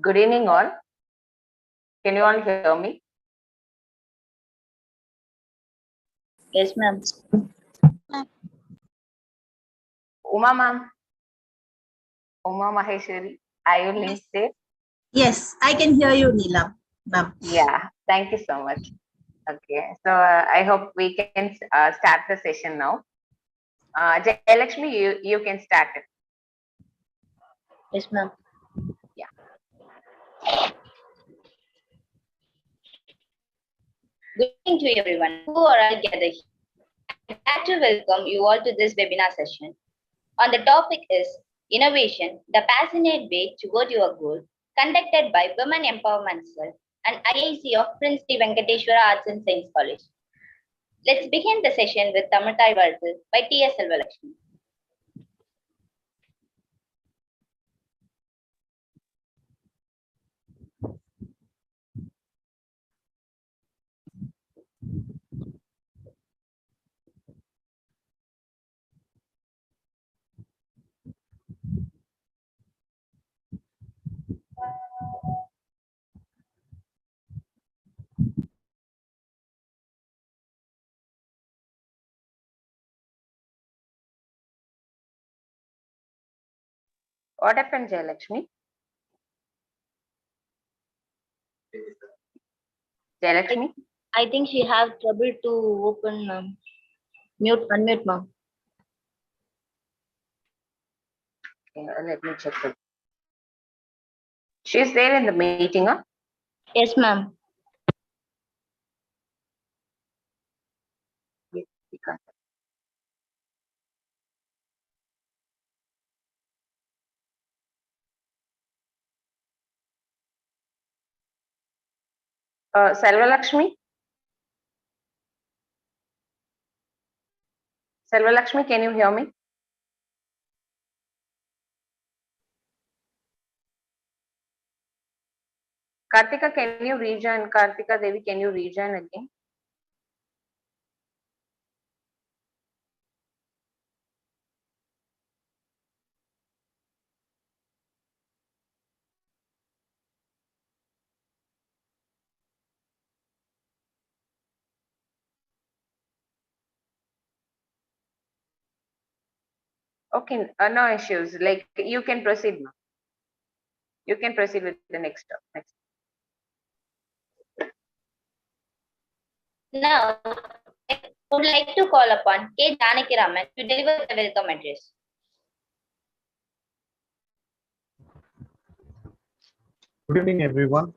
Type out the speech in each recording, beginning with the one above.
Good evening, all. Can you all hear me? Yes, ma'am. Uma, ma'am. Uma Maheshwari, are you linked there? Yes, I can hear you, Neelam, ma'am. Yeah, thank you so much. Okay, so I hope we can start the session now. Jayalakshmi, you can start it. Yes, ma'am. Yeah. Good evening to everyone who are all gathered here. I'm glad to welcome you all to this webinar session. On the topic is Innovation, the passionate way toward your goal, conducted by Women Empowerment Cell and IIC of Prince T. Venkateshwara Arts and Science College. Let's begin the session with Tamil Thai Valtu by T.S. Selvalakshmi. What happened, Jayalakshmi? Jayalakshmi? I think she have trouble to open unmute, ma'am. Okay, let me check it. She's there in the meeting, huh? Yes, ma'am. Selvalakshmi? Selvalakshmi, can you hear me? Kartika, can you rejoin? Kartika Devi, can you rejoin again? Okay, no issues. Like you can proceed now. You can proceed with the next. Now, I would like to call upon K. Janaki Raman to deliver the welcome address. Good evening, everyone.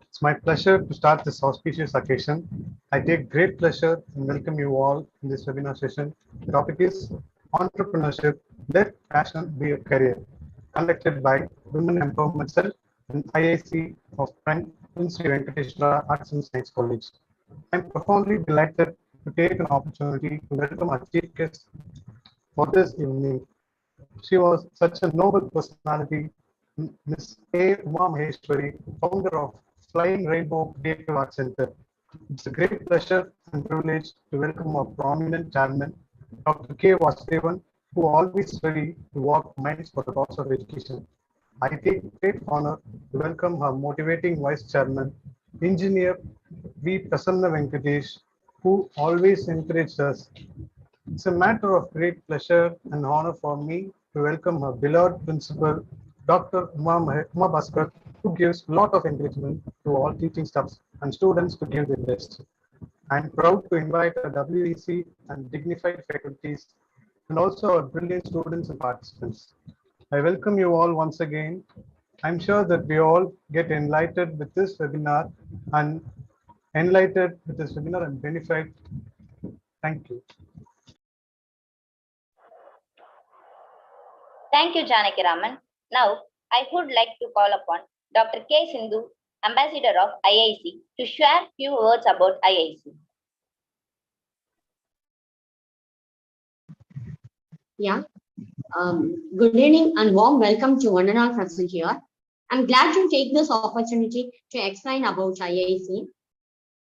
It's my pleasure to start this auspicious occasion. I take great pleasure in welcome you all in this webinar session. The topic is Entrepreneurship, Let Passion Be a Career, conducted by Women Empowerment Cell and IIC of Prince Venkateshwara Arts and Science College. I'm profoundly delighted to take an opportunity to welcome our chief guest for this evening. She was such a noble personality, Ms. A. Uma Maheshwari, founder of Flying Rainbow Creative Arts Center. It's a great pleasure and privilege to welcome our prominent chairman, Dr. K. Vasudevan, who always ready to walk minds for the cause of education. I take great honor to welcome her motivating vice chairman, engineer V. Prasanna Venkatesh, who always encouraged us. It's a matter of great pleasure and honor for me to welcome her beloved principal, Dr. Uma Bhaskar, who gives a lot of encouragement to all teaching staffs and students to give their best. I'm proud to invite our WEC and dignified faculties and also our brilliant students and participants. I welcome you all once again. I'm sure that we all get enlightened with this webinar and benefit. Thank you. Thank you, Janaki Raman. Now, I would like to call upon Dr. K. Sindhu, Ambassador of IIC, to share few words about IIC. Yeah. Good evening and warm welcome to one and all present here. I'm glad to take this opportunity to explain about IIC.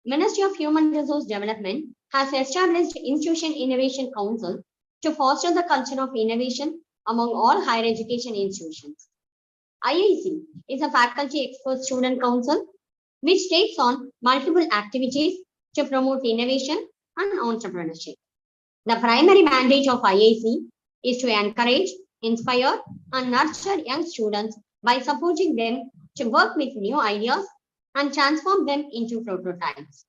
Ministry of Human Resource Development has established Institution Innovation Council to foster the culture of innovation among all higher education institutions. IIC is a faculty expert student council which takes on multiple activities to promote innovation and entrepreneurship. The primary mandate of IIC is to encourage, inspire, and nurture young students by supporting them to work with new ideas and transform them into prototypes.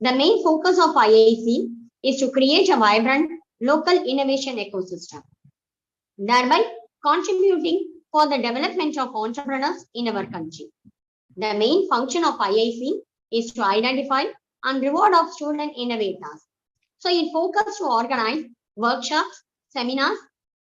The main focus of IIC is to create a vibrant local innovation ecosystem, thereby contributing for the development of entrepreneurs in our country. The main function of IIC is to identify and reward of student innovators. So it focuses to organize workshops, seminars,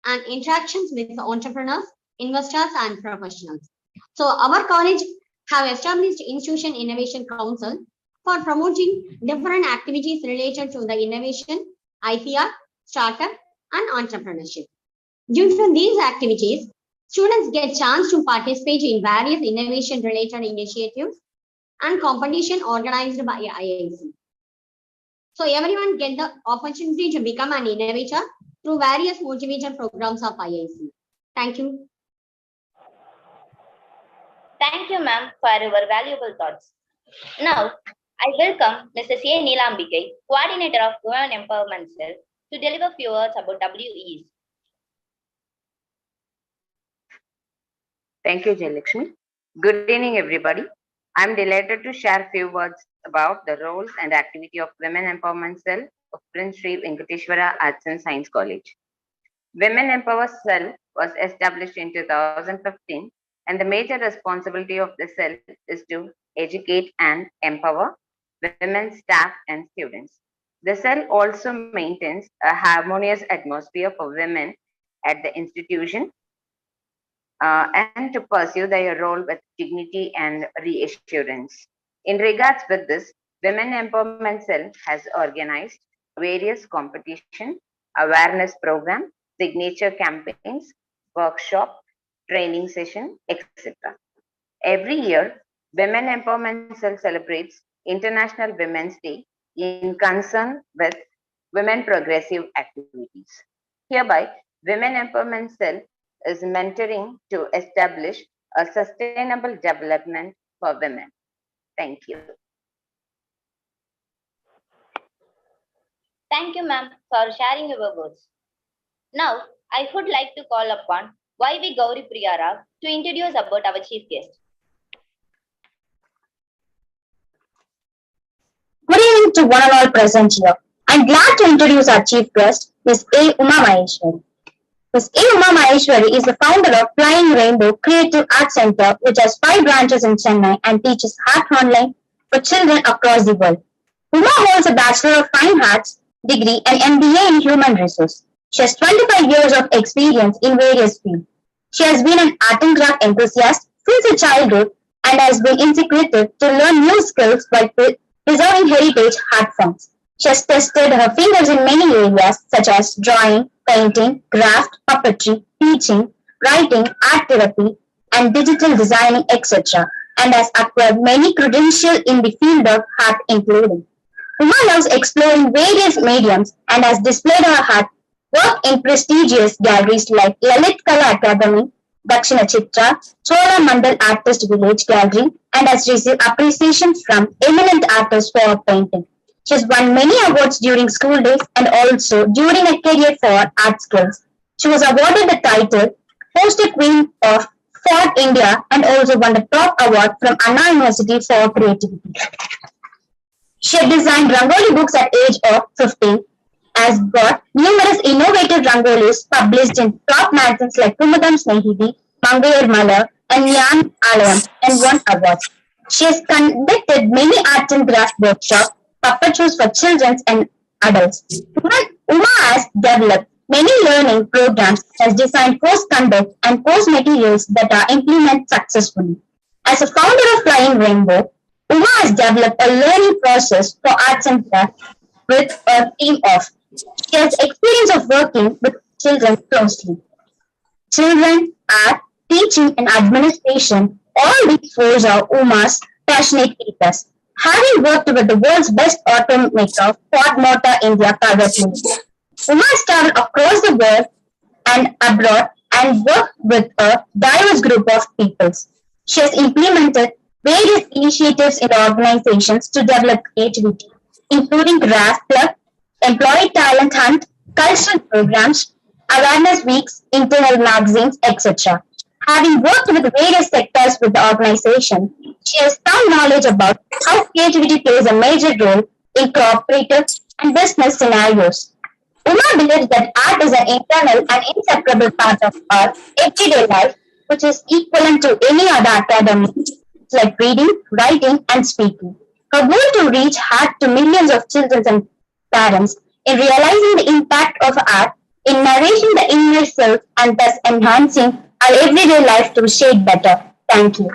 and interactions with entrepreneurs, investors, and professionals. So our college have established Institution Innovation Council for promoting different activities related to the innovation, IPR, startup, and entrepreneurship. Due to these activities, students get chance to participate in various innovation related initiatives and competition organized by IIC. So everyone get the opportunity to become an innovator through various motivator programs of IIC. Thank you. Thank you, ma'am, for your valuable thoughts. Now, I welcome Mrs. A. Neelambike, Coordinator of Women Empowerment Cell, to deliver few words about WEs. Thank you, Jayalakshmi. Good evening, everybody. I'm delighted to share a few words about the roles and activity of Women Empowerment Cell of Prince Sri Venkateshwara Arts and Science College. Women Empower Cell was established in 2015, and the major responsibility of the cell is to educate and empower women, staff, and students. The cell also maintains a harmonious atmosphere for women at the institution and to pursue their role with dignity and reassurance. In regards with this, Women Empowerment Cell has organized various competition, awareness program, signature campaigns, workshop, training session, etc. Every year, Women Empowerment Cell celebrates International Women's Day in concern with women progressive activities. Hereby, Women Empowerment Cell is mentoring to establish a sustainable development for women. Thank you. Thank you, ma'am, for sharing your words. Now, I would like to call upon YV Gauri Priya Rao to introduce about our chief guest. Good evening to one and all present here. I'm glad to introduce our chief guest, Ms. A. Uma Maheshwari. Ms. A. Uma Maheshwari is the founder of Flying Rainbow Creative Arts Center, which has 5 branches in Chennai and teaches art online for children across the world. Uma holds a Bachelor of Fine Arts degree and MBA in Human Resource. She has 25 years of experience in various fields. She has been an art and craft enthusiast since her childhood and has been integrated to learn new skills while preserving heritage art forms. She has tested her fingers in many areas such as drawing, painting, craft, puppetry, teaching, writing, art therapy, and digital designing, etc., and has acquired many credentials in the field of art, including Uma loves exploring various mediums and has displayed her art work in prestigious galleries like Lalit Kala Academy, Dakshina Chitra, Chola Mandal Artist Village Gallery, and has received appreciation from eminent artists for her painting. She has won many awards during school days and also during a career for art skills. She was awarded the title Poster Queen of Fort India and also won the top award from Anna University for creativity. She had designed Rangoli books at age of 15, has got numerous innovative Rangolis published in top magazines like Kumudam Snehidi, Mangayar Mala, and Yan Alayam, and won awards. She has conducted many art and craft workshops, puppet shows for children and adults. Uma has developed many learning programs, has designed course conduct and course materials that are implemented successfully. As a founder of Flying Rainbow, Uma has developed a learning process for arts and crafts with a team of. She has experience of working with children closely. Children, art, teaching, and administration, all these four are Uma's passionate areas. Having worked with the world's best automaker, Ford Motor India Private Limited, Uma has traveled across the world and abroad and worked with a diverse group of peoples. She has implemented various initiatives in organizations to develop creativity, including Craft Club, Employee Talent Hunt, cultural programs, awareness weeks, internal magazines, etc. Having worked with various sectors with the organization, she has some knowledge about how creativity plays a major role in cooperative and business scenarios. Uma believes that art is an internal and inseparable part of our everyday life, which is equivalent to any other academy like reading, writing, and speaking. Her goal to reach out to millions of children and parents in realizing the impact of art in nourishing the inner self and thus enhancing our everyday life to shade better. Thank you.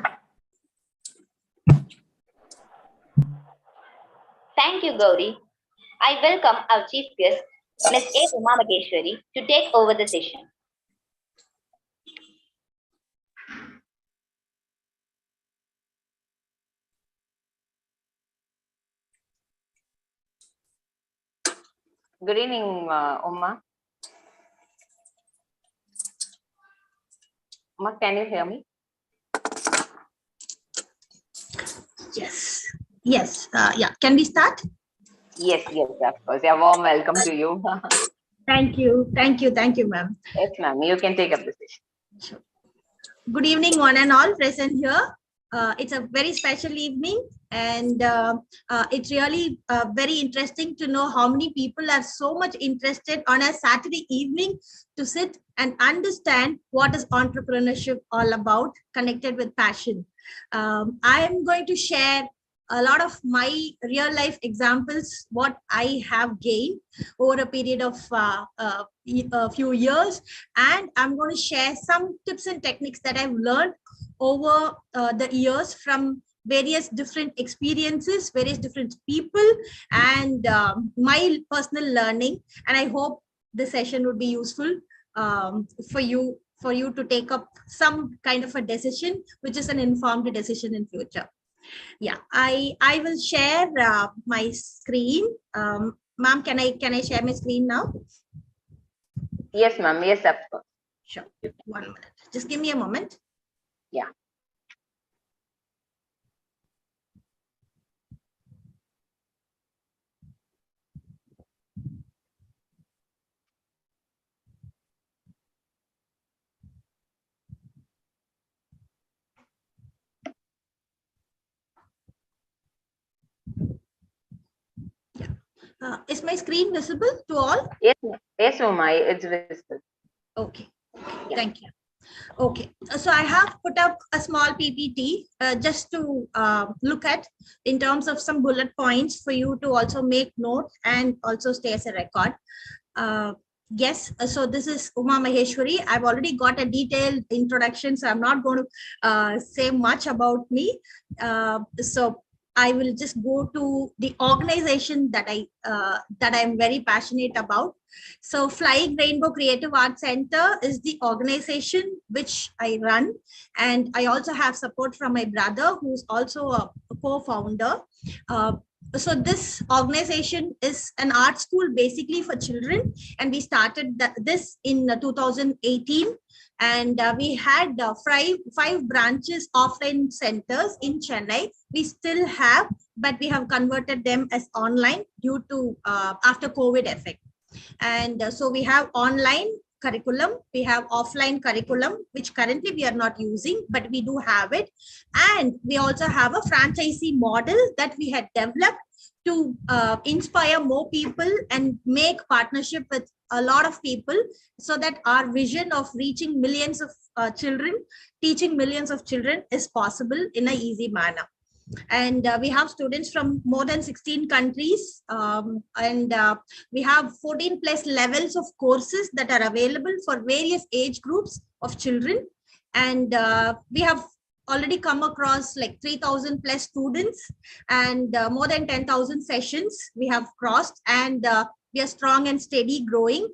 Thank you, Gauri. I welcome our chief guest, Ms. A. Uma Maheshwari, to take over the session. Good evening, Uma. Uma, can you hear me? Yes. Yes. Yeah. Can we start? Yes, of course. Yeah, warm welcome to you. Thank you. Thank you. Thank you, ma'am. Yes, ma'am. You can take up the session. Good evening, one and all present here. It's a very special evening, and it's really very interesting to know how many people are so much interested on a Saturday evening to sit and understand what is entrepreneurship all about, connected with passion. I am going to share a lot of my real life examples, what I have gained over a period of a few years, and I'm going to share some tips and techniques that I've learned over the years from various different experiences, various different people, and my personal learning. And I hope the session would be useful for you to take up some kind of a decision, which is an informed decision in future. Yeah, I will share my screen. Ma'am, can I share my screen now? Yes, ma'am. Yes, of course. Sure. 1 minute. Just give me a moment. Yeah. Is my screen visible to all? Yes, Uma, it's visible. Okay. Thank you. Okay, so I have put up a small PPT just to look at in terms of some bullet points for you to also make note and also stay as a record. Yes, so this is Uma Maheshwari. I've already got a detailed introduction, so I'm not going to say much about me. So I will just go to the organization that I'm very passionate about. So Flying Rainbow Creative Arts Center is the organization which I run, and I also have support from my brother, who's also a co-founder. So this organization is an art school basically for children, and we started this in 2018, and we had five branches, offline centers in Chennai. We still have, but we have converted them as online due to after COVID effect. And so we have online curriculum, we have offline curriculum, which currently we are not using, but we do have it. And we also have a franchisee model that we had developed to inspire more people and make partnership with a lot of people, so that our vision of reaching millions of children, teaching millions of children is possible in an easy manner. And we have students from more than 16 countries, and we have 14 plus levels of courses that are available for various age groups of children. And we have already come across like 3,000 plus students, and more than 10,000 sessions we have crossed, and we are strong and steady growing.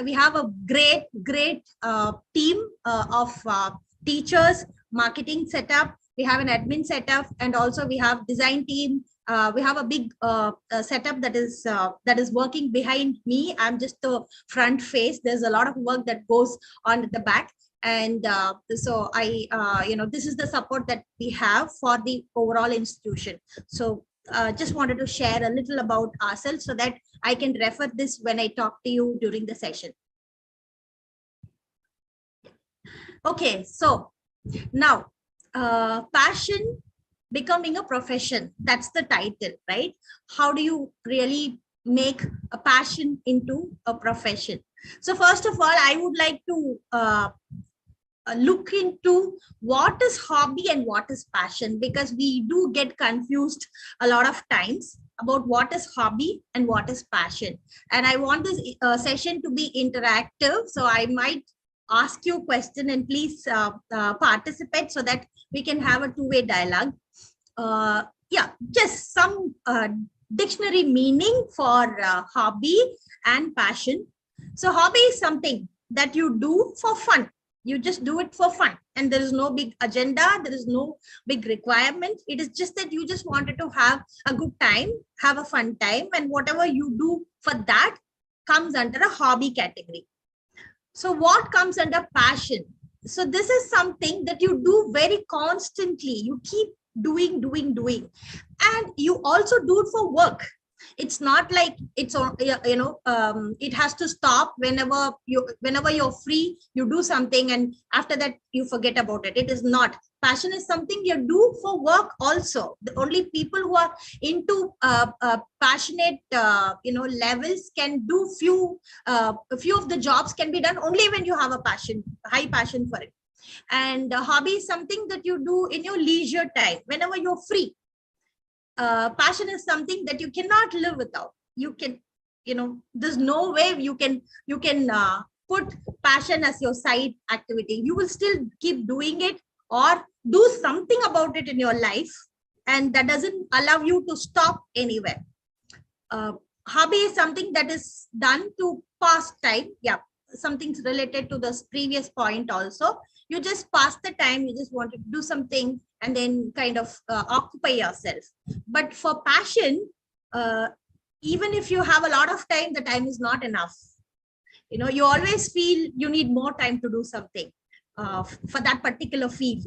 We have a great team of teachers, marketing setup. We have an admin setup, and also we have design team, We have a big setup that is working behind me. I'm just the front face. There's a lot of work that goes on at the back. And so this is the support that we have for the overall institution. So just wanted to share a little about ourselves so that I can refer this when I talk to you during the session. Okay, so now passion becoming a profession, that's the title, right? How do you really make a passion into a profession? So first of all, I would like to look into what is hobby and what is passion, because we do get confused a lot of times about what is hobby and what is passion. And I want this session to be interactive, so I might ask you a question, and please participate so that we can have a two-way dialogue. Yeah, just some dictionary meaning for hobby and passion. So hobby is something that you do for fun. You just do it for fun, and there is no big agenda, there is no big requirement. It is just that you just wanted to have a good time, have a fun time, and whatever you do for that comes under a hobby category. So what comes under passion? So this is something that you do very constantly. You keep doing, and you also do it for work. It's not like it's it has to stop whenever you're free. You do something, and after that you forget about it. It is not. Passion is something you do for work also. The only people who are into passionate levels can do a few of the jobs can be done only when you have a passion, high passion for it. And hobby is something that you do in your leisure time, whenever you're free. Passion is something that you cannot live without. You can, there's no way you can put passion as your side activity. You will still keep doing it or do something about it in your life, and that doesn't allow you to stop anywhere. Hobby is something that is done to pass time. Yeah, something's related to this previous point also. You just pass the time, you just want to do something and then kind of occupy yourself. But for passion, even if you have a lot of time, the time is not enough. You always feel you need more time to do something for that particular field.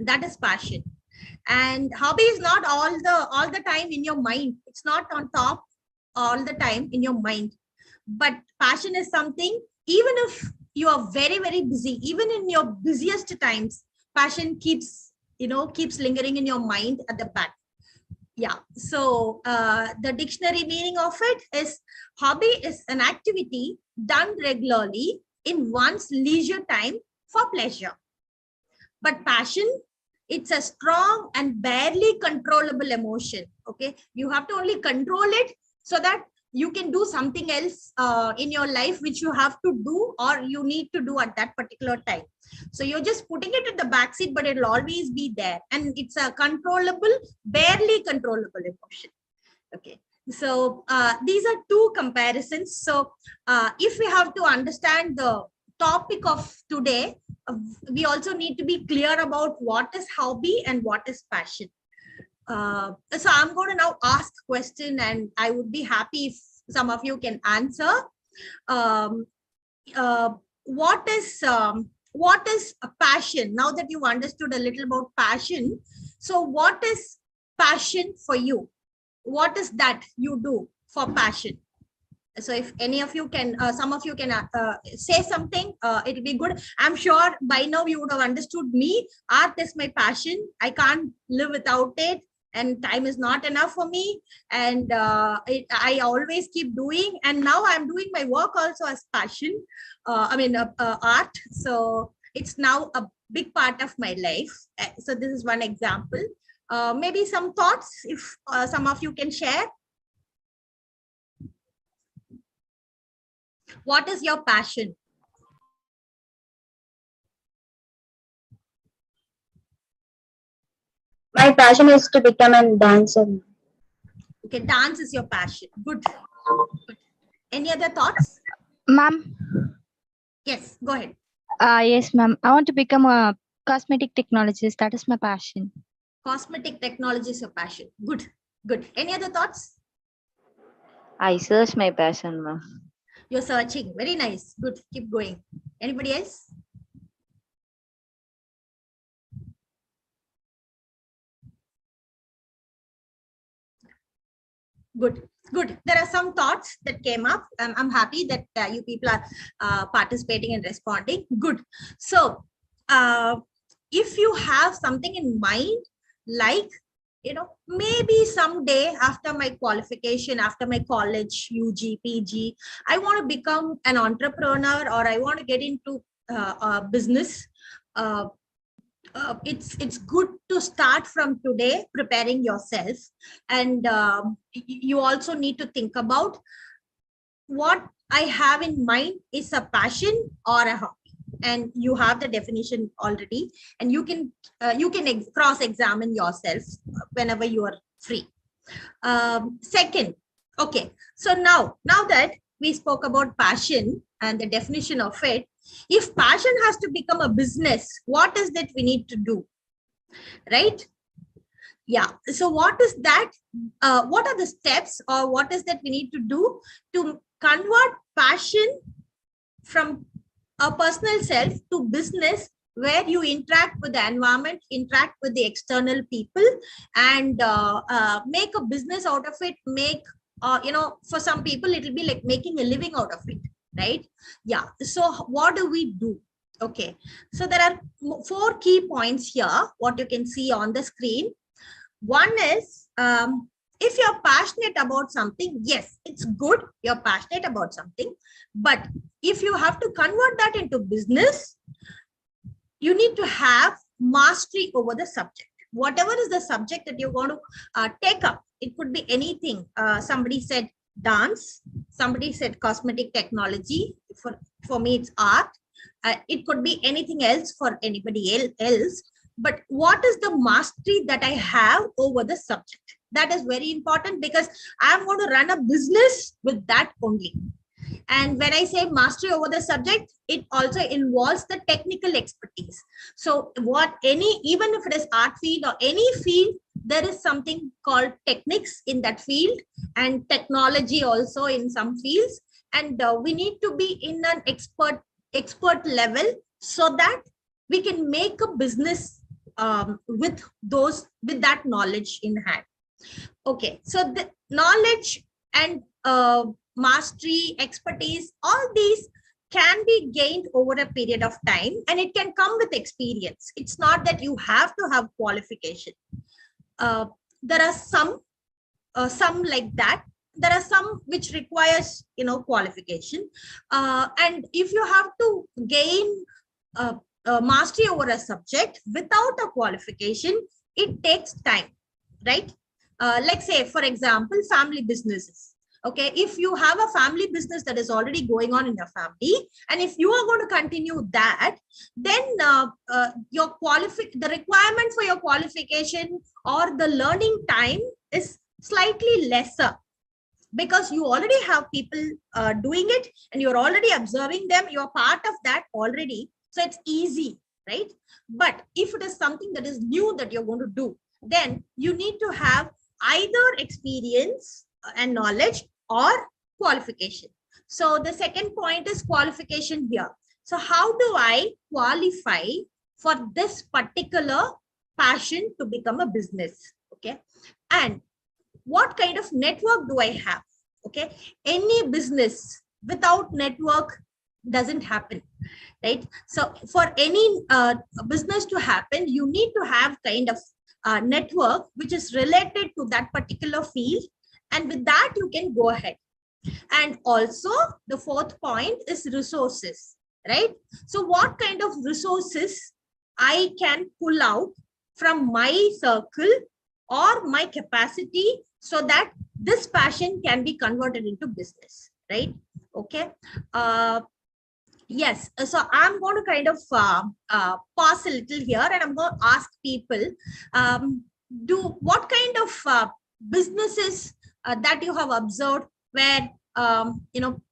That is passion. And hobby is not all the time in your mind. It's not on top all the time in your mind. But passion is something, even if you are very, very busy, even in your busiest times, passion keeps lingering in your mind at the back. Yeah. So the dictionary meaning of it is hobby is an activity done regularly in one's leisure time for pleasure. But passion, it's a strong and barely controllable emotion. Okay. You have to only control it so that you can do something else in your life which you have to do or you need to do at that particular time. So you're just putting it in the backseat, but it'll always be there. And it's a controllable, barely controllable emotion. Okay. So these are two comparisons. So if we have to understand the topic of today, we also need to be clear about what is hobby and what is passion. So I'm going to now ask question, and I would be happy if some of you can answer. What is a passion? Now that you've understood a little about passion, so what is passion for you? What is that you do for passion? So if any of you can, some of you can say something, it'll be good. I'm sure by now you would have understood me. Art is my passion. I can't live without it. And time is not enough for me. And I always keep doing. And now I'm doing my work also as passion. Art. So it's now a big part of my life. So this is one example. Maybe some thoughts, if some of you can share. What is your passion? My passion is to become a dancer. Okay, dance is your passion. Good. Any other thoughts? Ma'am. Yes, go ahead. Yes, ma'am. I want to become a cosmetic technologist. That is my passion. Cosmetic technology is your passion. Good. Good. Any other thoughts? I search my passion, ma'am. You're searching. Very nice. Good. Keep going. Anybody else? Good. Good. There are some thoughts that came up. I'm happy that you people are participating and responding. Good. So, if you have something in mind, like, maybe someday after my qualification, after my college, UG, PG, I want to become an entrepreneur, or I want to get into business. It's good to start from today preparing yourself, and you also need to think about what I have in mind is a passion or a hobby, and you have the definition already, and you can cross-examine yourself whenever you are free. Second, okay, so now that we spoke about passion and the definition of it, if passion has to become a business, what is that we need to do, right? Yeah, so what is that? What are the steps, or what is that we need to do to convert passion from a personal self to business, where you interact with the environment, interact with the external people, and make a business out of it, make, for some people, it'll be like making a living out of it, right? Yeah, so what do we do? Okay, so there are 4 key points here, what you can see on the screen. One is, if you're passionate about something, yes, it's good, you're passionate about something, but if you have to convert that into business, you need to have mastery over the subject. Whatever is the subject that you're going to take up, it could be anything. Somebody said dance, somebody said cosmetic technology, for me it's art. It could be anything else for anybody else. But what is the mastery that I have over the subject? That is very important, because I'm going to run a business with that only. And when I say mastery over the subject, it also involves the technical expertise. So even if it is art field or any field, there is something called techniques in that field, and technology also in some fields. And we need to be in an expert level, so that we can make a business with that knowledge in hand. Okay, so the knowledge and mastery, expertise, all these can be gained over a period of time, and it can come with experience. It's not that you have to have qualification. There are some like that. There are some which requires qualification, and if you have to gain mastery over a subject without a qualification, it takes time, right? Like, say, for example, family businesses. Okay, if you have a family business that is already going on in your family, and if you are going to continue that, then the requirement for your qualification or the learning time is slightly lesser, because you already have people doing it, and you're already observing them. You're part of that already, so it's easy, right? But if it is something that is new that you're going to do, then you need to have either experience and knowledge or qualification. So the second point is qualification here. So how do I qualify for this particular passion to become a business? Okay, and what kind of network do I have? Okay, any business without network doesn't happen, right? So for any business to happen, you need to have kind of network which is related to that particular field, and with that you can go ahead. And also the 4th point is resources, right? So what kind of resources I can pull out from my circle or my capacity, so that this passion can be converted into business, right? Okay. Yes, so I'm going to kind of pause a little here, and I'm going to ask people, what kind of businesses that you have observed, where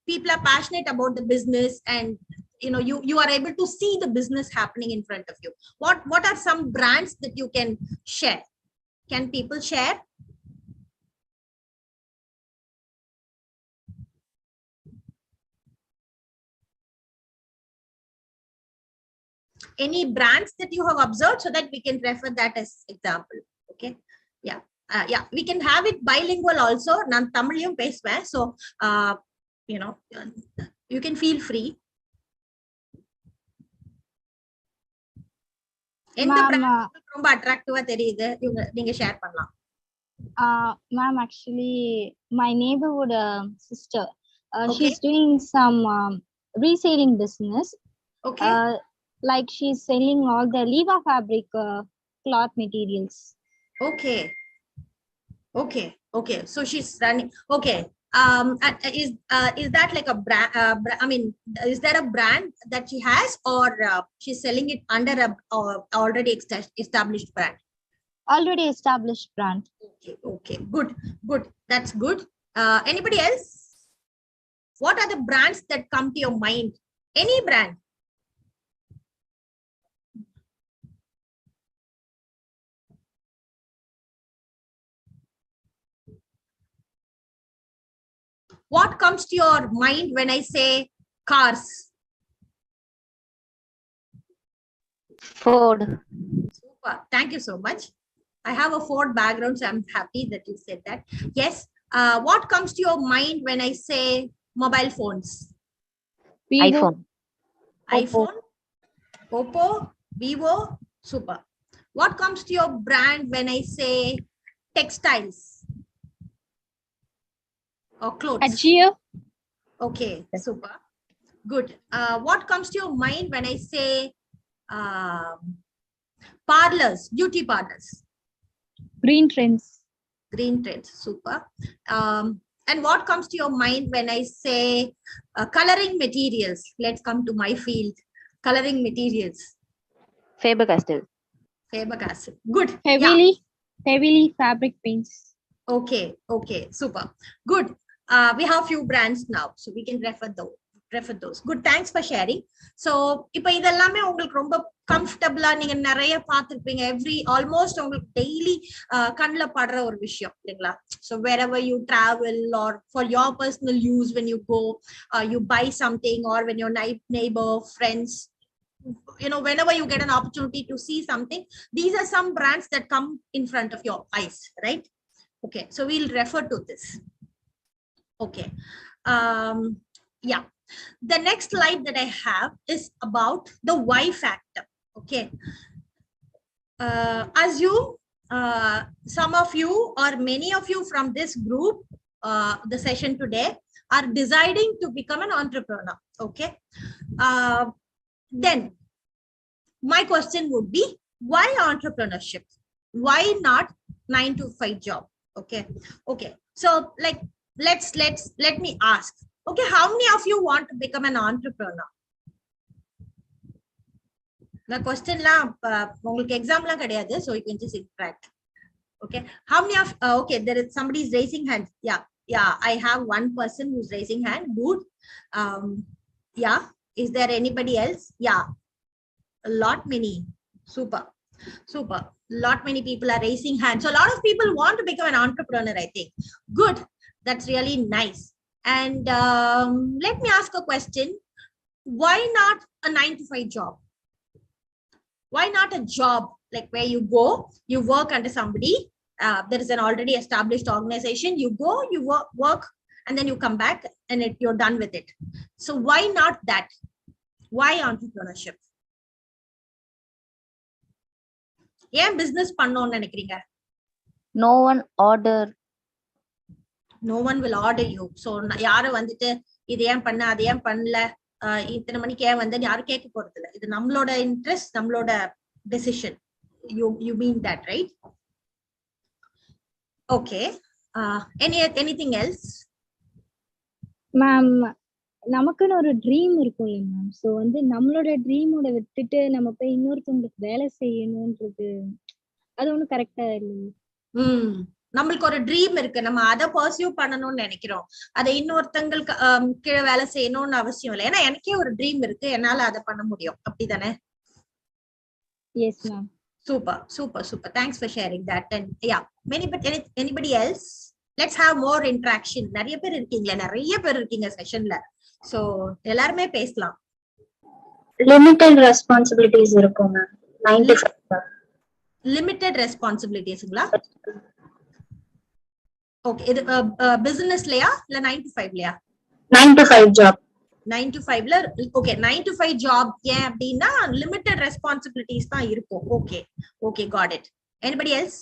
people are passionate about the business, and you are able to see the business happening in front of you. What are some brands that you can share? Can people share? any brands that you have observed so that we can refer that as example. Okay. Yeah. Yeah, we can have it bilingual also. Nan Tamiliyum pesven. So, you know, you can feel free. எந்த brand ரொம்ப அட்ராக்டிவா தெரியுது நீங்க share பண்ணலாம். Ma'am, actually, my neighborhood sister, she's doing some reselling business. Okay. Like she's selling all the Liva fabric cloth materials. Okay. Okay. Okay. So she's running. Okay. Is that like a brand? I mean, is there a brand that she has, or she's selling it under a already established brand? Already established brand. Okay. Okay. Good. Good. That's good. Anybody else? What are the brands that come to your mind? Any brand? What comes to your mind when I say cars? Ford. Super. Thank you so much. I have a Ford background, so I'm happy that you said that. Yes. What comes to your mind when I say mobile phones? Vivo. iPhone. iPhone, Oppo, Vivo. Super. What comes to your brand when I say textiles or clothes? Ajio. Okay, super. Good. What comes to your mind when I say parlors, beauty parlors? Green Trends. Green Trends. Super. And what comes to your mind when I say coloring materials? Let's come to my field. Coloring materials. Faber-Castell. Faber-Castell. Good. Heavily fabric paints. Okay. Okay. Super. Good. We have few brands now, so we can refer those. Good. Thanks for sharing. So, இப்போ இதெல்லாமே உங்களுக்கு ரொம்ப கம்ஃபர்டபிளா நீங்க நிறைய பார்த்திருப்பீங்க. almost உங்களுக்கு daily கண்ணுல படுற ஒரு விஷயம் இல்லைங்களா? So wherever you travel or for your personal use, when you go, you buy something, or when your neighbor, friends, you know, whenever you get an opportunity to see something, these are some brands that come in front of your eyes, right? Okay, so we'll refer to this. Okay. Yeah. The next slide that I have is about the why factor. Okay. Assume some of you or many of you from this group, the session today, are deciding to become an entrepreneur. Okay. Then my question would be, why entrepreneurship? Why not 9 to 5 job? Okay. Okay. So like, let me ask. Okay, how many of you want to become an entrepreneur? The question la உங்களுக்கு exam la கிடையாது, so you can just interact. Okay, how many of okay, there is somebody is raising hand. Yeah, I have one person who's raising hand. Good. Yeah, is there anybody else? Yeah, a lot many. Super. Lot many people are raising hands. So a lot of people want to become an entrepreneur, I think. Good. That's really nice. And let me ask a question. Why not a 9 to 5 job? Why not a job like where you go, you work under somebody, there is an already established organization, you go, you work, and then you come back and you're done with it. So why not that? Why entrepreneurship? ஏன் business பண்ணணும்னு நினைக்கிறீங்க? No one order. No one will order you. So யாரும் வந்துட்டு இது ஏன் பண்ண அது ஏன் பண்ணல இத்தனை மணிக்கு ஏன் வந்து யாரும் கேட்க போறது இல்லை. இது நம்மளோட இன்ட்ரெஸ்ட், நம்மளோட decision. You mean that, right? Okay. Anything else? Ma'am, நமக்குன்னு ஒரு ட்ரீம் இருக்கும் இல்ல மேம். ஸோ வந்து நம்மளோட ட்ரீமோட விட்டுட்டு நம்ம போய் இன்னொருத்தவங்களுக்கு வேலை செய்யணும்ன்றது அது ஒன்றும் கரெக்டா இல்லை. நம்மளுக்கு ஒரு ட்ரீம் இருக்கு, நம்ம அதை பர்சியூ பண்ணணும்னு நினைக்கிறோம். அதை இன்னொருத்தங்களுக்கு கீழே வேலை செய்யணும்னு அவசியம் இல்லை. ஏன்னா எனக்கே ஒரு ட்ரீம் இருக்கு, என்னால அதை பண்ண முடியும். அப்படிதானே? Yes ma'am. Super. Thanks for sharing that. And yeah, anybody else? Let's have more interaction. நிறைய பேர் இருக்கீங்க செஷன்ல. So எல்லாருமே பேசலாம். லிமிட்டட் ரெஸ்பான்சிபிலிட்டிஸ் இருக்கும் மேம் 9 to 5. லிமிட்டட் ரெஸ்பான்சிபிலிட்டிஸ்ங்களா? ஓகே, இது பிசினஸ்லயா இல்ல 9 to 5லயா? 9 to 5 ஜாப். 9 to 5ல ஓகே 9 to 5 ஜாப் ஏன் அப்படின்னா லிமிட்டட் ரெஸ்பான்சிபிலிட்டிஸ் தான் இருக்கும். Okay okay, got it. Anybody else?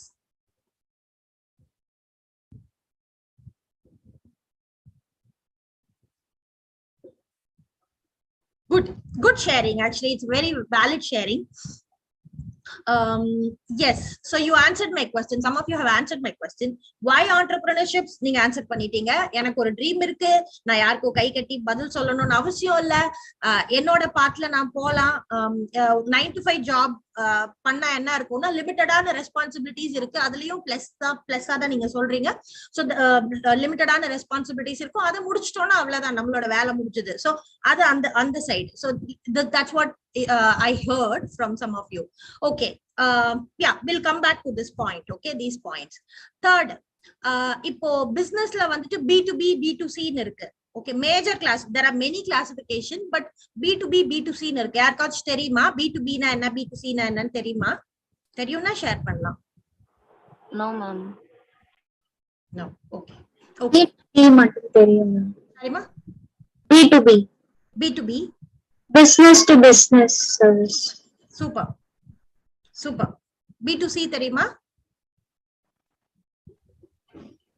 Good sharing. Actually, it's very valid sharing. Yes, so you answered my question. Some of you have answered my question. Why entrepreneurships? நீங்க answer பண்ணிட்டீங்க. எனக்கு ஒரு dream இருக்கு, நான் யாருக்கும் கை கட்டி பதில் சொல்லணும்னு அவசியம் இல்ல, என்னோட பாட்ல நான் போலாம். 9 to 5 ஜாப் பண்ணா என்ன இருக்கும்னா லிமிட்டடான ரெஸ்பான்சிபிலிட்டிஸ் இருக்கு, அதுலயும் பிளஸ்ஸா தான் நீங்க சொல்றீங்க. ஸோ லிமிட்டடான ரெஸ்பான்சிபிலிட்டிஸ் இருக்கும், அதை முடிச்சிட்டோம்னா அவ்வளவுதான், நம்மளோட வேலை முடிஞ்சது. ஸோ அது அந்த side. So that's what I heard from some of you. Okay, yeah, we'll come back to this point. Okay, these points. Third, இப்போ businessல வந்துட்டு B2B B2C ன்னு இருக்கு. Okay, major class, there are many classification, but B2B B2C ன்னு இருக்கு. யாருக்காச்சும் தெரியுமா B2B னா என்ன B2C னா என்னன்னு தெரியுமா? தெரியும்னா ஷேர் பண்ணலாம். No ma'am. No. Okay. Okay. B2B மட்டும் தெரியும் மேம். தெரியுமா? B2B. B2B. Business to business service. Super. Super. B2C தெரியுமா?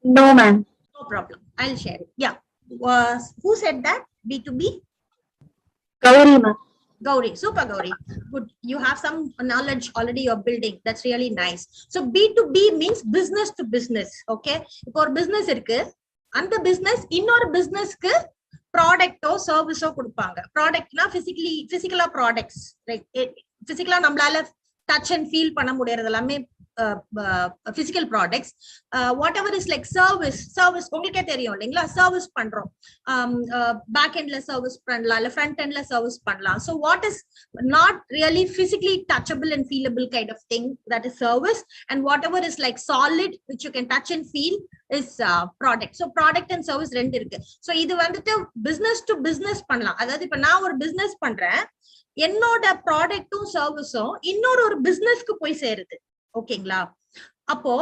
No ma'am. No problem. I'll share it. Yeah. Who said that? B2B? Gauri ma'am. Gauri. Super, Gauri. Good. You have some knowledge already you're building. That's really nice. So B2B means business to business. Okay. இப்போ ஒரு business இருக்கு, அந்த business இன்னொரு businessக்கு ப்ராடக்டோ சர்வீஸோ கொடுப்பாங்க. ப்ராடக்ட்னா பிசிக்கலா products, like பிசிக்கலா நம்மளால touch and feel பண்ண முடியறது எல்லாமே physical products. What ever is like service உங்களுக்கே தெரியும் இல்லைங்களா, சர்வீஸ் பண்றோம், பேக் எண்ட்ல சர்வீஸ் பண்ணலாம், இல்ல ஃப்ரண்ட் எண்ட்ல சர்வீஸ் பண்ணலாம். So what is not really physically touchable and feelable kind of thing, that is service. And whatever is like solid which you can touch and feel is product. So product and service ரெண்டு இருக்கு. So இது வந்துட்டு business to business பண்ணலாம். அதாவது இப்ப நான் ஒரு business பண்றேன், என்னோட ப்ராடக்டும் சர்வீஸும் இன்னொரு ஒரு பிசினஸ்க்கு போய் சேருது. ஓகேங்களா? அப்போ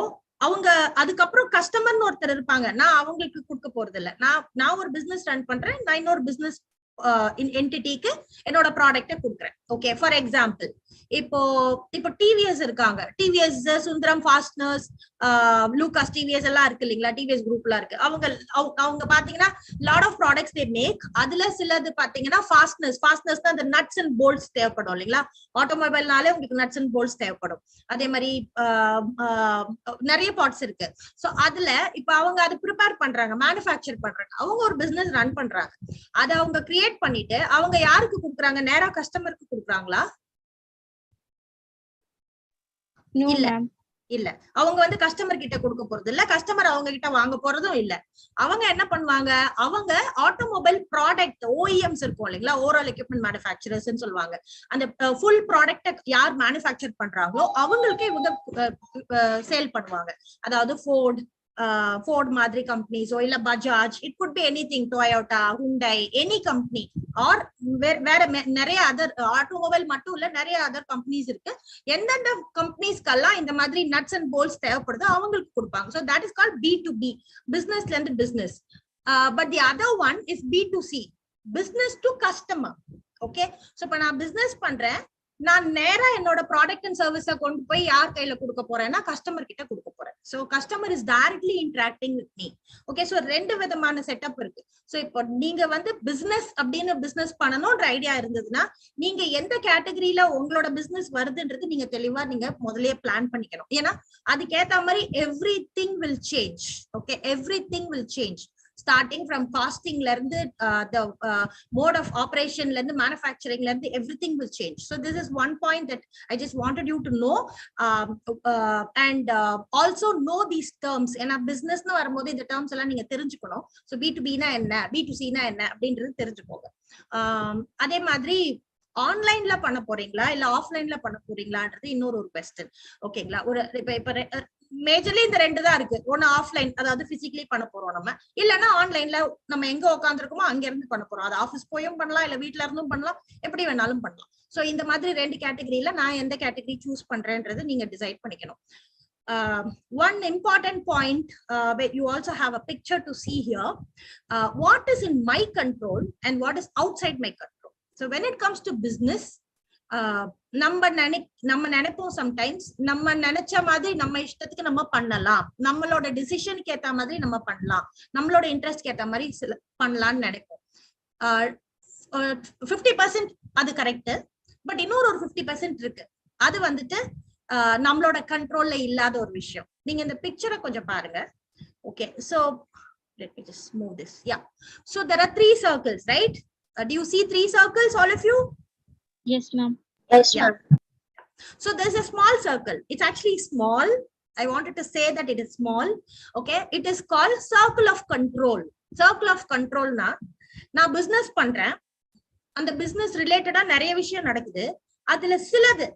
அவங்க அதுக்கப்புறம் கஸ்டமர்னு ஒருத்தர் இருப்பாங்க, நான் அவங்களுக்கு கொடுக்க போறது இல்ல. நான் ஒரு பிசினஸ் ரன் பண்றேன், நான் இன்னொரு பிசினஸ் என்டிட்டிக்கு என்னோட ப்ராடக்ட கொடுக்குறேன். ஓகே, ஃபார் எக்ஸாம்பிள் இப்போ டிவிஎஸ் இருக்காங்க, TVS, Sundaram fasteners, Lucas TVS எல்லாம் இருக்கு இல்லைங்களா, டிவிஎஸ் குரூப்ல இருக்கு. அவங்க பாத்தீங்கன்னா lot of products they make. அதுல சிலது பாத்தீங்கன்னா ஃபாஸ்ட்னர்ஸ் தான் அந்த நட்ஸ் அண்ட் போல்ட்ஸ் தேவைப்படும் இல்லைங்களா, ஆட்டோமொபைல்னாலே உங்களுக்கு நட்ஸ் அண்ட் போல்ட்ஸ் தேவைப்படும். அதே மாதிரி நிறைய பார்ட்ஸ் இருக்கு. ஸோ அதுல இப்ப அவங்க அதை ப்ரிப்பேர் பண்றாங்க, மேனுஃபேக்சர் பண்றாங்க, அவங்க ஒரு பிசினஸ் ரன் பண்றாங்க. அதை அவங்க கிரியேட் பண்ணிட்டு அவங்க யாருக்கு கொடுக்குறாங்க, நேரா கஸ்டமருக்கு கொடுக்குறாங்களா? இல்ல, அவங்க வந்து கஸ்டமர் கிட்ட கொடுக்க போறது இல்ல, கஸ்டமர் அவங்க கிட்ட வாங்க போறதும் இல்ல. அவங்க என்ன பண்ணுவாங்க, அவங்க ஆட்டோமொபைல் ப்ராடக்ட் ஓஇஎம்ஸ் இருக்கும் இல்லைங்களா, ஓவரால் எக்யூப்மெண்ட் மேனுஃபேக்சரர்ஸ் சொல்லுவாங்க. அந்த ஃபுல் ப்ராடக்ட யார் மேனுஃபேக்சர் பண்றாங்களோ அவங்களுக்கே இவங்க சேல் பண்ணுவாங்க. அதாவது ஃபோர்ட் மாதிரி கம்பெனிஸோ இல்ல Bajaj, it could be anything, Toyota, Hyundai, any company, or வேற நிறைய அதர் ஆட்டோமொபைல் மட்டும் இல்ல, நிறைய அதர் கம்பெனிஸ் இருக்கு. எந்தெந்த கம்பெனிஸ்க்கெல்லாம் இந்த மாதிரி நட்ஸ் அண்ட் போல்ட்ஸ் தேவைப்படுதோ அவங்களுக்கு கொடுப்பாங்க. So that is called B2B, பிசினஸ்ல இருந்து business. But the other one is B2C, business to customer. Okay, so இப்ப நான் பிசினஸ் பண்றேன், நான் நேரா என்னோட ப்ராடக்ட் அண்ட் சர்வீஸை கொண்டு போய் யார் கையில கொடுக்க போறேன்னா கஸ்டமர் கிட்ட கொடுக்க போறேன். So customer is directly interacting with me. Okay, so ரெண்டு விதமான செட்டப் இருக்கு. ஸோ இப்போ நீங்க வந்து பிசினஸ் அப்படின்னு பிசினஸ் பண்ணணும்ன்ற ஐடியா இருந்ததுன்னா நீங்க எந்த கேட்டகரியில உங்களோட பிசினஸ் வருதுன்றது நீங்க தெளிவா நீங்க முதல்லயே பிளான் பண்ணிக்கணும். ஏன்னா அதுக்கேத்த மாதிரி every thing will change. Okay, every thing will change. starting from costing la irundhu the mode of operation la irundhu manufacturing la irundhu everything will change. So this is one point that I just wanted you to know, and also know these terms. ena business nu varumbodhu indha terms ella neenga therinjukkom. So B2B na enna, B2C na enna அப்படின்றது தெரிஞ்சுக்கோங்க. அதே மாதிரி ஆன்லைன்ல பண்ண போறீங்களா இல்ல ஆஃப்லைன்ல பண்ண போறீங்களான்றது இன்னொரு ஒரு क्वेश्चन. ஓகேங்களா, ஒரு இப்ப மேஜர்லி இந்த ரெண்டு தான் இருக்கு. ஒன்னு ஆஃப்லைன், அதாவது பிசிக்கலி பண்ண போறோம் நம்ம, இல்லைன்னா ஆன்லைன்ல நம்ம எங்க உட்காந்துருக்கோமோ அங்க இருந்து பண்ண போறோம். அது ஆஃபீஸ் போயும் பண்ணலாம், இல்ல வீட்டுல இருந்தும் பண்ணலாம், எப்படி வேணாலும் பண்ணலாம். சோ இந்த மாதிரி ரெண்டு கேட்டகரியில நான் எந்த கேட்டகரி சூஸ் பண்றேன்றது நீங்க டிசைட் பண்ணிக்கணும். One important point, where you also have a picture to see here, what is in my control and what is outside my control. So when it comes to business, நம்ம நினைப்போம் sometimes நம்ம நினைச்ச மாதிரி நம்ம இஷ்டத்துக்கு நம்ம பண்ணலாம், நம்மளோட டிசிஷனுக்கு ஏத்த மாதிரி நம்ம பண்ணலாம், நம்மளோட இன்ட்ரெஸ்ட்க்கு ஏத்த மாதிரி பண்ணலாம்னு நினைப்போம். 50% அது கரெக்ட். பட் இன்னொரு ஒரு 50% இருக்கு, அது வந்துட்டு நம்மளோட கண்ட்ரோல்ல இல்லாத ஒரு விஷயம். நீங்க இந்த பிக்சரை கொஞ்சம் பாருங்க. Okay, so let me just move this. Yeah, so there are 3 circles, right? Do you see 3 circles, all of you? Yes, ma'am. Yes, Yeah. So there's a small circle. It's actually small. I wanted to say that it is small. Okay, it is called circle of control. Circle of control na நான் business பண்றேன், அந்த business ரிலேட்டடா நிறைய விஷயம் நடக்குது, அதுல சிலது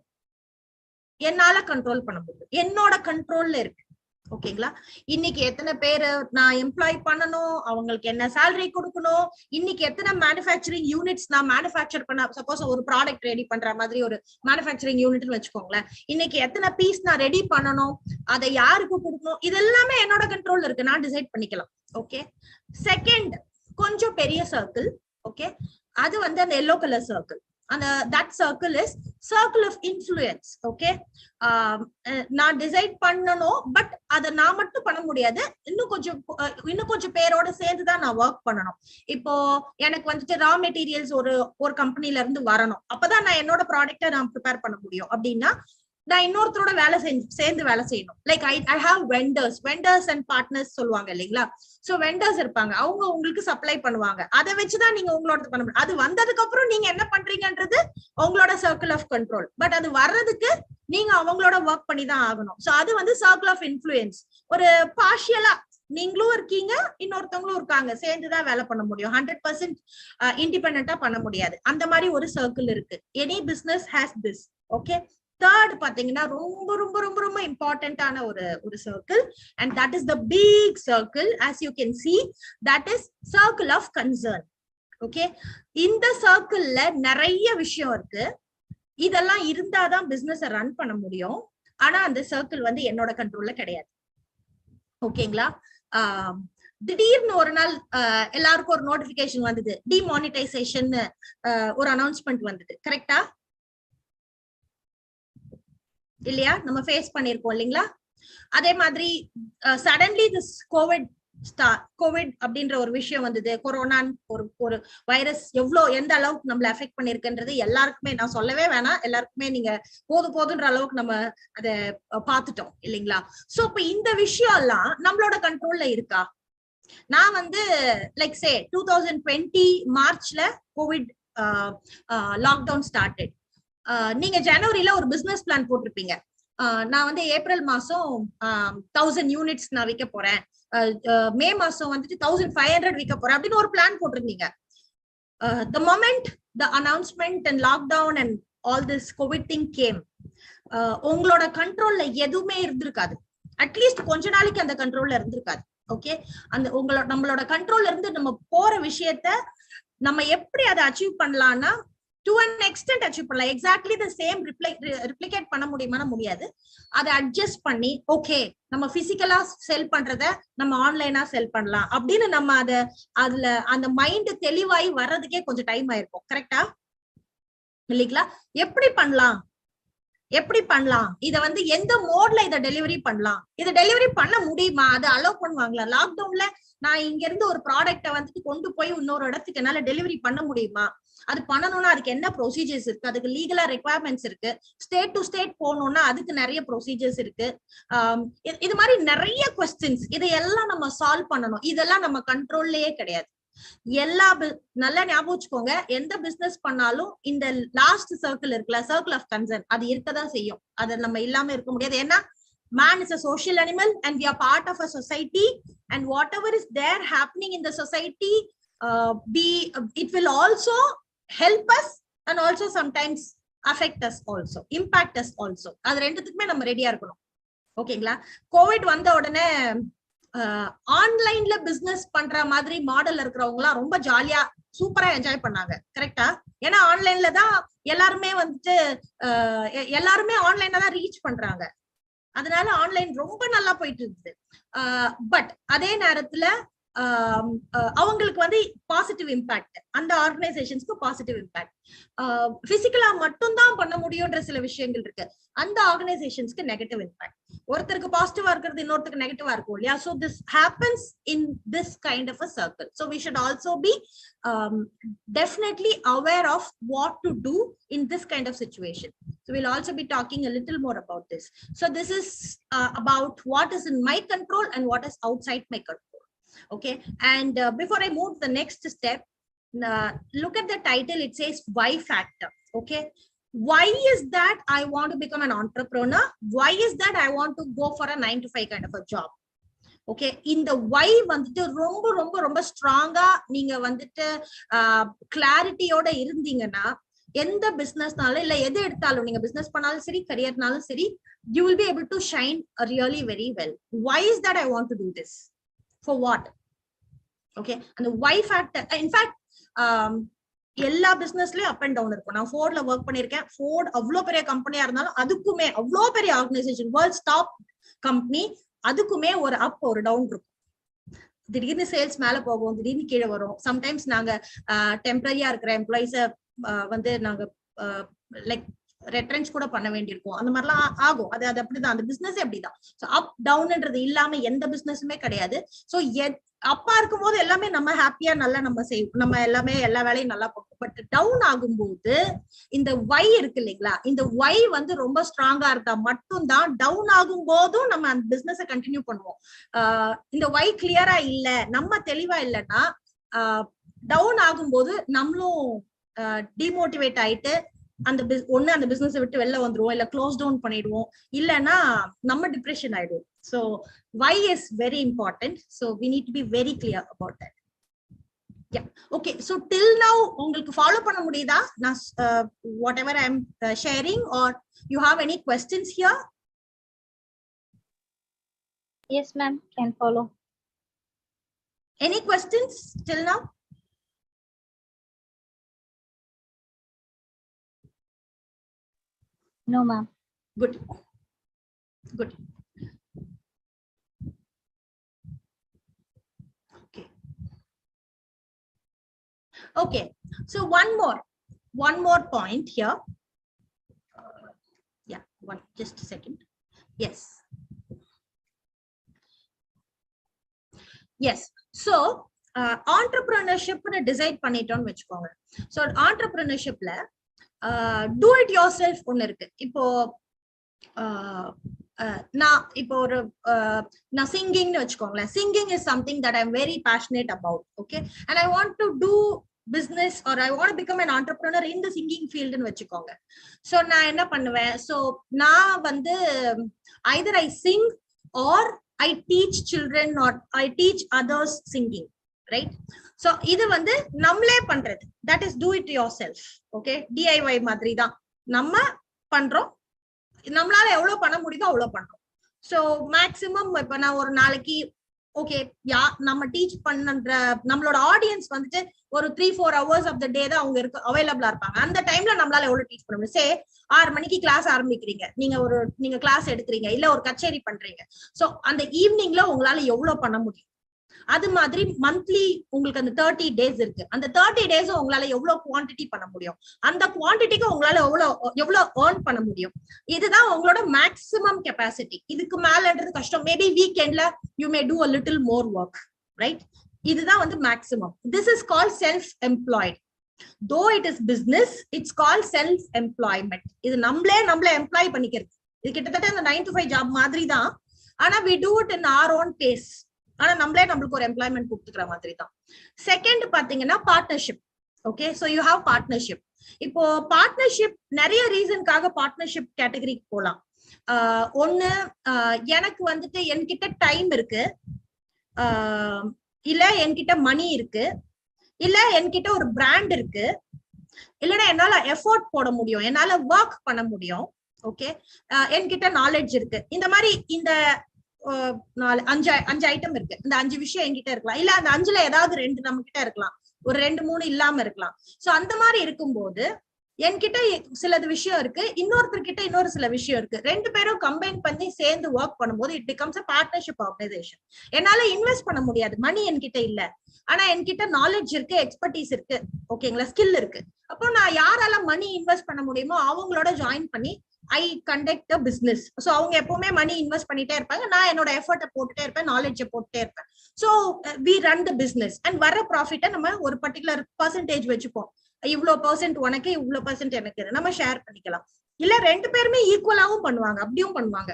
என்னால கண்ட்ரோல் பண்ண முடியும், என்னோட கண்ட்ரோல்ல இருக்கு. ஓகேங்களா? இன்னைக்கு எத்தனை பேரு நான் எம்ப்ளாய் பண்ணணும், அவங்களுக்கு என்ன சேலரி கொடுக்கணும், இன்னைக்கு எத்தனை மேனுஃபேக்சரிங் யூனிட்ஸ் நான் மேனுஃபேக்சர் பண்ண, சப்போஸ் ஒரு ப்ராடக்ட் ரெடி பண்ற மாதிரி ஒரு மேனுஃபேக்சரிங் யூனிட்னு வச்சுக்கோங்களேன், இன்னைக்கு எத்தனை பீஸ் நான் ரெடி பண்ணணும், அதை யாருக்கு கொடுக்கணும், இது எல்லாமே என்னோட கண்ட்ரோல்ல இருக்கு, நான் டிசைட் பண்ணிக்கலாம். ஓகே, செகண்ட் கொஞ்சம் பெரிய சர்க்கிள். ஓகே, அது வந்து அந்த எல்லோ கலர் சர்க்கிள். அந்த that circle is circle of influence. Okay, நான் டிசைட் பண்ணணும், பட் அதை நான் மட்டும் பண்ண முடியாது, இன்னும் கொஞ்சம் பேரோட சேர்ந்துதான் நான் ஒர்க் பண்ணணும். இப்போ எனக்கு வந்துட்டு ரா மெட்டீரியல்ஸ் ஒரு கம்பெனில இருந்து வரணும், அப்பதான் நான் என்னோட ப்ராடக்ட்டை நான் ப்ரிப்பேர் பண்ண முடியும். அப்படின்னா நான் இன்னொருத்தரோட சேர்ந்து வேலை செய்யணும். Like I have vendors and partners சொல்லுவாங்க இல்லைங்களா? சோ வெண்டர்ஸ் இருப்பாங்க, அவங்க உங்களுக்கு சப்ளை பண்ணுவாங்க, அதை வச்சுதான் நீங்க உங்களோட பண்ண முடியும். அது வந்ததுக்கு அப்புறம் நீங்க என்ன பண்றீங்கன்றது உங்களோட சர்க்கிள் ஆஃப் கண்ட்ரோல். பட் அது வர்றதுக்கு நீங்க அவங்களோட ஒர்க் பண்ணி தான் ஆகணும். சோ அது வந்து சர்க்கிள் ஆஃப் இன்ஃப்ளூயன்ஸ். ஒரு பார்ஷியலா நீங்களும் இருக்கீங்க, இன்னொருத்தவங்களும் இருக்காங்க, சேர்ந்துதான் வேலை பண்ண முடியும். 100% இண்டிபெண்டா பண்ண முடியாது. அந்த மாதிரி ஒரு சர்க்கிள் இருக்கு. Any business has this. Okay, third பாத்தீங்கன்னா ரொம்ப ரொம்ப ரொம்ப ரொம்ப இம்பார்ட்டன்டான ஒரு circle, and that is the big circle. As you can see, that is circle of concern. Okay, இந்த சர்க்கிள்ல நிறைய விஷயம் இருக்கு. இதெல்லாம் இருந்தாதான் பிசினஸ் ரன் பண்ண முடியும். ஆனா அந்த சர்க்கிள் வந்து என்னோட கண்ட்ரோல்ல கிடையாது. ஓகேங்களா? திடீர்னு ஒரு நாள் எல்லாருக்கும் ஒரு நோட்டிபிகேஷன் வந்தது, டிமானிட்டைசேஷன் ஒரு அனௌன்ஸ்மெண்ட் வந்தது. கரெக்டா இல்லையா? நம்ம ஃபேஸ் பண்ணிருக்கோம் இல்லைங்களா? அதே மாதிரி சடன்லி திஸ் கோவிட் அப்படின்ற ஒரு விஷயம் வந்தது. கொரோனான்னு ஒரு வைரஸ் எந்த அளவுக்கு நம்மள அஃபெக்ட் பண்ணிருக்குன்றது எல்லாருக்குமே, நான் சொல்லவே வேணாம், எல்லாருக்குமே நீங்க போதுன்ற அளவுக்கு நம்ம அதை பார்த்துட்டோம் இல்லைங்களா? சோ இப்ப இந்த விஷயம் எல்லாம் நம்மளோட கண்ட்ரோல்ல இருக்கா? நான் வந்து லைக் சே 2020 மார்ச்ல கோவிட் லாக்டவுன் ஸ்டார்டட். நீங்க ஜனவரியில ஒரு பிசினஸ் பிளான் போட்டிருப்பீங்க, நான் வந்து ஏப்ரல் மாசம் 1000 யூனிட்ஸ் நான் விற்க போறேன், மே மாசம் வந்துட்டு 1500 விற்க போறேன் அப்படின்னு ஒரு பிளான் போட்டிருந்தீங்க. the moment the announcement and lockdown and all this covid thing came, உங்களோட கண்ட்ரோல்ல எதுவுமே இருந்திருக்காது. அட்லீஸ்ட் கொஞ்ச நாளைக்கு அந்த கண்ட்ரோல்ல இருந்திருக்காது. ஓகே, அந்த நம்மளோட கண்ட்ரோல்ல இருந்து நம்ம போற விஷயத்த நம்ம எப்படி அதை அச்சீவ் பண்ணலாம்னா to an extent அச்சீவ் பண்ணலாம். எக்ஸாக்ட்லி த சேம் ரிப்ளிகேட் பண்ண முடியுமானா முடியாது. அதை அட்ஜஸ்ட் பண்ணி ஓகே நம்ம பிசிக்கலா செல் பண்றத நம்ம ஆன்லைனா செல் பண்ணலாம் அப்படின்னு நம்ம அதுல அந்த மைண்ட் தெளிவாய் வர்றதுக்கே கொஞ்சம் டைம் ஆயிருக்கும். கரெக்டா இல்லைங்களா? எப்படி பண்ணலாம் இத வந்து எந்த மோட்ல இதை டெலிவரி பண்ணலாம், இதை டெலிவரி பண்ண முடியுமா, அதை அலோவ் பண்ணுவாங்களா? லாக்டவுன்ல நான் இங்க இருந்து ஒரு ப்ராடக்ட வந்துட்டு கொண்டு போய் இன்னொரு இடத்துக்கு என்னால டெலிவரி பண்ண முடியுமா? அது பண்ணணும்னா அதுக்கு என்ன ப்ரொசீஜர்ஸ் இருக்கு, அதுக்கு லீகலா ரெக்வயர்மெண்ட்ஸ் இருக்கு, ஸ்டேட் டு ஸ்டேட் போகணும்னா அதுக்கு நிறைய ப்ரொசீஜர்ஸ் இருக்கு. இது மாதிரி நிறைய கொஸ்டின்ஸ், இதையெல்லாம் நம்ம சால்வ் பண்ணணும். இதெல்லாம் நம்ம கண்ட்ரோல்லயே கிடையாது. நல்லா ஞாபகம் வச்சுக்கோங்க, எந்த பிசினஸ் பண்ணாலும் இந்த லாஸ்ட் சர்க்கிள் இருக்குல்ல, சர்க்கிள் ஆஃப் கன்சர்ன், அது இருக்கதான் செய்யும். அதை நம்ம இல்லாம இருக்க முடியாது. ஏன்னா man is a social animal and we are part of a society, and whatever is there happening in the society, it will also help us and also sometimes affect us also, impact us also. அது ரெண்டுத்துக்குமே நம்ம ரெடியா இருக்கணும். ஓகேங்களா. Covid வந்த உடனே ஆன்லைன்ல business பண்ற மாதிரி மாடல் இருக்கிறவங்க எல்லாம் ரொம்ப ஜாலியா சூப்பரா என்ஜாய் பண்ணாங்க. கரெக்டா? ஏன்னா ஆன்லைன்ல தான் எல்லாருமே வந்துட்டு எல்லாருமே ஆன்லைன்ல தான் ரீச் பண்றாங்க. அதனால ஆன்லைன் ரொம்ப நல்லா போயிட்டு இருக்குது. பட் அதே நேரத்துல அவங்களுக்கு வந்து பாசிட்டிவ் இம்பாக்ட், அந்த ஆர்கனைசேஷன்ஸ்க்கு பாசிட்டிவ் இம்பாக்ட். பிசிக்கலா மட்டும் தான் பண்ண முடியும்ன்ற சில விஷயங்கள் இருக்கு, அந்த ஆர்கனைசேஷன்ஸ்க்கு நெகட்டிவ் இம்பாக்ட். ஒருத்தருக்கு பாசிட்டிவா இருக்கிறது இன்னொருத்தருக்கு நெகட்டிவா இருக்கும் இல்லையா? So this happens in this kind of a circle. So we should also be definitely aware of what to do in this kind of situation. So we'll also be talking a little more about this. So this is about what is in my control and what is outside my control. Okay, and before I move to the next step, look at the title. It says why factor. Okay, why is that I want to become an entrepreneur? Why is that I want to go for a 9 to 5 kind of a job? Okay, இந்த why வந்துட்டு ரொம்ப ரொம்ப ரொம்ப ஸ்ட்ராங்கா நீங்க வந்துட்டு கிளாரிட்டியோட இருந்தீங்கன்னா எந்த பிசினஸ்னாலும் இல்ல எது எடுத்தாலும், நீங்க பிசினஸ் பண்ணாலும் சரி கரியர்னாலும் சரி, you will be able to shine really very well. Why is that I want to do this? For what? Okay, and the why factor, in fact எல்லா பிசினஸ்லயும் அப் அண்ட் டவுன் இருக்கும். நான் ஃபோர்ட்ல ஒர்க் பண்ணிருக்கேன். Fort அவ்வளவு பெரிய கம்பெனியா இருந்தாலும் அதுக்குமே, அவ்வளவு பெரிய ஆர்கனைசேஷன், வேர்ல்ட்ஸ் டாப் கம்பெனி, அதுக்குமே ஒரு அப் ஒரு டவுன் இருக்கும். திடீர்னு சேல்ஸ் மேல போகும், திடீர்னு கீழே வரும். சம்டைம்ஸ் நாங்க டெம்பரரியா இருக்கிற எம்ப்ளாயிஸ வந்து நாங்க லைக் ரெட்ரென்ச் கூட பண்ண வேண்டியிருக்கும். அந்த மாதிரிலாம் ஆகும். அது அப்படிதான், அந்த பிசினஸ் அப்படிதான். ஸோ அப் டவுன்ன்றது இல்லாம எந்த பிசினஸுமே கிடையாது. ஸோ அப்பா இருக்கும் போது எல்லாமே நம்ம ஹாப்பியா நல்லா நம்ம செய்வோம், நம்ம எல்லாமே எல்லா வேலையும் நல்லா பண்ணுவோம். பட் டவுன் ஆகும்போது இந்த வை இருக்கு இல்லைங்களா, இந்த வை வந்து ரொம்ப ஸ்ட்ராங்கா இருந்தா மட்டும்தான் டவுன் ஆகும் போதும் நம்ம அந்த பிசினஸ கண்டினியூ பண்ணுவோம். இந்த வை கிளியரா இல்ல, நம்ம தெளிவா இல்லைன்னா டவுன் ஆகும்போது நம்மளும் டிமோட்டிவேட் ஆயிட்டு அந்த அந்த பிசினஸ் விட்டு வெளில வந்துருவோம், இல்ல க்ளோஸ் டவுன் பண்ணிடுவோம், இல்லைன்னா நம்ம டிப்ரெஷன் ஆயிடுவோம். So why is very important. So we need to be very clear about that. Yeah, okay, so till now உங்களுக்கு ஃபாலோ பண்ண முடியுதா நான் whatever I am sharing, or you have any questions here? Yes ma'am, can follow. Any questions till now? No ma'am. Good, good. Okay, so one more point here. Yeah, just a second. Yes, so entrepreneurship decide பண்ணிட்டோம்னு வெச்சுக்கோங்க. So entrepreneurshipல do it yourself ஒன்னு இருக்கு. இப்போ நான் இப்போ ஒரு நான் சிங்கிங்னு வெச்சுக்கோங்களேன். Singing is something that I am very passionate about. Okay, and I want to do business or I want to become an entrepreneur in the singing field னு வெச்சுக்கோங்க. So நான் என்ன பண்ணுவேன், so நான் வந்து either I sing or I teach children or I teach others singing, right? So இது வந்து நம்மளே பண்றது, that is do it yourself. Okay, DIY மாதிரி தான் நம்ம பண்றோம், நம்மளால எவ்வளவு பண்ண முடியுதோ அவ்வளவு பண்றோம். So maximum இப்ப நான் ஒரு நாளைக்கு ஓகே நம்ம டீச் பண்ற நம்மளோட ஆடியன்ஸ் வந்துட்டு ஒரு 3-4 hours ஆஃப் த டே தான் அவங்க அவைலபிளா இருப்பாங்க. அந்த டைம்ல நம்மளால எவ்வளவு டீச் பண்ண முடியும்? சே 6 மணிக்கு கிளாஸ் ஆரம்பிக்கிறீங்க, நீங்க கிளாஸ் எடுக்கிறீங்க, இல்ல ஒரு கச்சேரி பண்றீங்க. சோ அந்த ஈவினிங்ல உங்களால எவ்வளவு பண்ண முடியும்? அது மாதிரி மந்த்லி உங்களுக்கு அந்த 30 days இருக்கு. அந்த 30 days உங்களால எவ்வளவு குவான்டிட்டி பண்ண முடியும்? அந்த குவான்டிட்டிக்கு உங்களால எவ்வளவு ஏர்ன் பண்ண முடியும்? இதுதான் உங்களோட மேக்ஸிமம் கெப்பாசிட்டி. இதுக்கு மேலன்றது கஷ்டம். மேபி வீக்கெண்ட்ல you may do a little more work, right? இதுதான் வந்து maximum. This is called self-employed. Though it is business, it's called self-employment. இது நம்மளே எம்ப்ளாய் பண்ணிக்கிறது. இது கிட்டத்தட்ட அந்த 9 to 5 ஜாப் மாதிரி தான். ஆனா we do it in our own pace. ஆனா நம்மளே நம்மளுக்கு ஒரு எம்ப்ளாய்மெண்ட் கொடுத்துக்கிற மாதிரி தான். செகண்ட் பாத்தீங்கன்னா partnership. Okay, so you have partnership. இப்போ பார்ட்னர்ஷிப் நிறைய ரீசனுக்காக பார்ட்னர்ஷிப் கேட்டகரிக்கு போலாம். ஒண்ணு, எனக்கு வந்துட்டு என்கிட்ட டைம் இருக்கு, இல்ல என்கிட்ட மணி இருக்கு, இல்ல என்கிட்ட ஒரு பிராண்ட் இருக்கு, இல்லன்னா என்னால எஃபோர்ட் போட முடியும், என்னால ஒர்க் பண்ண முடியும். ஓகே, என்கிட்ட நாலேஜ் இருக்கு, இந்த மாதிரி இந்த அஞ்சு ஐட்டம் இருக்கு, இந்த 5 விஷயம் என்கிட்ட இருக்கலாம், இல்ல அந்த 5ல ஏதாவது 2 நம்ம கிட்ட இருக்கலாம், ஒரு 2-3 இல்லாம இருக்கலாம். சோ அந்த மாதிரி இருக்கும்போது என்கிட்ட சிலது விஷயம் இருக்கு, இன்னொருத்தர்கிட்ட இன்னொரு சில விஷயம் இருக்கு, 2 பேரும் கம்பைன் பண்ணி சேர்ந்து ஒர்க் பண்ணும்போது it becomes a partnership organisation. என்னால இன்வெஸ்ட் பண்ண முடியாது, மணி என்கிட்ட இல்ல, ஆனா என்கிட்ட நாலேஜ் இருக்கு, எக்ஸ்பர்டீஸ் இருக்கு, ஓகேங்களா, ஸ்கில் இருக்கு. அப்போ நான் யாரால மணி இன்வெஸ்ட் பண்ண முடியுமோ அவங்களோட ஜாயின் பண்ணி ஐ கண்டக்ட் அ பிசினஸ். ஸோ அவங்க எப்பவுமே மணி இன்வெஸ்ட் பண்ணிட்டே இருப்பாங்க, நான் என்னோட எஃபர்ட்டை போட்டுட்டே இருப்பேன், நாலேஜை போட்டுட்டே இருப்பேன். So we run the business and வர ப்ராஃபிட்டை நம்ம ஒரு பர்டிகுலர் பர்சன்டேஜ் வச்சுப்போம், இவ்வளோ % உனக்கு, இவ்வளோ % எனக்கு, நம்ம ஷேர் பண்ணிக்கலாம். இல்ல 2 பேருமே ஈக்குவலாவும் பண்ணுவாங்க, அப்படியும் பண்ணுவாங்க.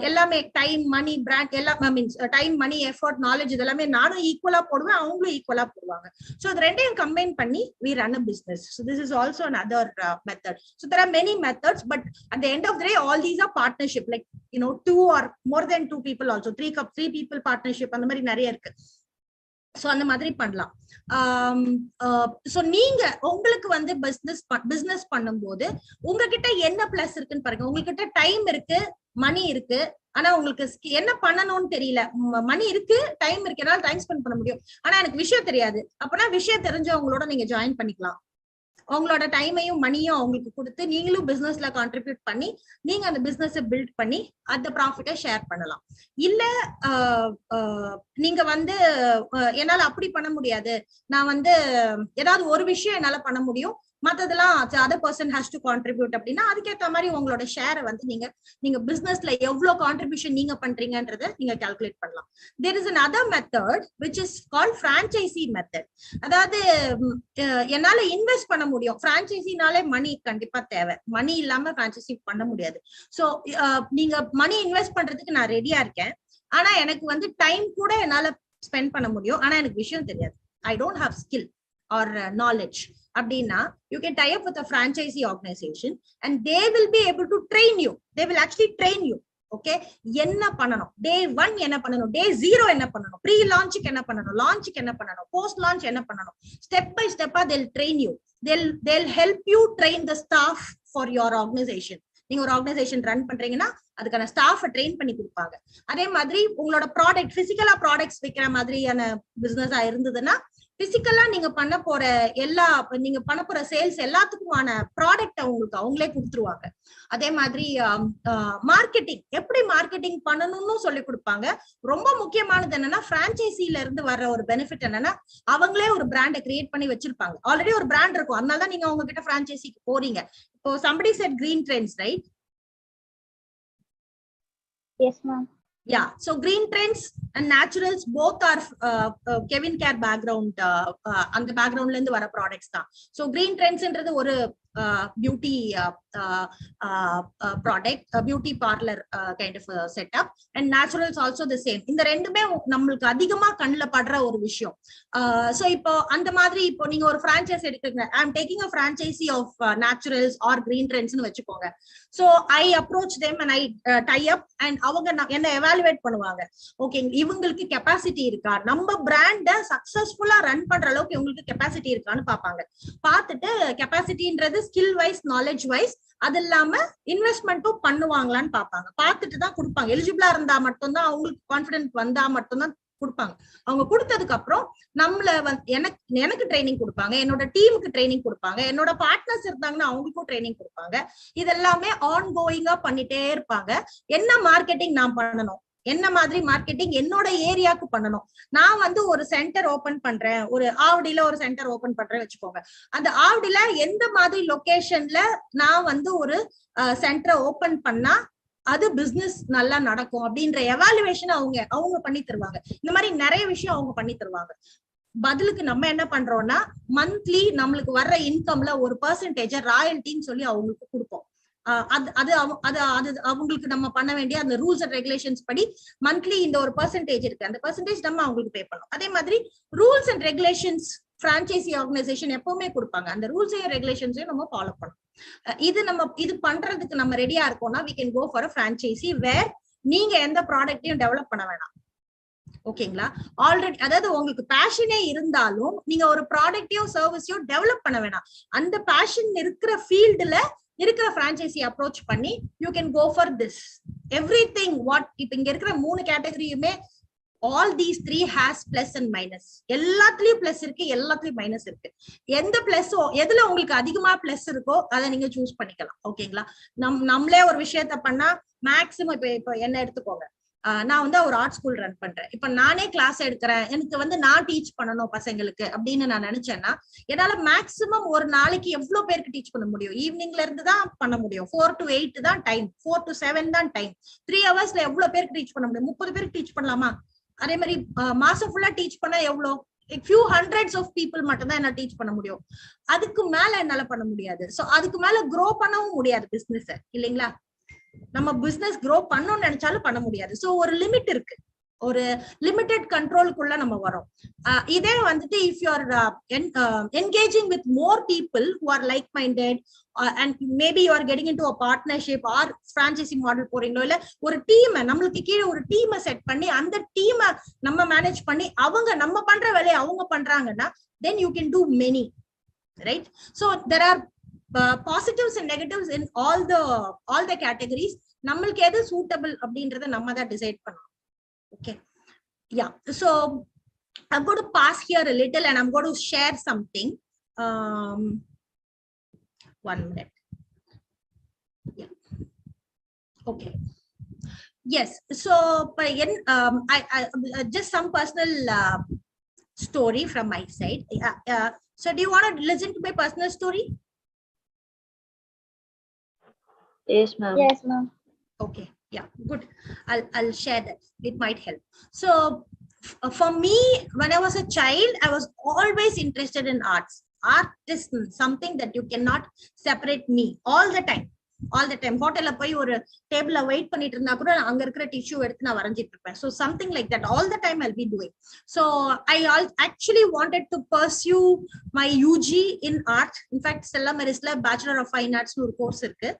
எல்லாமே டைம், மணி, பிராண்ட் எல்லாம் மீன்ஸ் டைம், மணி, எஃபர்ட், நாலேஜ் இதெல்லாமே நானும் ஈக்குவலா போடுவேன், அவங்களும் ஈக்குவலா போடுவாங்க. ஸோ இது 2யும் கம்பைன் பண்ணி we run a business. So this is also another method. So there are many methods, but at the end of the day all these are partnership, like 2 or more than 2 people also, 3 people partnership, அந்த மாதிரி நிறைய இருக்கு. So அந்த மாதிரி பண்ணலாம். So நீங்க உங்களுக்கு வந்து பிசினஸ் பண்ணும்போது உங்ககிட்ட என்ன பிளஸ் இருக்குன்னு பாருங்க. உங்ககிட்ட டைம் இருக்கு, மணி இருக்கு, ஆனா உங்களுக்கு என்ன பண்ணணும்னு தெரியல. மணி இருக்கு, டைம் இருக்கு, என்னால டைம் ஸ்பெண்ட் பண்ண முடியும், ஆனா எனக்கு விஷயம் தெரியாது. அப்பனா விஷயம் தெரிஞ்சவங்களோட நீங்க ஜாயின் பண்ணிக்கலாம். உங்களோட டைமையும் மணியும் அவங்களுக்கு கொடுத்து நீங்களும் பிசினஸ்ல கான்ட்ரிபியூட் பண்ணி நீங்க அந்த பிசினஸ் பில்ட் பண்ணி அந்த ப்ராஃபிட்டை ஷேர் பண்ணலாம். இல்ல நீங்க வந்து என்னால அப்படி பண்ண முடியாது, நான் வந்து ஏதாவது ஒரு விஷயம் என்னால பண்ண முடியும், மத்ததெல்லாம் other person has to contribute அப்படின்னா அதுக்கேற்ற மாதிரி உங்களோட ஷேரை வந்து நீங்க பிசினஸ்ல எவ்வளவு கான்ட்ரிபியூஷன் நீங்க பண்றீங்கன்றத நீங்க கால்குலேட் பண்ணலாம். There is another method which is called franchisee method. அதாவது என்னால இன்வெஸ்ட் பண்ண முடியும், பிரான்சைசினாலே மணி கண்டிப்பா தேவை, மணி இல்லாம பிரான்சைசி பண்ண முடியாது. சோ நீங்க மணி இன்வெஸ்ட் பண்றதுக்கு நான் ரெடியா இருக்கேன், ஆனா எனக்கு வந்து டைம் கூட என்னால ஸ்பெண்ட் பண்ண முடியும், ஆனா எனக்கு விஷயம் தெரியாது, I don't have skill or knowledge. அப்படின்னா you can tie up with a franchisee organization and they will be able to train you. They will actually train you. Okay, என்ன பண்ணணும், day 1 என்ன பண்ணணும், day 0 என்ன பண்ணணும், ப்ரீ லான்ச்சுக்கு என்ன பண்ணணும், லான்ச்சுக்கு என்ன பண்ணணும், போஸ்ட் லான்ச் என்ன பண்ணணும், ஸ்டெப் பை ஸ்டெப்பா they'll train you. They'll help you train the staff for your organization. நீங்க ஒரு ஆர்கனைசேஷன் ரன் பண்றீங்கன்னா அதுக்கான ஸ்டாஃபை ட்ரெயின் பண்ணி கொடுப்பாங்க. அதே மாதிரி உங்களோட ப்ராடக்ட், பிசிக்கலா ப்ராடக்ட்ஸ் விற்கிற மாதிரியான பிசினஸா இருந்ததுன்னா பிசிக்கலா நீங்க பண்ண போற சேல்ஸ் எல்லாத்துக்குமான ப்ராடக்ட் உங்களுக்கு அவங்களே கொடுத்துருவாங்க. அதே மாதிரி மார்க்கெட்டிங், எப்படி மார்க்கெட்டிங் பண்ணணும்னு சொல்லி கொடுப்பாங்க. ரொம்ப முக்கியமானது என்னன்னா பிரான்சைசில இருந்து வர்ற ஒரு பெனிஃபிட் என்னன்னா அவங்களே ஒரு பிராண்டை கிரியேட் பண்ணி வச்சிருப்பாங்க, ஆல்ரெடி ஒரு பிராண்ட் இருக்கும், அதனாலதான் நீங்க அவங்க கிட்ட பிரான்சைசிக்கு போறீங்க. இப்போ somebody said green trends, right? Yes ma'am. Yeah, so green trends and naturals both are Kevin Care background, அந்த backgroundல இருந்து வர products தான். So green trends ன்றது ஒரு beauty product, beauty parlour kind of setup, and Naturals also the same. இந்த ரெண்டுமே நம்மளுக்கு அதிகமா கண்ணில் படுற ஒரு விஷயம். ஸோ இப்போ அந்த மாதிரி இப்போ நீங்க ஒரு பிரான்ச்சைஸ் எடுக்கிறீங்க, I am taking a franchisee of Naturals or Green ட்ரெண்ட்ஸ்னு வச்சுக்கோங்க. So I approach them and I tie up and அவங்க என்ன எவாலுவேட் பண்ணுவாங்க. ஓகே, இவங்களுக்கு கெப்பாசிட்டி இருக்கா, நம்ம பிராண்டை சக்சஸ்ஃபுல்லா ரன் பண்ற அளவுக்கு இவங்களுக்கு கெப்பாசிட்டி இருக்கான்னு பார்ப்பாங்க. பார்த்துட்டு கெப்பாசிட்டின்றது ஸ்கில் வைஸ், நாலேஜ் வைஸ், அது இல்லாம இன்வெஸ்ட்மெண்ட்டும் பண்ணுவாங்களான்னு பார்ப்பாங்க. பார்த்துட்டு தான் கொடுப்பாங்க. எலிஜிபிளா இருந்தா மட்டும்தான், அவங்களுக்கு கான்பிடன்ட் வந்தா மட்டும்தான் கொடுப்பாங்க. அவங்க கொடுத்ததுக்கு அப்புறம் நம்மள எனக்கு ட்ரைனிங் கொடுப்பாங்க, என்னோட டீமுக்கு ட்ரைனிங் கொடுப்பாங்க, என்னோட பார்ட்னர்ஸ் இருந்தாங்கன்னா அவங்களுக்கும் ட்ரைனிங் கொடுப்பாங்க. இதெல்லாமே ஆன் கோயிங்கா பண்ணிட்டே இருப்பாங்க. என்ன மார்க்கெட்டிங் நான் பண்ணணும், என்ன மாதிரி மார்க்கெட்டிங் என்னோட ஏரியாவுக்கு பண்ணணும். நான் வந்து ஒரு சென்டர் ஓபன் பண்றேன், ஒரு ஆவடியில ஒரு சென்டர் ஓபன் பண்றேன் வச்சுக்கோங்க. அந்த ஆவடியில எந்த மாதிரி லொகேஷன்ல நான் வந்து ஒரு சென்டரை ஓபன் பண்ணா அது பிசினஸ் நல்லா நடக்கும் அப்படின்ற எவாலுவேஷன் அவங்க பண்ணி தருவாங்க. இந்த மாதிரி நிறைய விஷயம் அவங்க பண்ணி தருவாங்க. பதிலுக்கு நம்ம என்ன பண்றோம்னா மந்த்லி நம்மளுக்கு வர்ற இன்கம்ல ஒரு பெர்சன்டேஜ் ராயல்ட்டின்னு சொல்லி அவங்களுக்கு கொடுப்போம். அது அவங்களுக்கு நம்ம பண்ண வேண்டிய அந்த ரூல்ஸ் அண்ட் ரெகுலேஷன்ஸ் படி மந்த்லி இந்த ஒரு பெர்சன்டேஜ் இருக்கு, அந்த பெர்சன்டேஜ் நம்ம அவங்களுக்கு பே பண்ணணும். அதே மாதிரி rules and regulations franchisee organisation எப்பவுமே கொடுப்பாங்க. அந்த ரூல்ஸையும் ரெகுலேஷன்ஸையும் நம்ம ஃபாலோ பண்ணணும். இது பண்றதுக்கு நம்ம ரெடியா இருக்கோம்னா we can go for a franchisee where நீங்க எந்த ப்ராடக்ட்டையும் டெவலப் பண்ண வேணாம். ஓகேங்களா? ஆல்ரெடி, அதாவது உங்களுக்கு பேஷனே இருந்தாலும் நீங்க ஒரு ப்ராடக்டையோ சர்வீஸையோ டெவலப் பண்ண வேணாம். அந்த பேஷன் இருக்கிற ஃபீல்டுல இருக்கிற franchisee approach பண்ணி you can go for this everything what இப்ப இங்க இருக்கிற 3 கேட்டகரியுமே all these 3 has plus and minus. எல்லாத்துலயும் பிளஸ் இருக்கு, எல்லாத்துலயும் மைனஸ் இருக்கு. எந்த பிளஸ் எதுல உங்களுக்கு அதிகமா பிளஸ் இருக்கோ அதை நீங்க சூஸ் பண்ணிக்கலாம். ஓகேங்களா? நம்மளே ஒரு விஷயத்த பண்ணா மேக்சிமம் இப்ப என்ன எடுத்துக்கோங்க, நான் வந்து ஒரு ஆர்ட் ஸ்கூல் ரன் பண்றேன். இப்ப நானே கிளாஸ் எடுக்கிறேன், எனக்கு வந்து நான் டீச் பண்ணணும் பசங்களுக்கு அப்படின்னு நான் நினைச்சேன்னா என்னால மேக்சிமம் ஒரு நாளைக்கு எவ்வளவு பேருக்கு டீச் பண்ண முடியும்? ஈவினிங்ல இருந்து தான் பண்ண முடியும். 4 to 8 தான் டைம், 4 to 7 தான் டைம். 3 hours எவ்வளவு பேருக்கு டீச் பண்ண முடியும்? 30 பேருக்கு டீச் பண்ணலாமா? அதே மாதிரி மாசம் ஃபுல்லா டீச் பண்ணா எவ்வளோ? few hundreds of people மட்டும் தான் என்ன டீச் பண்ண முடியும். அதுக்கு மேல என்னால பண்ண முடியாது. சோ அதுக்கு மேல grow பண்ணவும் முடியாது பிசினஸ், இல்லைங்களா? நம்ம பிசினஸ் grow பண்ணணும்னு நினைச்சாலும் பண்ண முடியாது. சோ ஒரு லிமிட் இருக்கு, ஒரு லிமிட்டெட் கண்ட்ரோலுக்குள்ள நம்ம வரோம். இதே வந்துட்டு if you are engaging with more people who are like minded and maybe you are getting into a partnership or franchisee model போறீங்களோ, இல்ல ஒரு டீம், நம்மளுக்கு கீழே ஒரு டீமை செட் பண்ணி அந்த டீமை நம்ம மேனேஜ் பண்ணி அவங்க நம்ம பண்ற வேலையை அவங்க பண்றாங்கன்னா then you can do many, right? So there are positives and negatives in all the categories. நம்மளுக்கு எது சூட்டபிள் அப்படின்றத நம்ம தான் டிசைட் பண்ணணும். Okay, yeah, so I'm going to pass here a little and I'm going to share something. 1 minute. Yeah. Okay. Yes, so I just some personal story from my side. So do you want to listen to my personal story? Yes, ma'am. Yes, ma'am. Okay, yeah, good. I'll share that. It might help. So for me, when I was a child, I was always interested in arts. Art is something that you cannot separate me all the time. ஹோட்டல்ல போய் ஒரு டேபிள்ல wait பண்ணிட்டு இருந்தா கூட அங்க இருக்கிற tissue எடுத்து நான் வரைஞ்சிட்டு இருப்பேன். So something like that all the time I'll be doing. So I actually wanted to pursue my UG in art. In fact, Stella Marisla Bachelor of Fine Arts ஒரு கோர்ஸ் இருக்கு.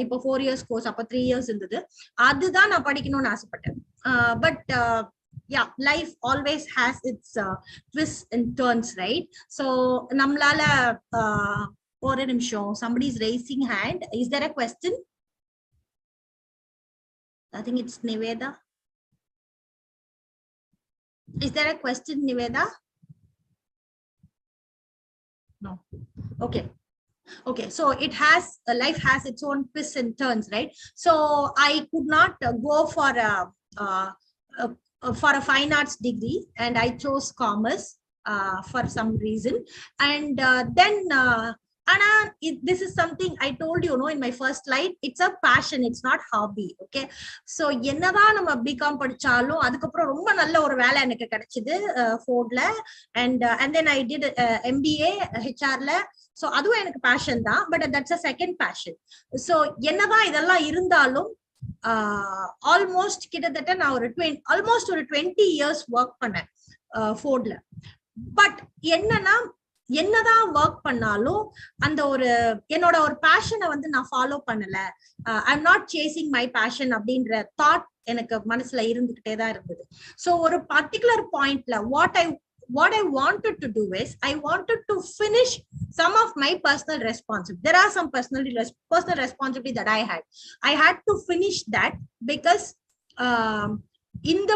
இப்போ 4 years கோர்ஸ், அப்ப 3 years இருந்தது. அதுதான் நான் படிக்கணும்னு ஆசைப்பட்டேன். But yeah, life always has its twists and turns, right? So namlala ஒரு நிமிஷம், somebody is raising hand. Is there a question? I think it's Niveda. Is there a question, Niveda? No. Okay, so it has life has its own twists and turns, right? So I could not go for a fine arts degree and I chose commerce for some reason. And then this is something I told you, in my first slide. It's a passion, it's not hobby. Okay, so என்னதா நம்ம BCom படிச்சாலும் அதுக்கப்புறம் ரொம்ப நல்ல ஒரு வேலை எனக்கு கிடைச்சது ஃபோர்ட்ல. and then I did MBA HRல. so அதுவும் எனக்கு passion தான், but that's a second passion. so என்னதா இதெல்லாம் இருந்தாலும் ஆல்மோஸ்ட் கிட்டத்தட்ட நான் ஒரு almost ஒரு 20 years ஒர்க் பண்ணேன் ஃபோர்ட்ல. பட் என்னதான் ஒர்க் பண்ணாலும் அந்த ஒரு என்னோட ஒரு பேஷனை வந்து நான் ஃபாலோ பண்ணல. I'm not chasing my passion அப்படின்ற தாட் எனக்கு மனசுல இருந்துகிட்டே தான் இருந்தது. ஸோ ஒரு பர்டிகுலர் பாயிண்ட்ல what I wanted to do is I wanted to finish some of my personal responsibility. There are some personal responsibility that I had to finish that because இந்த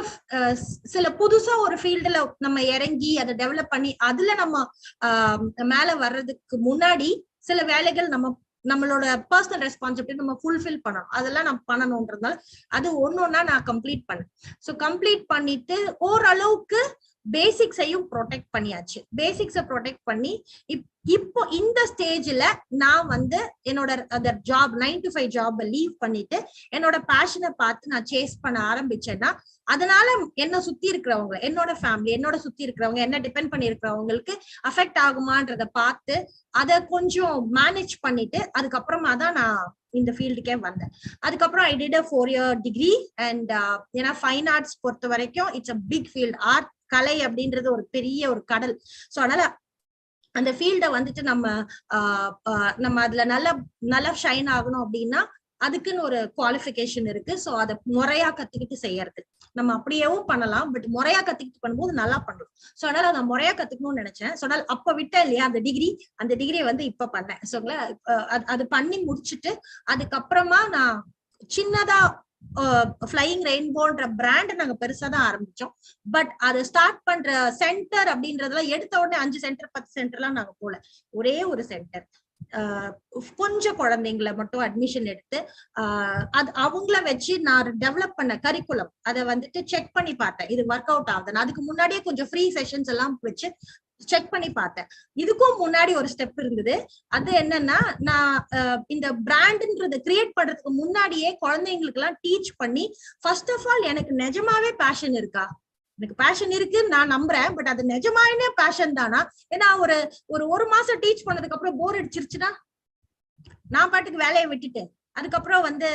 சில புதுசா ஒரு ஃபீல்டுல நம்ம இறங்கி அதை டெவலப் பண்ணி அதுல நம்ம மேல வர்றதுக்கு முன்னாடி சில வேலைகள் நம்மளோட பர்சனல் ரெஸ்பான்சிபிலிட்டி நம்ம ஃபுல்ஃபில் பண்ணணும். அதெல்லாம் நான் பண்ணணும்ன்றதுனால அது ஒன்னொன்னா நான் கம்ப்ளீட் பண்ணேன். ஸோ கம்ப்ளீட் பண்ணிட்டு ஓரளவுக்கு பேசிக்ஸையும் ப்ரொடெக்ட் பண்ணியாச்சு. பேசிக்ஸை ப்ரொடெக்ட் பண்ணி இப்போ இந்த ஸ்டேஜ்ல நான் வந்து என்னோட அந்த ஜாப் 9 to 5 ஜாப் லீவ் பண்ணிட்டு என்னோட பேஷனை பார்த்து நான் சேஸ் பண்ண ஆரம்பிச்சேன்னா அதனால என்ன சுத்தி இருக்கிறவங்க, என்னோட ஃபேமிலி, என்னோட சுத்தி இருக்கிறவங்க, என்ன டிபெண்ட் பண்ணி இருக்கிறவங்களுக்கு அஃபெக்ட் ஆகுமான்றத பார்த்து அதை கொஞ்சம் மேனேஜ் பண்ணிட்டு அதுக்கப்புறமா தான் நான் இந்த ஃபீல்டுக்கே வந்தேன். அதுக்கப்புறம் I did a 4-year degree and ஏன்னா ஃபைன் ஆர்ட்ஸ் பொறுத்த வரைக்கும் it's a big field. Art கலை அப்படின்றது ஒரு பெரிய ஒரு கடல். ஸோ அதனால அந்த ஃபீல்ட வந்துட்டு நம்ம அதுல நல்லா ஷைன் ஆகணும் அப்படின்னா அதுக்குன்னு ஒரு குவாலிஃபிகேஷன் இருக்கு. ஸோ அதை முறையா கத்துக்கிட்டு செய்யறது. நம்ம அப்படியேவும் பண்ணலாம், பட் முறையா கத்துக்கிட்டு பண்ணும்போது நல்லா பண்ணலாம். சோ அதனால நான் முறையா கத்துக்கணும்னு நினைச்சேன். சோ அதனால அப்ப விட்டேன் இல்லையா அந்த டிகிரியை வந்து இப்ப பண்ணேன். சோ அது பண்ணி முடிச்சுட்டு அதுக்கப்புறமா நான் சின்னதா ஃபிளையிங் ரெயின்போன்ற பிராண்ட் நாங்க பெருசா தான் ஆரம்பிச்சோம். பட் அதை ஸ்டார்ட் பண்ற சென்டர் அப்படின்றதுல எடுத்த உடனே 5 சென்டர் 10 சென்டர்லாம் நாங்க போல. ஒரே ஒரு சென்டர் கொஞ்சம் குழந்தைங்களை மட்டும் அட்மிஷன் எடுத்து அது அவங்கள வச்சு நான் டெவலப் பண்ண கரிக்குலம் அதை வந்துட்டு செக் பண்ணி பார்த்தேன், இது ஒர்க் அவுட் ஆகுதுன்னு. அதுக்கு முன்னாடியே கொஞ்சம் ஃப்ரீ செஷன்ஸ் எல்லாம் வச்சு செக் பண்ணி பார்த்தேன். இதுக்கும் முன்னாடி ஒரு ஸ்டெப் இருந்தது. அது என்னன்னா, நான் இந்த பிராண்ட்ன்றத கிரியேட் பண்றதுக்கு முன்னாடியே குழந்தைங்களுக்கு எல்லாம் டீச் பண்ணி, ஃபர்ஸ்ட் ஆஃப் ஆல் எனக்கு நிஜமாவே பேஷன் இருக்கா, எனக்கு பேஷன் இருக்கு நான் நம்புறேன், பட் அது நிஜமாவே பேஷன் தானா? ஏன்னா ஒரு மாசம் டீச் பண்ணதுக்கு அப்புறம் போர் அடிச்சிருச்சுன்னா நான் பாட்டுக்கு வேலையை விட்டுட்டு அதுக்கப்புறம் வந்து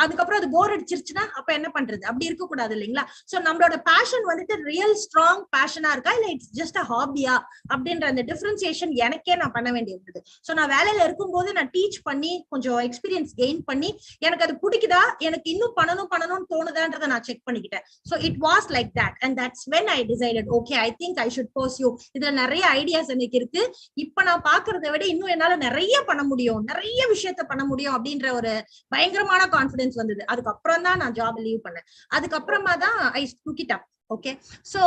அதுக்கப்புறம் அது போர் அடிச்சிருச்சுன்னா அப்ப என்ன பண்றது? அப்படி இருக்க கூடாது இல்லைங்களா? சோ நம்மளோட பேஷன் வந்துட்டு ரியல் ஸ்ட்ராங் பேஷனா இருக்கா, இல்ல இட்ஸ் ஜஸ்ட் அ ஹாபியா அப்படின்ற அந்த டிஃபரன்சியேஷன் எனக்கே நான் பண்ண வேண்டியிருந்தது. சோ நான் வேலையில இருக்கும்போது நான் டீச் பண்ணி கொஞ்சம் எக்ஸ்பீரியன்ஸ் கெயின் பண்ணி எனக்கு அது பிடிக்குதா, எனக்கு இன்னும் பண்ணணும்னு தோணுதான்றதை நான் செக் பண்ணிக்கிட்டேன். So it was like that, and that's when I decided okay I think I should pursue. இதுல நிறைய ஐடியாஸ் எனக்கு இருக்கு, இப்ப நான் பாக்குறதை விட இன்னும் என்னால நிறைய பண்ண முடியும், நிறைய விஷயத்த பண்ண முடியும் அப்படின்ற ஒரு பயங்கரமான கான்பிடன்ஸ் வந்தது. அதுக்கப்புறம் தான் நான் ஜாப் லீவ் பண்ணேன். அதுக்கப்புறமா தான் I took it up. Okay, so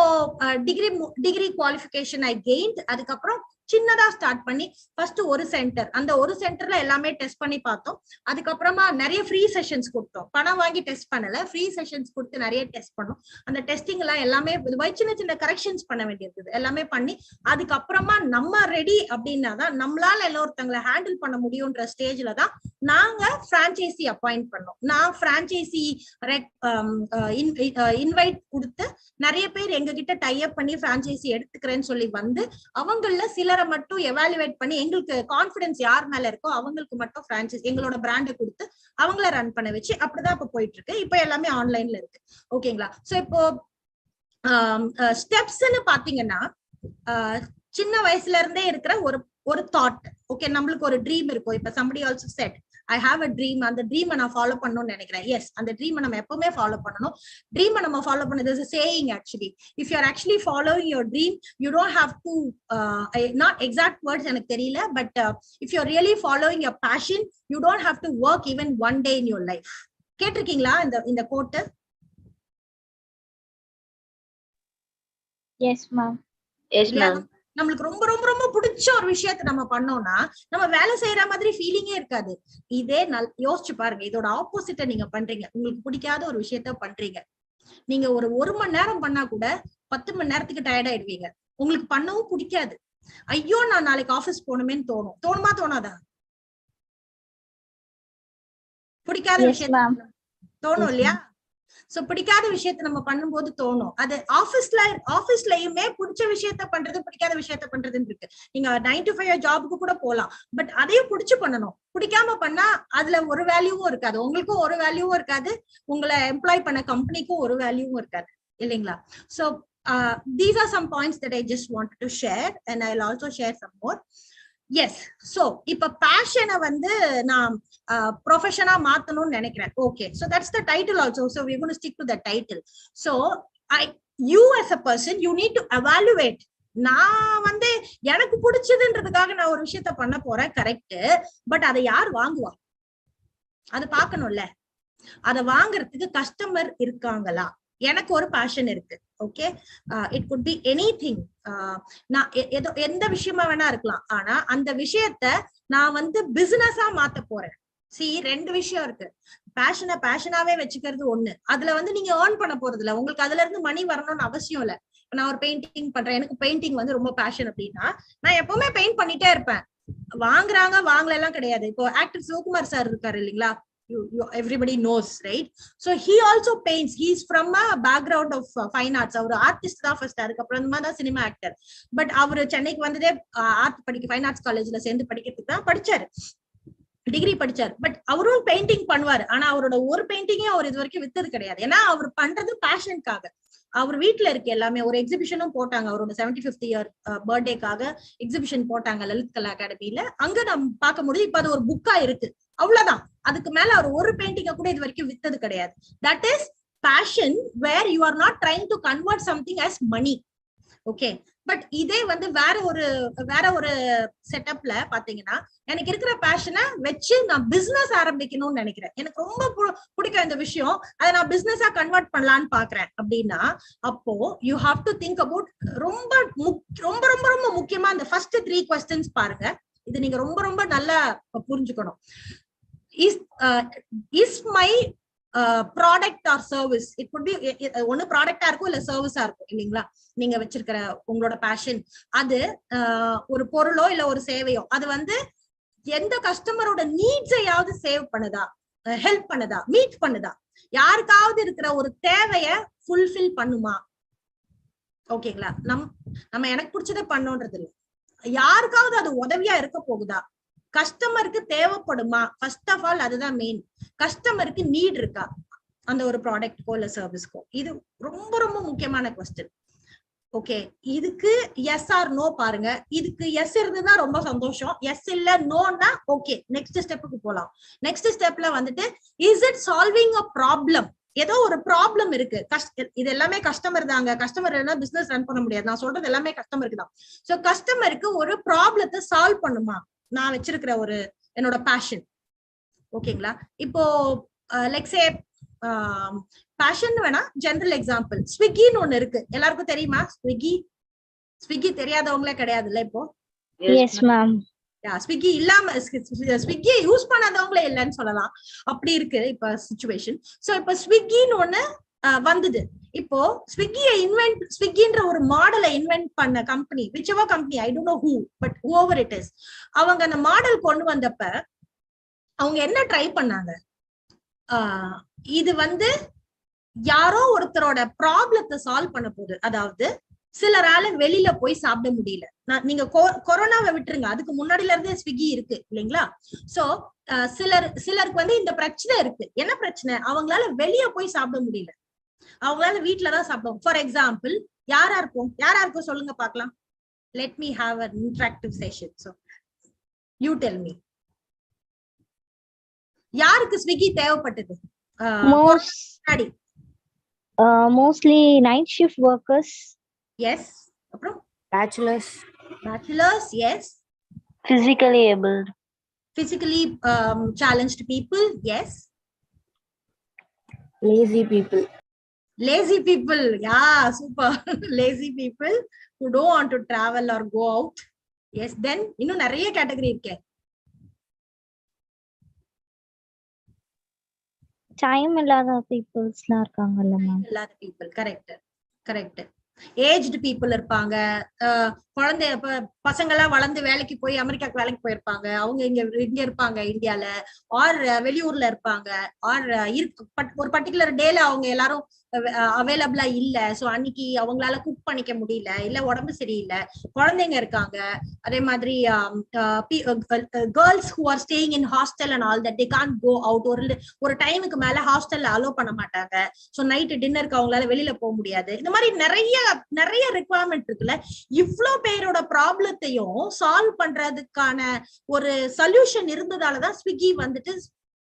degree qualification I gained. அதுக்கப்புறம் சின்னதா ஸ்டார்ட் பண்ணி ஃபர்ஸ்ட் ஒரு சென்டர், அந்த ஒரு சென்டர்ல எல்லாமே டெஸ்ட் பண்ணி பார்த்தோம். அதுக்கப்புறமா நிறைய ஃப்ரீ செஷன்ஸ் கொடுத்தோம், பணம் வாங்கி டெஸ்ட் பண்ணல, ஃப்ரீ செஷன்ஸ் கொடுத்து நிறைய டெஸ்ட் பண்ணோம். அந்த டெஸ்டிங் எல்லாம் எல்லாமே சின்ன சின்ன கரெக்ஷன்ஸ் பண்ண வேண்டியிருந்தது, எல்லாமே பண்ணி அதுக்கப்புறமா நம்ம ரெடி அப்படின்னா தான் நம்மளால இன்னொருத்தங்களை ஹேண்டில் பண்ண முடியும்ன்ற ஸ்டேஜ்ல தான் நாங்க பிரான்ச்சைசி அப்பாயிண்ட் பண்ணோம். நான் பிரான்ச்சைசி இன்வைட் கொடுத்து நிறைய பேர் எங்க கிட்ட டை அப் பண்ணி பிரான்ச்சைசி எடுத்துக்கிறேன்னு சொல்லி வந்து அவங்கள சிலரை மட்டும் எவாலுவேட் பண்ணி எங்களுக்கு கான்பிடன்ஸ் யார் மேல இருக்கோ அவங்களுக்கு மட்டும் பிரான்ச்சைசி எங்களோட பிராண்டை கொடுத்து அவங்கள ரன் பண்ண வச்சு அப்படிதான் இப்ப போயிட்டு இருக்கு. இப்ப எல்லாமே ஆன்லைன்ல இருக்கு. ஓகேங்களா? சோ இப்போ ஸ்டெப்ஸ்ன்னு பாத்தீங்கன்னா சின்ன வயசுல இருந்தே இருக்கிற ஒரு தாட். ஓகே, நம்மளுக்கு ஒரு ட்ரீம் இருக்கும். இப்ப somebody also said I have a dream, அந்த ட்ரீமை நான் ஃபாலோ பண்ணணும்னு நினைக்கிறேன். எஸ், அந்த ட்ரீமை நம்ம எப்பவுமே ஃபாலோ பண்ணணும். ட்ரீமை நம்ம ஃபாலோ பண்ணது is a saying actually. If you are actually following your dream, you don't have to not exact words எனக்கு தெரியல, but if you are really following your passion, you don't have to work even one day in your life. கேட்டிருக்கீங்களா இந்த quote? Yes ma'am. Yes ma'am. நம்மளுக்கு ரொம்ப ரொம்ப ரொம்ப பிடிச்ச ஒரு விஷயத்த நம்ம பண்ணோம்னா நம்ம வேலை செய்யற மாதிரி ஃபீலிங்கே இருக்காது. இதே யோசிச்சு பாருங்க, இதோட ஆப்போசிட்ட நீங்க பண்றீங்க, உங்களுக்கு பிடிக்காத ஒரு விஷயத்த பண்றீங்க. நீங்க ஒரு மணி நேரம் பண்ணா கூட 10 மணி நேரத்துக்கு டயர்ட் ஆயிடுவீங்க. உங்களுக்கு பண்ணவும் பிடிக்காது. ஐயோ நான் நாளைக்கு ஆபீஸ் போகணுமேன்னு தோணுமா தோணாதா? பிடிக்காத விஷயம் தோணும் இல்லையா? சோ பிடிக்காத விஷயத்த நம்ம பண்ணும்போது தோணும். அது ஆபீஸ்லயுமே பிடிச்ச விஷயத்த பண்றது பிடிக்காத விஷயத்த பண்றதுன்னு இருக்கு. நீங்க 9 to 5 ஜாபுக்கு கூட போலாம், பட் அதையும் பிடிச்சு பண்ணணும். பிடிக்காம பண்ணா அதுல ஒரு வேல்யூவும் இருக்காது, உங்களுக்கும் ஒரு வேல்யூவும் இருக்காது, உங்களை எம்ப்ளாய் பண்ண கம்பெனிக்கும் ஒரு வேல்யூவும் இருக்காது, இல்லைங்களா? So these are some points that I just wanted to share, and I'll also share some more. Yes, so இப்ப பேஷனை வந்து நான் ப்ரொஃபஷனா மாத்தணும்னு நினைக்கிறேன். Okay, so that's the title also. So we are going to stick to the title. So you as a person, you need to evaluate. நான் வந்து எனக்கு பிடிச்சதுன்றதுக்காக நான் ஒரு விஷயத்த பண்ண போறேன், கரெக்ட், பட் அதை யார் வாங்குவா அதை பார்க்கணும்ல. அதை வாங்குறதுக்கு கஸ்டமர் இருக்காங்களா? எனக்கு ஒரு பேஷன் இருக்கு. Okay, it could be anything. நான் எந்த விஷயமா வேணா இருக்கலாம். ஆனா அந்த விஷயத்த நான் வந்து பிசினஸா மாத்த போறேன். ரெண்டு விஷயம் இருக்கு. பேஷனாவே வச்சுக்கிறது ஒண்ணு, அதுல வந்து நீங்க ஏர்ன் பண்ண போறது இல்ல, உங்களுக்கு அதுல இருந்து மணி வரணும்னு அவசியம் இல்ல. நான் ஒரு பெயிண்டிங் பண்றேன், எனக்கு பெயிண்டிங் வந்து ரொம்ப பேஷன் அப்படின்னா நான் எப்பவுமே பெயிண்ட் பண்ணிட்டே இருப்பேன். வாங்குறாங்க வாங்கல எல்லாம் கிடையாது. இப்போ ஆக்டர் சிவகுமார் சார் இருக்காரு இல்லைங்களா, everybody knows, right? So he also paints. He's from a background of fine arts. அவர் ஆர்டிஸ்ட் தான் ஃபர்ஸ்ட், அதுக்கப்புறமா தான் சினிமா ஆக்டர். பட் அவர் சென்னைக்கு வந்ததே ஆர்ட் படிக்க ஃபைன் ஆர்ட்ஸ் காலேஜ்ல சேர்ந்து படிக்கிறதுக்கு தான் படிச்சாரு. டிகிரி படிச்சாரு, பட் அவரும் பெயிண்டிங் பண்ணுவாரு. ஆனா அவரோட ஒரு பெயிண்டிங்கே அவர் இது வரைக்கும் வித்தது கிடையாது. ஏன்னா அவர் பண்றது பேஷனுக்காக. அவர் வீட்டுல இருக்கு எல்லாமே. ஒரு எக்ஸிபிஷனும் போட்டாங்க அவரோட 75th இயர் பர்த்டேக்காக எக்ஸிபிஷன் போட்டாங்க லலித் கலா அகாடமியில. அங்க நம்ம பார்க்க முடியுது. இப்ப அது ஒரு புக்கா இருக்கு, அவ்வளவுதான். அதுக்கு மேல அவர் ஒரு பெயிண்டிங்க கூட இது வரைக்கும் வித்தது கிடையாது. That is passion where you are not trying to convert something as money. Okay, but இதே வந்து வேற ஒரு செட்டப்ல பாத்தீங்கன்னா, எனக்கு இருக்கிற பேஷனை வச்சு நான் பிசினஸ் ஆரம்பிக்கணும்னு நினைக்கிறேன். எனக்கு ரொம்ப பிடிக்கும் இந்த விஷயம், அதை நான் பிசினஸா கன்வெர்ட் பண்ணலான்னு பாக்குறேன் அப்படின்னா, அப்போ you have to think about ரொம்ப ரொம்ப ரொம்ப ரொம்ப முக்கியமா இந்த ஃபர்ஸ்ட் 3 questions பாருங்க. இது நீங்க ரொம்ப ரொம்ப நல்லா புரிஞ்சுக்கணும். Is my product or service, it could B ஒன்னு ப்ராடக்டா இருக்கும் இல்ல சர்வீஸா இருக்கும் இல்லைங்களா, நீங்க வச்சிருக்கிற உங்களோட பேஷன். அது ஒரு பொருளோ இல்ல ஒரு சேவையோ, அது வந்து எந்த கஸ்டமரோட நீட்ஸையாவது சேவ் பண்ணுதா, ஹெல்ப் பண்ணுதா, மீட் பண்ணுதா, யாருக்காவது இருக்கிற ஒரு தேவைய ஃபுல்ஃபில் பண்ணுமா? ஓகேங்களா, நம்ம எனக்கு பிடிச்சதை பண்ணோன்றது இல்லை, யாருக்காவது அது உதவியா இருக்க போகுதா, கஸ்டமருக்கு தேவைப்படுமா? ஃபர்ஸ்ட் ஆஃப் ஆல் அதுதான் மெயின். கஸ்டமருக்கு நீட் இருக்கா அந்த ஒரு ப்ராடக்ட்கோ இல்ல சர்வீஸ்க்கோ? இது ரொம்ப ரொம்ப முக்கியமான கொஸ்டின். ஓகே, இதுக்கு எஸ் ஆர் நோ பாருங்க. இதுக்கு எஸ் இருந்ததுன்னா ரொம்ப சந்தோஷம், எஸ் இல்ல நோன்னா ஓகே நெக்ஸ்ட் ஸ்டெப்புக்கு போலாம். நெக்ஸ்ட் ஸ்டெப்ல வந்துட்டு is it solving a problem? ஏதோ ஒரு ப்ராப்ளம் இருக்கு, இது எல்லாமே கஸ்டமர் தாங்க, கஸ்டமர் இல்லைன்னா பிசினஸ் ரன் பண்ண முடியாது. நான் சொல்றது எல்லாமே கஸ்டமருக்கு தான். சோ கஸ்டமருக்கு ஒரு ப்ராப்ளத்தை சால்வ் பண்ணுமா நான் வச்சிருக்கிற ஒரு என்னோட பேஷன்? ஓகேங்களா, இப்போ லைக் சே பேஷன் வேணா ஜெனரல் எக்ஸாம்பிள், ஸ்விக்கின்னு ஒண்ணு இருக்கு, எல்லாருக்கும் தெரியுமா? ஸ்விக்கி தெரியாதவங்களே கிடையாதுல்ல இப்போ. Yes ma'am. ஸ்விக்கி இல்லாம ஸ்விக்கியை யூஸ் பண்ணாதவங்களே இல்லைன்னு சொல்லலாம், அப்படி இருக்கு இப்ப சிச்சுவேஷன். சோ இப்ப ஸ்விக்கின்னு ஒண்ணு வந்தது. இப்போ ஸ்விக்கின்ற ஒரு மாடலை இன்வென்ட் பண்ண company, whichever company, I don't know who, but whoever it is, அவங்க அந்த மாடல் கொண்டு வந்தப்ப அவங்க என்ன ட்ரை பண்ணாங்க, இது வந்து யாரோ ஒருத்தரோட ப்ராப்ளத்தை சால்வ் பண்ண போகுது. அதாவது சிலரால வெளியில போய் சாப்பிட முடியல. நீங்க கொரோனாவை விட்டுருங்க, அதுக்கு முன்னாடில இருந்தே ஸ்விக்கி இருக்கு இல்லைங்களா? சோ சிலருக்கு வந்து இந்த பிரச்சனை இருக்கு. என்ன பிரச்சனை? அவங்களால வெளியே போய் சாப்பிட முடியல, அவங்களால வீட்டுலதான் சாப்பிடுவோம். ஃபார் எக்ஸாம்பிள் யாரா இருக்கும் சொல்லுங்க பாக்கலாம். Let me have an interactive session. So you tell me, யாருக்கு ஸ்விக்கி தேவைப்பட்டது? Mostly night shift workers. Yes. அப்புறம் Bachelors. Yes. Physically able. Physically challenged people. Yes. Lazy people. Yeah, super. Lazy people who don't want to travel or go out. Yes. Then இன்னும் நிறைய category இருக்கு. Time இல்லாத பீப்புள்ஸ்லாம் இருக்காங்கல்ல ma'am. இல்லாத people, correct. Aged people இருப்பாங்க. குழந்தை பசங்க எல்லாம் வளர்ந்து வேலைக்கு போய் அமெரிக்காக்கு வேலைக்கு போயிருப்பாங்க, அவங்க இங்க இருப்பாங்க இந்தியால, ஆர் வெளியூர்ல இருப்பாங்க, ஆர் ஒரு பர்டிகுலர் டேல அவங்க எல்லாரும் அவைலபிளா இல்ல. சோ அன்னைக்கு அவங்களால குக் பண்ணிக்க முடியல, இல்ல உடம்பு சரியில்லை, குழந்தைங்க இருக்காங்க. அதே மாதிரி girls who are staying in hostel and all that, they can't go out. ஒரு டைமுக்கு மேல ஹாஸ்டல்ல அலோ பண்ண மாட்டாங்க. சோ நைட் டின்னருக்கு அவங்களால வெளியில போக முடியாது. இந்த மாதிரி நிறைய ரிக்வயர்மெண்ட் இருக்குல்ல. இவ்ளோ பேரோட ப்ராப்ளத்தையும் சால்வ் பண்றதுக்கான ஒரு சொல்யூஷன் இருந்ததாலதான் ஸ்விக்கி வந்துட்டு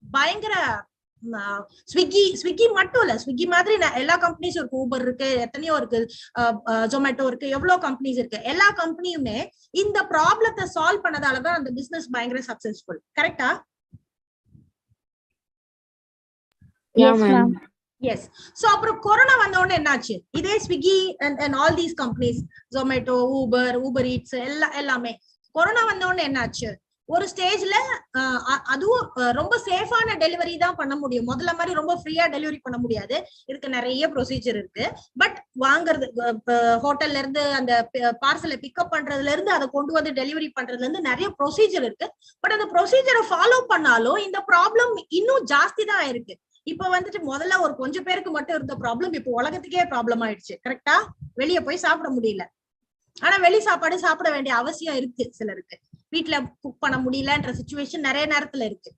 பயங்கர ஸ்விக்கி மட்டும் இல்ல, ஸ்விக்கி மாதிரி எல்லா கம்பெனிஸும் இருக்கு. ஊபர் இருக்கு, எத்தனையோ இருக்கு, ஜொமேட்டோ இருக்கு, எவ்வளவு கம்பெனிஸ் இருக்கு. எல்லா கம்பெனியுமே இந்த ப்ராப்ளத்தை சால்வ் பண்ணதாலதான் அந்த பிசினஸ் பயங்கர சக்சஸ்ஃபுல். கரெக்டா? S ma'am. எஸ். சோ அப்புறம் கொரோனா வந்த உடனே என்னாச்சு? இதே Swiggy and all these companies, Zomato, Uber eats எல்லாமே கொரோனா வந்த உடனே என்னாச்சு? ஒரு ஸ்டேஜ்ல அதுவும் ரொம்ப சேஃபான டெலிவரி தான் பண்ண முடியும். முதல்ல மாதிரி ரொம்ப ஃப்ரீயா டெலிவரி பண்ண முடியாது, இதுக்கு நிறைய ப்ரொசீஜர் இருக்கு. பட் வாங்குறது, ஹோட்டல்ல இருந்து அந்த பார்சலை பிக்கப் பண்றதுல இருந்து அதை கொண்டு வந்து டெலிவரி பண்றதுல இருந்து நிறைய ப்ரொசீஜர் இருக்கு. பட் அந்த ப்ரொசீஜரை ஃபாலோ பண்ணாலும் இந்த ப்ராப்ளம் இன்னும் ஜாஸ்தி தான் இருக்கு. இப்ப வந்துட்டு முதல்ல ஒரு கொஞ்சம் பேருக்கு மட்டும் இருந்த ப்ராப்ளம் இப்ப உலகத்துக்கே ப்ராப்ளம் ஆயிடுச்சு. கரெக்டா? வெளியே போய் சாப்பிட முடியல, ஆனா வெளி சாப்பாடு சாப்பிட வேண்டிய அவசியம் இருக்கு சிலருக்கு. வீட்டுல குக் பண்ண முடியலன்ற சிச்சுவேஷன் நிறைய நேரத்துல இருக்கு.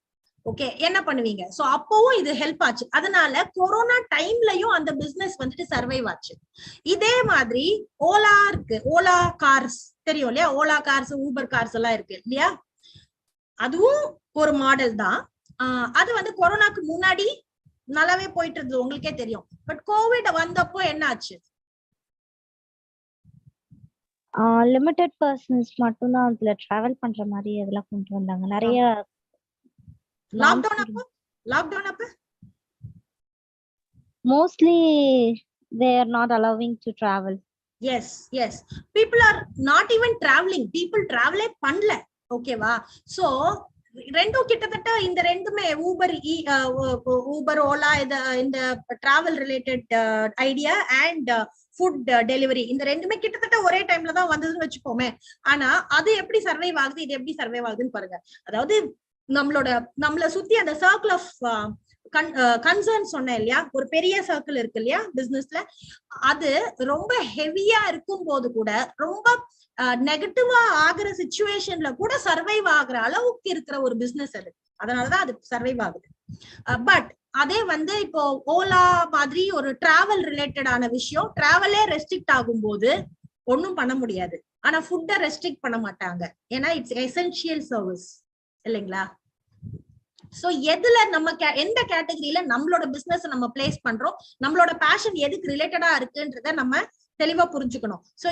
ஓகே, என்ன பண்ணுவீங்க? சோ அப்பவும் இது ஹெல்ப் ஆச்சு. அதனால கொரோனா டைம்லயும் அந்த பிசினஸ் வந்துட்டு சர்வைவ் ஆச்சு. இதே மாதிரி ஓலா இருக்கு, ஓலா கார்ஸ் தெரியும் இல்லையா? ஓலா கார்ஸ், ஊபர் கார்ஸ் எல்லாம் இருக்கு இல்லையா? அதுவும் ஒரு மாடல் தான். அது வந்து கொரோனாக்கு முன்னாடி நல்லாவே போயிட்டு இருந்தது, உங்களுக்கே தெரியும். பட் கோவிட் வந்தப்போ என்ன ஆச்சு? லிமிடெட் பர்சன்ஸ் மட்டும் தான் அதுல டிராவல் பண்ற மாதிரி அதெல்லாம் கொண்டு வந்தாங்க. நிறைய லாக்டவுன் அப்ப mostly they are not allowing to travel. Yes, people are not even traveling. People travel பண்ணல. ஓகேவா? சோ ரெண்டும் கிட்டத்தட்ட இந்த ரெண்டுமே ஊபர் ஓலா இந்த travel related idea and food delivery, இந்த ரெண்டுமே கிட்டத்தட்ட ஒரே டைம்ல தான் வந்ததுன்னு வச்சுக்கோமே. ஆனா அது எப்படி சர்வைவ் ஆகுது, இது எப்படி சர்வைவ் ஆகுதுன்னு பாருங்க. அதாவது நம்மள சுத்தி அந்த சர்க்கிள் ஆஃப் கன்சர்ன் சொன்னேன் இல்லையா, ஒரு பெரிய சர்க்கிள் இருக்கு இல்லையா பிசினஸ்ல, அது ரொம்ப ஹெவியா இருக்கும் போது கூட, ரொம்ப நெகட்டிவா ஆகுற சிச்சுவேஷன்ல கூட சர்வைவ் ஆகுற அளவுக்கு இருக்கிற ஒரு பிசினஸ் அது. அதனாலதான் அது சர்வைவ் ஆகுது. பட் அதே வந்து இப்போ ஓலா மாதிரி ஒரு டிராவல் ரிலேட்டடான விஷயம், டிராவலே ரெஸ்ட்ரிக்ட் ஆகும் போது ஒன்னும் பண்ண முடியாது. ஆனா ஃபுட்டை ரெஸ்ட்ரிக்ட் பண்ண மாட்டாங்க, ஏன்னா இட்ஸ் எசென்சியல் சர்வீஸ் இல்லைங்களா? சோ எதுல நம்ம எந்த கேட்டகரியில நம்மளோட பிசினஸ் நம்ம பிளேஸ் பண்றோம், நம்மளோட பேஷன் எதுக்கு ரிலேட்டடா இருக்குன்றத நம்ம தெளிவா புரிஞ்சுக்கணும். சோ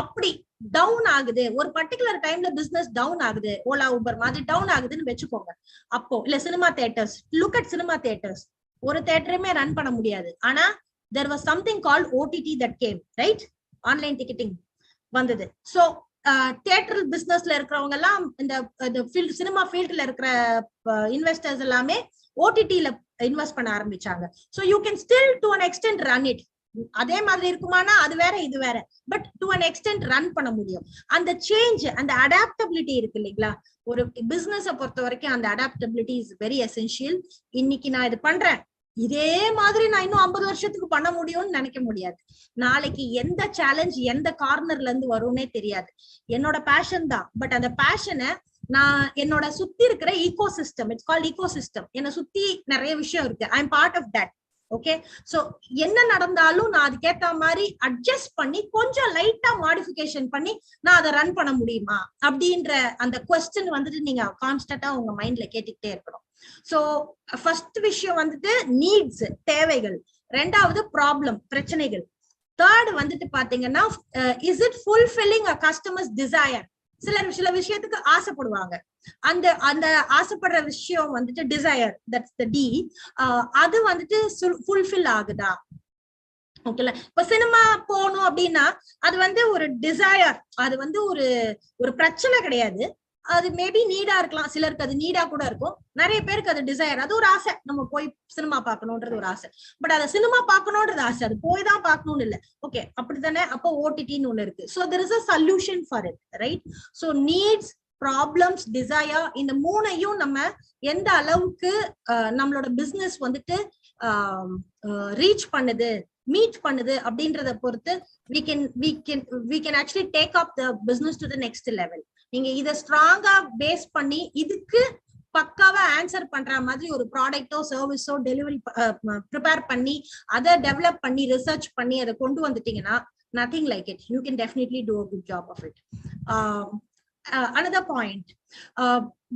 அப்படி டவுன் ஆகுது, ஒரு பர்டிகுலர் டைம்ல பிசினஸ் டவுன் ஆகுது, ஓலா ஊபர் மாதிரி டவுன் ஆகுதுன்னு வச்சுக்கோங்க. அப்போ இல்ல cinema theatres, look at cinema theatres, ஒரு தியேட்டருமே ரன் பண்ண முடியாது. ஆனா there was something called OTT that came, right? Online ticketing வந்தது. சோ தியேட்டர் பிசினஸ்ல இருக்கிறவங்க எல்லாம், இந்த சினிமா ஃபீல்ட்ல இருக்கிற இன்வெஸ்டர்ஸ் எல்லாமே ஓடிடில இன்வெஸ்ட் பண்ண ஆரம்பிச்சாங்க. So you can still to an extent run it. அதே மாதிரி இருக்குமானா அது வேற இது வேற, but to an extent run பண்ண முடியும். அந்த சேஞ்ச், அந்த அடாப்டபிலிட்டி இருக்கு இல்லைங்களா, ஒரு பிசினஸை பொறுத்த வரைக்கும் அந்த அடாப்டபிலிட்டி இஸ் வெரி எசென்சியல். இன்னைக்கு நான் இது பண்றேன், இதே மாதிரி நான் இன்னும் 50 வருஷத்துக்கு பண்ண முடியும்னு நினைக்க முடியாது. நாளைக்கு எந்த சேலஞ்ச் எந்த கார்னர்ல இருந்து வரும்னே தெரியாது. என்னோட பேஷன் தான், பட் அந்த பேஷனை நான் என்னோட சுத்தி இருக்கிற ecosystem, it's called ecosystem, என்னை சுத்தி நிறைய விஷயம் இருக்கு, I am part of that. Okay, so என்ன நடந்தாலும் நான் அதுக்கேத்த மாதிரி அட்ஜஸ்ட் பண்ணி கொஞ்சம் லைட்டா மாடிஃபிகேஷன் பண்ணி நான் அதை ரன் பண்ண முடியுமா அப்படின்ற அந்த குவெஸ்டின் வந்துட்டு நீங்க கான்ஸ்டன்டா உங்க மைண்ட்ல கேட்டுக்கிட்டே இருக்கணும். சோ ஃபர்ஸ்ட் விஷயம் வந்துட்டு நீட்ஸ், தேவைகள். ரெண்டாவது ப்ராப்ளம், பிரச்சனைகள். தேர்ட் வந்துட்டு பாத்தீங்கன்னா is it fulfilling a customer's desire. சில விஷயத்துக்கு ஆசைப்படுவாங்க, அந்த அந்த ஆசைப்படுற விஷயம் வந்துட்டு டிசையர், தட்ஸ் த டி. அது வந்துட்டு ஃபுல்ஃபில் ஆகுதா? ஓகேல, இப்ப சினிமா போகணும் அப்படின்னா அது வந்து ஒரு டிசையர், அது வந்து ஒரு பிரச்சனை கிடையாது. அது மேபி நீடா இருக்கலாம், சிலருக்கு அது நீடா கூட இருக்கும், நிறைய பேருக்கு அது டிசையர், அது ஒரு ஆசை, நம்ம போய் சினிமா பார்க்கணும்ன்றது ஒரு ஆசை. பட் அதை சினிமா பார்க்கணும்ன்றது ஆசை, அது போய் தான் பார்க்கணும்னு இல்லை. ஓகே, அப்படித்தானே? அப்போ ஓடிடின்னு ஒண்ணு இருக்கு. So there is a solution for it, right? So needs, problems, desire, இந்த மூணையும் நம்ம எந்த அளவுக்கு நம்மளோட பிசினஸ் வந்துட்டு ரீச் பண்ணுது, மீட் பண்ணுது அப்படின்றத பொறுத்து we can actually take up the business to the next level. நீங்க இத ஸ்ட்ராங்கா பேஸ் பண்ணி இதுக்கு பக்காவா ஆன்சர் பண்ற மாதிரி ஒரு ப்ராடக்டோ சர்வீஸோ டெலிவரி ப்ரிப்பேர் பண்ணி அதை டெவலப் பண்ணி ரிசர்ச் பண்ணி அதை கொண்டு வந்துட்டீங்கன்னா, nothing like it, you can definitely do a good job of it. Another point,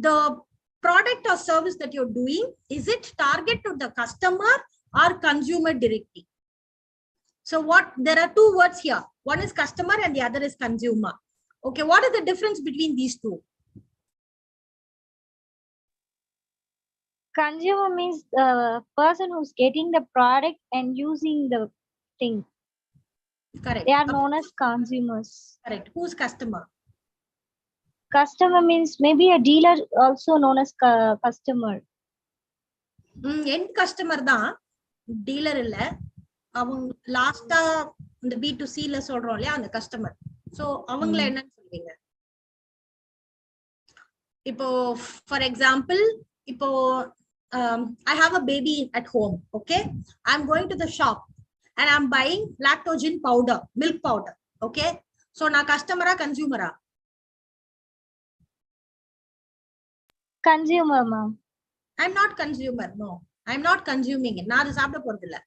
the product or service that you're doing, is it target to the customer or consumer directly? So there are two words here, one is customer and the other is consumer. Okay, what is the difference between these two? Consumer means the person who's getting the product and using the thing. Correct. They are known as consumers. Correct. Who's customer? Customer means maybe a dealer, also known as customer. End customer தான், dealer இல்ல. அவங்க லாஸ்டா இந்த B2C ல சொல்றோம் இல்லையா, அந்த customer. So அவங்கள என்னன்னு சொல்லுவீங்க? இப்போ ஃபார் எக்ஸாம்பிள், இப்போ I have a baby at home, okay? I'm going to the shop and I'm buying lactogen powder, milk powder, okay? So நான் கஸ்டமரா கன்சியூமரா? Consumer ma'am. I'm not consumer. No, I'm not consuming it. நான் அது சாப்பிட போறது இல்ல.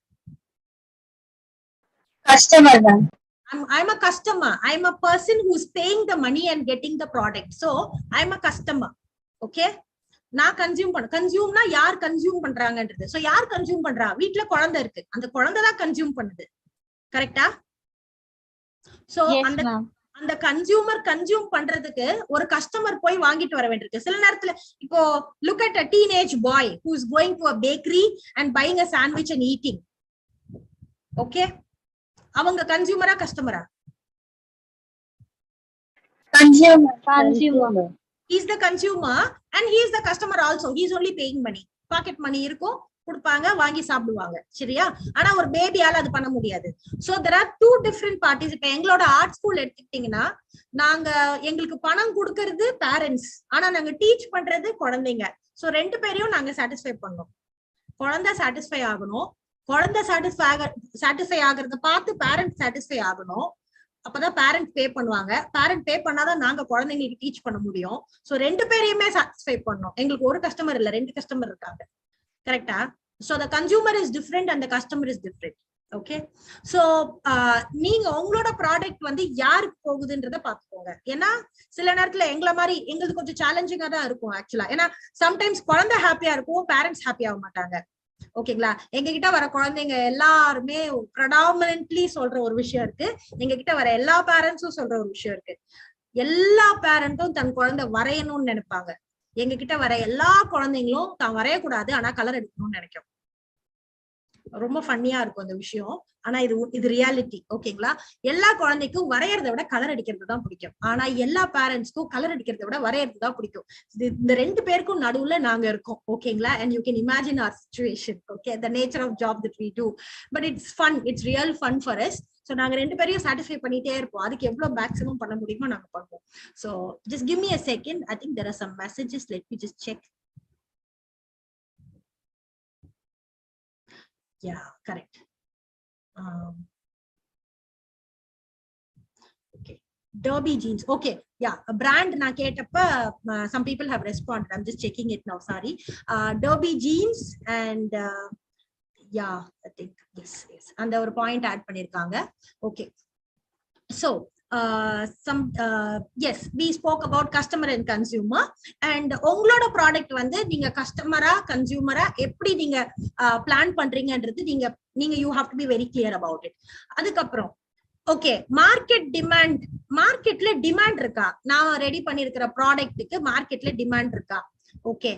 Customer, ma'am. I'm a customer. I'm a person who's paying the money and getting the product. So I'm a customer. Okay. நான் கன்சியூம்னா யார் consume பண்றாங்கன்றது. So யார் consume பண்றா? வீட்ல குழந்தை இருக்கு, அந்த குழந்தை தான் கன்சியூம் பண்ணுது. கரெக்டா? சோ அந்த கன்சியூமர் கன்சியூம் பண்றதுக்கு ஒரு கஸ்டமர் போய் வாங்கிட்டு வர வேண்டியிருக்கு. சில நேரத்துல இப்போ look at a teenage boy who's going to a bakery and buying a sandwich and eating. Okay, அவங்க கன்சியூமரா கஸ்டமரா? Consumer. He's the consumer and he is the customer also. He is only paying money. Pocket money இருக்கும், கொடுப்பாங்க, வாங்கி சாப்பிடுவாங்க. சரியா? ஆனா ஒரு பேபியால அது பண்ண முடியாது. So there are two different parties. இப்ப எங்களோட ஆர்ட் ஸ்கூல் எடுத்துக்கிட்டீங்கன்னா, நாங்க எங்களுக்கு பணம் கொடுக்கறது பேரண்ட்ஸ், ஆனா நாங்க டீச் பண்றது குழந்தைங்க. சோ ரெண்டு பேரையும் நாங்க சாட்டிஸ்ஃபை பண்ணோம். குழந்தை சாட்டிஸ்ஃபை ஆகணும், குழந்தை சாட்டிஸ்ஃபை ஆகுறத பார்த்து பேரண்ட் சாட்டிஸ்ஃபை ஆகணும். அப்பதான் பேரண்ட் பே பண்ணுவாங்க. பேரண்ட் பே பண்ணாதான் நாங்க குழந்தைங்களுக்கு டீச் பண்ண முடியும். சோ ரெண்டு பேரையுமே சாட்டிஸ்ஃபை பண்ணோம். எங்களுக்கு ஒரு கஸ்டமர் இல்ல, ரெண்டு கஸ்டமர் இருக்காங்க. கரெக்டா? So the consumer is different and the customer is different. Okay, so நீங்க உங்களோட ப்ராடக்ட் வந்து யாருக்கு போகுதுன்றத பாத்துக்கோங்க. ஏன்னா சில நேரத்துல எங்களை மாதிரி எங்களுக்கு கொஞ்சம் சேலஞ்சிங்கா தான் இருக்கும் ஆக்சுவலா. ஏன்னா சம்டைம்ஸ் குழந்தை ஹாப்பியா இருக்கும், பேரண்ட்ஸ் ஹாப்பி ஆக மாட்டாங்க. ஓகேங்களா? எங்க கிட்ட வர குழந்தைங்க எல்லாருமே ப்ரெடாமினன்ட்லி சொல்ற ஒரு விஷயம் இருக்கு, எங்க கிட்ட வர எல்லா பேரண்ட்ஸும் சொல்ற ஒரு விஷயம் இருக்கு. எல்லா பேரண்ட்டும் தன் குழந்தை வரையணும்னு நினைப்பாங்க. எங்க கிட்ட வர எல்லா குழந்தைங்களும் தான் வரையக்கூடாது, ஆனா கலர் அடிக்கணும்னு நினைக்கும். ரொம்ப ஃபன்னியா இருக்கும் அந்த விஷயம். ஆனா இது ரியாலிட்டி. ஓகேங்களா? எல்லா குழந்தைக்கும் வரையறதை விட கலர் அடிக்கிறது தான் பிடிக்கும். ஆனா எல்லா பேரண்ட்ஸ்க்கும் கலர் அடிக்கிறத விட வரையறது தான் பிடிக்கும். இந்த ரெண்டு பேருக்கும் நடுவுல நாங்க இருக்கோம். ஓகேங்களா? and you can imagine our situation. Okay, the nature of job that we do, but it's fun, it's real fun for us. So நாங்க ரெண்டு பேரையும் சாட்டிஸ்ஃபை பண்ணிட்டே இருப்போம். அதுக்கு எவ்வளவு மேக்ஸிமம் பண்ண முடியுமோ நாங்க பண்ணுவோம். So just give me a second. I think there are some messages. Let me just check. Yeah, correct. Okay, Derby jeans. Okay, yeah, a brand na ketappa some people have responded. I'm just checking it now. Sorry. Derby jeans and yeah, I think yes. And our point add pannirukanga. Okay, so yes, we spoke about customer and consumer. And உங்களோட product வந்து நீங்க கஸ்டமரா கன்சியூமரா எப்படி நீங்க plan பண்றீங்கன்றது நீங்க you have to be very clear about it. அதுக்கப்புறம் okay, market demand, மார்க்கெட்ல demand இருக்கா? நான் ரெடி பண்ணிருக்கிற ப்ராடக்ட்டுக்கு மார்க்கெட்ல டிமாண்ட் இருக்கா? ஓகே,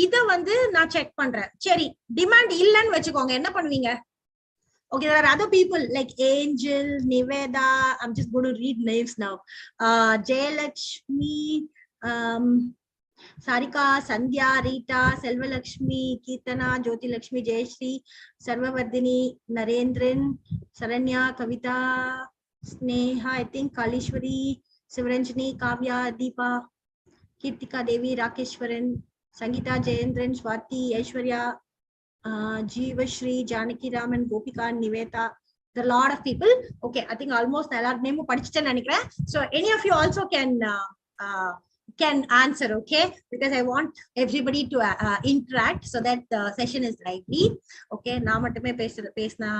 இத வந்து நான் செக் பண்றேன். சரி, டிமாண்ட் இல்லன்னு வச்சுக்கோங்க, என்ன பண்ணுவீங்க? Okay, there are other people like Angel, Niveda. I'm just going to read names now. Jayalakshmi, Sarika, Sandhya, Rita, Selva Lakshmi, Kirtana, Jyoti Lakshmi, Jayashri, Sarvavardhini, Narendran, Saranya, Kavita, Sneha, I think Kalishwari, Sivaranjani, Kavya, Deepa, Kirtika Devi, Rakeshwaran, Sangeeta, Jayendran, Swati, Aishwarya, Jeevashri, Janaki Raman, Gopika, Niveta, there are a lot of people. Okay, I think almost all our name padichichen nenikiren. So any of you also can answer, okay? Because I want everybody to interact so that the session is lively. Okay, na mattume pesna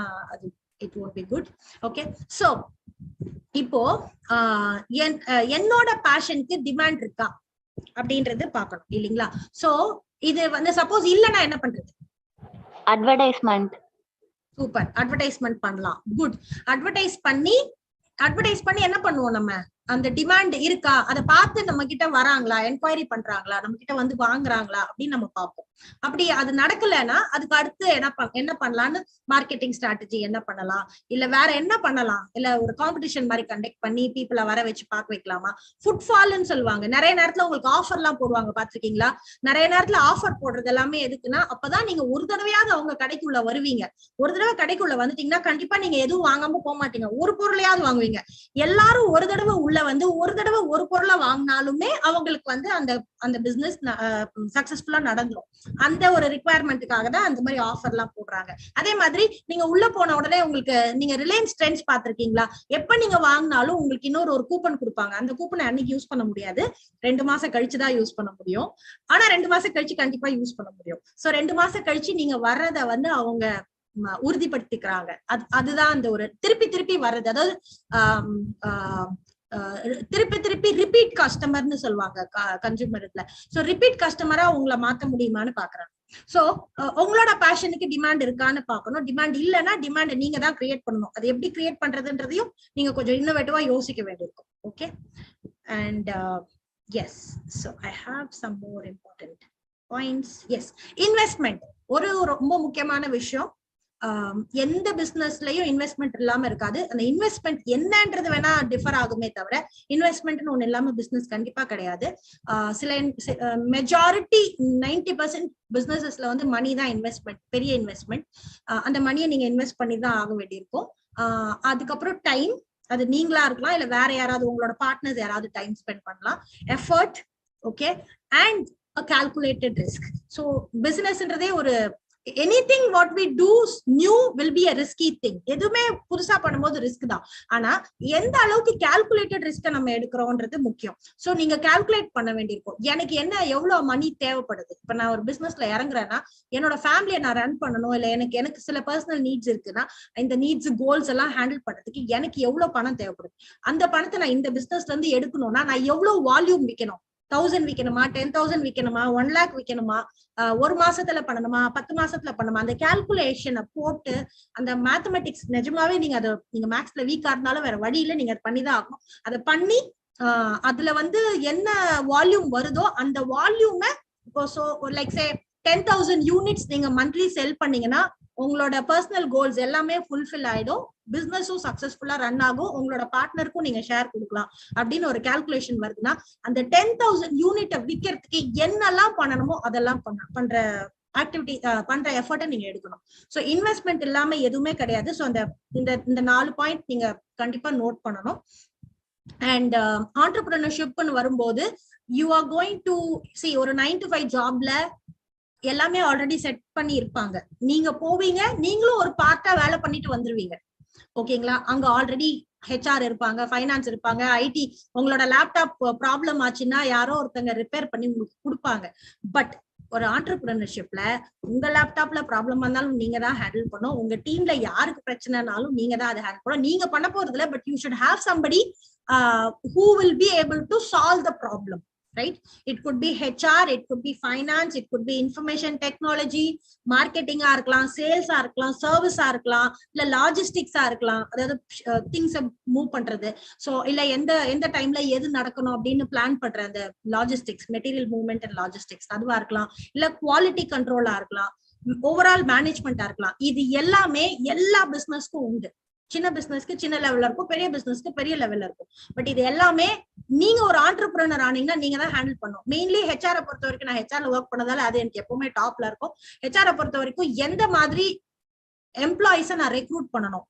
it won't be good. Okay, so இப்போ என்னோட பேஷனுக்கு demand இருக்கா அப்படின்றது பார்க்கணும் இல்லைங்களா? So இது வந்து suppose இல்லைன்னா என்ன பண்றது? அட்வர்டைஸ்மெண்ட். சூப்பர், அட்வர்டைஸ்மெண்ட் பண்ணலாம். குட். அட்வர்டைஸ் பண்ணி என்ன பண்ணுவோம்? நம்ம அந்த டிமாண்ட் இருக்கா அதை பார்த்து நம்ம கிட்ட வராங்களா, என்கொயரி பண்றாங்களா, நம்ம கிட்ட வந்து வாங்குறாங்களா அப்படின்னு நம்ம பார்ப்போம். அப்படி அது நடக்கலைன்னா அதுக்கு அடுத்து என்ன பண்ணலாம்னு மார்க்கெட்டிங் ஸ்ட்ராட்டஜி என்ன பண்ணலாம், இல்ல வேற என்ன பண்ணலாம், இல்ல ஒரு காம்படிஷன் மாதிரி கண்டக்ட் பண்ணி பீப்புளை வர வச்சு பார்க்க வைக்கலாமா? ஃபுட்ஃபால்னு சொல்லுவாங்க. நிறைய நேரத்துல உங்களுக்கு ஆஃபர் எல்லாம் போடுவாங்க, பாத்திருக்கீங்களா? நிறைய நேரத்துல ஆஃபர் போடுறது எல்லாமே எதுக்குன்னா அப்பதான் நீங்க ஒரு தடவையாவது அவங்க கடைக்குள்ள வருவீங்க. ஒரு தடவை கடைக்குள்ள வந்துட்டீங்கன்னா கண்டிப்பா நீங்க எதுவும் வாங்காம போக மாட்டீங்க, ஒரு பொருளையாவது வாங்குவீங்க. எல்லாரும் ஒரு தடவை உள்ள வந்து ஒரு தடவை ஒரு பொருளை வாங்கினாலுமே அவங்களுக்கு வந்து அந்த பிசினஸ் சக்சஸ்ஃபுல்லா நடந்துரும். அந்த ஒரு ரிக்குவயர்மெண்ட்டுக்காக தான் அந்த மாதிரி ஆஃபர் எல்லாம் போடுறாங்க. அதே மாதிரி நீங்க உள்ள போன உடனே உங்களுக்கு நீங்க ரிலையன்ஸ் ட்ரெண்ட்ஸ் பாத்திருக்கீங்களா? எப்ப நீங்க வாங்கினாலும் உங்களுக்கு இன்னொரு கூப்பன் கொடுப்பாங்க. அந்த கூப்பனை அன்னைக்கு யூஸ் பண்ண முடியாது, 2 மாசம் கழிச்சுதான் யூஸ் பண்ண முடியும். ஆனா 2 மாசம் கழிச்சு கண்டிப்பா யூஸ் பண்ண முடியும். சோ 2 மாசம் கழிச்சு நீங்க வர்றத வந்து அவங்க உறுதிப்படுத்திக்கிறாங்க. அதுதான் அந்த ஒரு திருப்பி வர்றது. அதாவது திருப்பி ரிப்பீட் கஸ்டமர்னு சொல்லுவாங்க கன்சூமர்ல. சோ ரிப்பீட் கஸ்டமரா உங்களை மாத்த முடியுமான்னு பாக்குறாங்க. சோ உங்களோட பேஷனுக்கு டிமாண்ட் இருக்கான்னு பாக்கணும். டிமாண்ட் இல்லைன்னா டிமாண்ட் நீங்க தான் கிரியேட் பண்ணணும். அது எப்படி கிரியேட் பண்றதுன்றதையும் நீங்க கொஞ்சம் இன்னோவேட்டிவா யோசிக்க வேண்டியிருக்கும். Okay, and yes, so I have some more important points. Yes, investment ஒரு ரொம்ப முக்கியமான விஷயம். எந்த பிசினஸ்லயும் இன்வெஸ்ட்மெண்ட் இல்லாம இருக்காது. அந்த இன்வெஸ்ட்மெண்ட் என்னன்றது வேணா டிஃபர் ஆகுமே தவிர இன்வெஸ்ட்மெண்ட்னு ஒண்ணு இல்லாம பிசினஸ் கண்டிப்பா கிடையாது. சில மெஜாரிட்டி 90% பிசினஸஸ்ல வந்து மணி தான் இன்வெஸ்ட்மெண்ட், பெரிய இன்வெஸ்ட்மெண்ட். அந்த மணியை நீங்க இன்வெஸ்ட் பண்ணி தான் ஆக வேண்டியிருக்கும். அதுக்கப்புறம் டைம், அது நீங்களா இருக்கலாம், இல்ல வேற யாராவது உங்களோட பார்ட்னர்ஸ் யாராவது டைம் ஸ்பெண்ட் பண்ணலாம். Effort, okay, and calculated risk. So பிசினஸ்ன்றதே ஒரு anything what we do new will be a risky thing. எதுவுமே புதுசா பண்ணும்போது ரிஸ்க் தான். ஆனா எந்த அளவுக்கு கால்குலேட்டட் ரிஸ்க நம்ம எடுக்கிறோம்ன்றது முக்கியம். சோ நீங்க கால்குலேட் பண்ண வேண்டியிருக்கும். எனக்கு என்ன எவ்வளவு மணி தேவைப்படுது. இப்ப நான் ஒரு பிசினஸ்ல இறங்குறேன்னா என்னோட ஃபேமிலியை நான் ரன் பண்ணணும், இல்ல எனக்கு சில பர்சனல் நீட்ஸ் இருக்குன்னா இந்த நீட்ஸ் கோல்ஸ் எல்லாம் ஹேண்டில் பண்றதுக்கு எனக்கு எவ்வளவு பணம் தேவைப்படுது. அந்த பணத்தை நான் இந்த பிசினஸ்ல இருந்து எடுக்கணும்னா நான் எவ்வளவு வால்யூம் விற்கணும். 1000 விற்கணுமா, 10,000 விற்கணுமா, 1 lakh விற்கணுமா, ஒரு மாசத்துல பண்ணணுமா, 10 மாசத்துல பண்ணணுமா, அந்த கால்குலேஷனை போட்டு அந்த மேத்தமெட்டிக்ஸ் நிஜமாவே நீங்க மேக்ஸ்ல வீக்கா இருந்தாலும் வேற வழியில நீங்க பண்ணிதான் ஆகணும். அதை பண்ணி அதுல வந்து என்ன வால்யூம் வருதோ அந்த வால்யூமை லைக் சே 10,000 யூனிட்ஸ் நீங்க மந்த்லி செல் பண்ணீங்கன்னா உங்களோட பர்சனல் கோல்ஸ் எல்லாமே ஃபுல்ஃபில் ஆயிடும். பிசினஸும் சக்சஸ்ஃபுல்லா ரன் ஆகும். உங்களோட பார்ட்னருக்கும் நீங்க ஷேர் கொடுக்கலாம் அப்படின்னு ஒரு கால்குலேஷன் வருதுன்னா அந்த 10,000 யூனிட்டை விற்கிறதுக்கு என்னெல்லாம் பண்ணணுமோ அதெல்லாம் பண்ற ஆக்டிவிட்டி பண்ற எஃபர்ட்டை நீங்க எடுக்கணும். ஸோ இன்வெஸ்ட்மெண்ட் இல்லாம எதுவுமே கிடையாது. ஸோ இந்த 4 பாயிண்ட் நீங்க கண்டிப்பா நோட் பண்ணணும். அண்ட் ஆண்டர்பிரினர்ஷிப்னு வரும்போது you are going to C ஒரு 9 to 5 ஜாப்ல எல்லாமே ஆல்ரெடி செட் பண்ணி இருப்பாங்க. நீங்க போவீங்க, நீங்களும் ஒரு பார்ட்டா வேலை பண்ணிட்டு வந்துருவீங்க. ஓகேங்களா? அங்க ஆல்ரெடி ஹெச்ஆர் இருப்பாங்க, ஃபைனான்ஸ் இருப்பாங்க, ஐடி. உங்களோட லேப்டாப் ப்ராப்ளம் ஆச்சுன்னா யாரோ ஒருத்தங்க ரிப்பேர் பண்ணி உங்களுக்கு கொடுப்பாங்க. பட் ஒரு ஆண்டர்பிரினர்ஷிப்ல உங்க லேப்டாப்ல ப்ராப்ளம் வந்தாலும் நீங்க தான் ஹேண்டில் பண்ணும். உங்க டீம்ல யாருக்கு பிரச்சனைனாலும் நீங்க தான் அதை ஹேண்டில் பண்ணும். நீங்க பண்ண போறது இல்லை, but you should have somebody who will be able to solve the problem. Right? It could be HR, it could be finance, it could be information technology, marketing ஆ இருக்கலாம், சேல்ஸ் ஆ இருக்கலாம், சர்வீஸ் ஆ இருக்கலாம், இல்ல logistics ஆ இருக்கலாம். அதாவது things move பண்றது. So இல்ல எந்த டைம்ல எது நடக்கணும் அப்படின்னு பிளான் பண்ற அந்த logistics, material movement and logistics அதுவா இருக்கலாம், இல்ல குவாலிட்டி கண்ட்ரோலா இருக்கலாம், ஓவரால் மேனேஜ்மெண்டா இருக்கலாம். இது எல்லாமே எல்லா பிசினஸ்க்கும் உண்டு. சின்ன பிசினஸ்க்கு சின்ன லெவல்ல இருக்கும், பெரிய பிசினஸ்க்கு பெரிய லெவல்ல இருக்கும். பட் இது எல்லாமே நீங்க ஒரு ஆண்டர்பிரினர் ஆனீங்கன்னா நீங்க தான் ஹேண்டில் பண்ணும். மெயின்லி ஹெச்ஆரை பொறுத்த வரைக்கும் நான் ஹெச்ஆர்ல ஒர்க் பண்ணதால அது எனக்கு எப்பவுமே டாப்ல இருக்கும். ஹெச்ஆரை பொறுத்த வரைக்கும் எந்த மாதிரி எம்ப்ளாயிஸை நான் ரெக்ரூட் பண்ணணும்,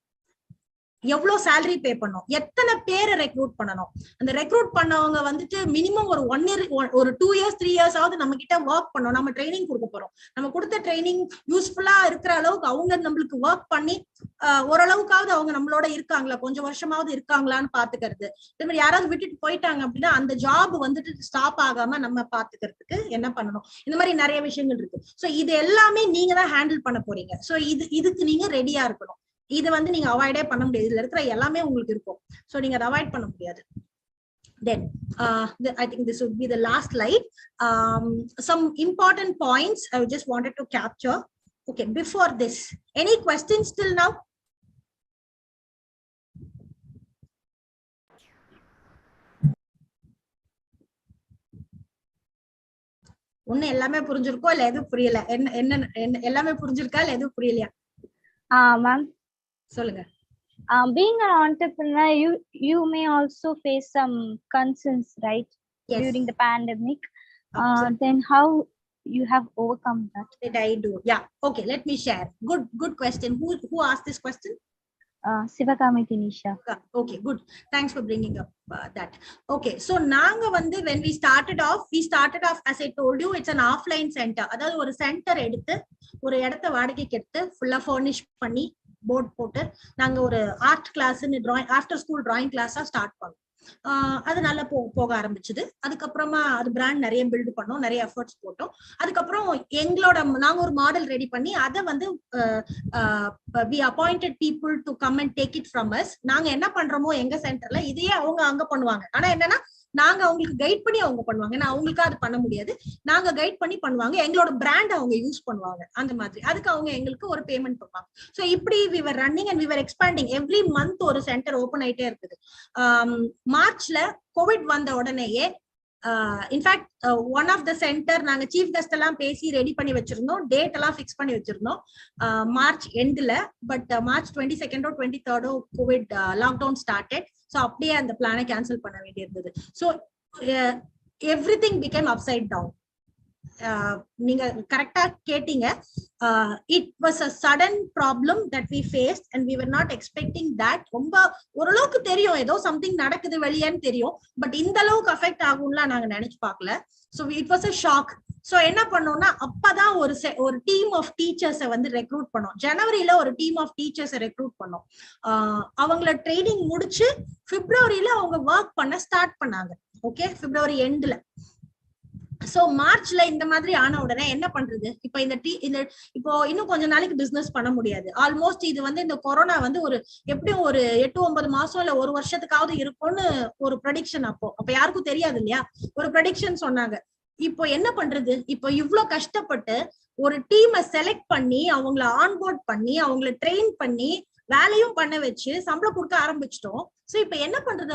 எவ்வளவு சேலரி பே பண்ணணும், எத்தனை பேரை ரெக்ரூட் பண்ணணும். அந்த ரெக்ரூட் பண்ணவங்க வந்துட்டு மினிமம் ஒரு 1 year, ஒரு 2 years 3 years ஆவது நம்ம கிட்ட ஒர்க் பண்ணோம். நம்ம ட்ரைனிங் கொடுக்க போறோம். நம்ம கொடுத்த ட்ரைனிங் யூஸ்ஃபுல்லா இருக்கிற அளவுக்கு அவங்க நம்மளுக்கு ஒர்க் பண்ணி ஓரளவுக்காவது அவங்க நம்மளோட இருக்காங்களா, கொஞ்சம் வருஷமாவது இருக்காங்களான்னு பாத்துக்கிறது. இதே மாதிரி யாராவது விட்டுட்டு போயிட்டாங்க அப்படின்னா அந்த ஜாப் வந்துட்டு ஸ்டாப் ஆகாம நம்ம பாத்துக்கிறதுக்கு என்ன பண்ணணும். இந்த மாதிரி நிறைய விஷயங்கள் இருக்கு. சோ இது எல்லாமே நீங்க தான் ஹேண்டில் பண்ண போறீங்க. சோ இதுக்கு நீங்க ரெடியா இருக்கணும். இது வந்து நீங்க அவாய்டே பண்ண முடியாது. இதுல இருக்கிற எல்லாமே உங்களுக்கு இருக்கும். சோ நீங்க அதை அவாய்ட் பண்ண முடியாது. Then I think this would be the last slide. Some important points I just wanted to capture. Okay, before this, any questions till now? ஒண்ணு எல்லாமே புரிஞ்சிருக்கோ இல்ல எதுவும் புரியல? என்ன எல்லாமே புரிஞ்சிருக்கா இல்ல எதுவும் புரியலையா? மேம் சொல்லுங்க. Being an entrepreneur, you may also face some concerns, right? Yes. During the pandemic. Then how you have overcome that? Did I do? Yeah. Okay, let me share. Good question. Who asked this question? Sivakami Dinisha. Okay, good. Thanks for bringing up that. Okay, so நாங்க வந்து when we started off as I told you, it's an offline center. அதாவது ஒரு centre எடுத்து ஒரு இடத்த வாடகைக்கு எடுத்து ஃபுல்லா ஃபர்னிஷ் பண்ணி போர்ட் போட்டு நாங்க ஒரு ஆர்ட் கிளாஸ்ன்னு ஆஃப்டர் ஸ்கூல் டிராயிங் கிளாஸா ஸ்டார்ட் பண்ணோம். அது நல்லா போக ஆரம்பிச்சது. அதுக்கப்புறமா அது பிராண்ட் நிறைய பில்டு பண்ணோம், நிறைய எஃபர்ட்ஸ் போட்டோம். அதுக்கப்புறம் நாங்க ஒரு மாடல் ரெடி பண்ணி அதை வந்து we appointed people to come and take it from us. நாங்க என்ன பண்றோமோ எங்க சென்டர்ல இதையே அவங்க அங்க பண்ணுவாங்க. ஆனா என்னன்னா நாங்க அவங்களுக்கு கைட் பண்ணி அவங்க பண்ணுவாங்க. ஏன்னா அவங்களுக்கு அது பண்ண முடியாது, நாங்க கைட் பண்ணி பண்ணுவாங்க. எங்களோட பிராண்ட் அவங்க யூஸ் பண்ணுவாங்க அந்த மாதிரி. அதுக்கு அவங்க எங்களுக்கு ஒரு பேமெண்ட் பண்ணுவாங்க. ஸோ இப்படி we were running and we were expanding. every month ஒரு சென்டர் ஓபன் ஆயிட்டே இருக்குது. மார்ச்ல கோவிட் வந்த உடனேயே in fact one of the centre நாங்க சீஃப் கெஸ்ட் எல்லாம் பேசி ரெடி பண்ணி வச்சிருந்தோம், டேட் எல்லாம் ஃபிக்ஸ் பண்ணி வச்சிருந்தோம் மார்ச் எண்ட்ல. But March 22 or 23 COVID lockdown started. So அப்படியே அந்த பிளானை கேன்சல் பண்ண வேண்டியிருந்தது. So everything became upside down. நீங்க கரெக்டா கேட்டீங்க. It was a sudden problem that we faced and we were not expecting that. ரொம்ப ஓரளவுக்கு தெரியும் ஏதோ சம்திங் நடக்குது வெளியேன்னு தெரியும், பட் இந்த அளவுக்கு அஃபெக்ட் ஆகும்லாம் நாங்க நினைச்சு பார்க்கல. So it was a shock. So என்ன பண்ணோம்னா அப்பதான் ஒரு டீம் ஆஃப் டீச்சர்ஸை வந்து ரெக்ரூட் பண்ணோம். ஜனவரியில ஒரு டீம் ஆஃப் டீச்சர்ஸை ரெக்ரூட் பண்ணோம். அவங்கள ட்ரைனிங் முடிச்சு பிப்ரவரியில அவங்க ஒர்க் பண்ண ஸ்டார்ட் பண்ணாங்க. ஓகே, பிப்ரவரி எண்ட்ல. சோ மார்ச்ல இந்த மாதிரி ஆன உடனே என்ன பண்றது? இப்ப இப்போ இன்னும் கொஞ்ச நாளைக்கு பிசினஸ் பண்ண முடியாது. ஆல்மோஸ்ட் இது வந்து இந்த கொரோனா வந்து எப்படியும் ஒரு 8-9 மாசம் இல்ல ஒரு வருஷத்துக்காவது இருக்கும்னு ஒரு ப்ரெடிக்ஷன். அப்ப யாருக்கும் தெரியாது இல்லையா, ஒரு ப்ரெடிக்ஷன் சொன்னாங்க. இப்போ என்ன பண்றது? இப்போ இவ்வளவு கஷ்டப்பட்டு ஒரு டீமை செலக்ட் பண்ணி அவங்கள ஆன்போர்ட் பண்ணி அவங்கள ட்ரெயின் பண்ணி வேலையும் பண்ண வச்சு சம்பளம் கொடுக்க ஆரம்பிச்சிட்டோம். சோ இப்ப என்ன பண்றது?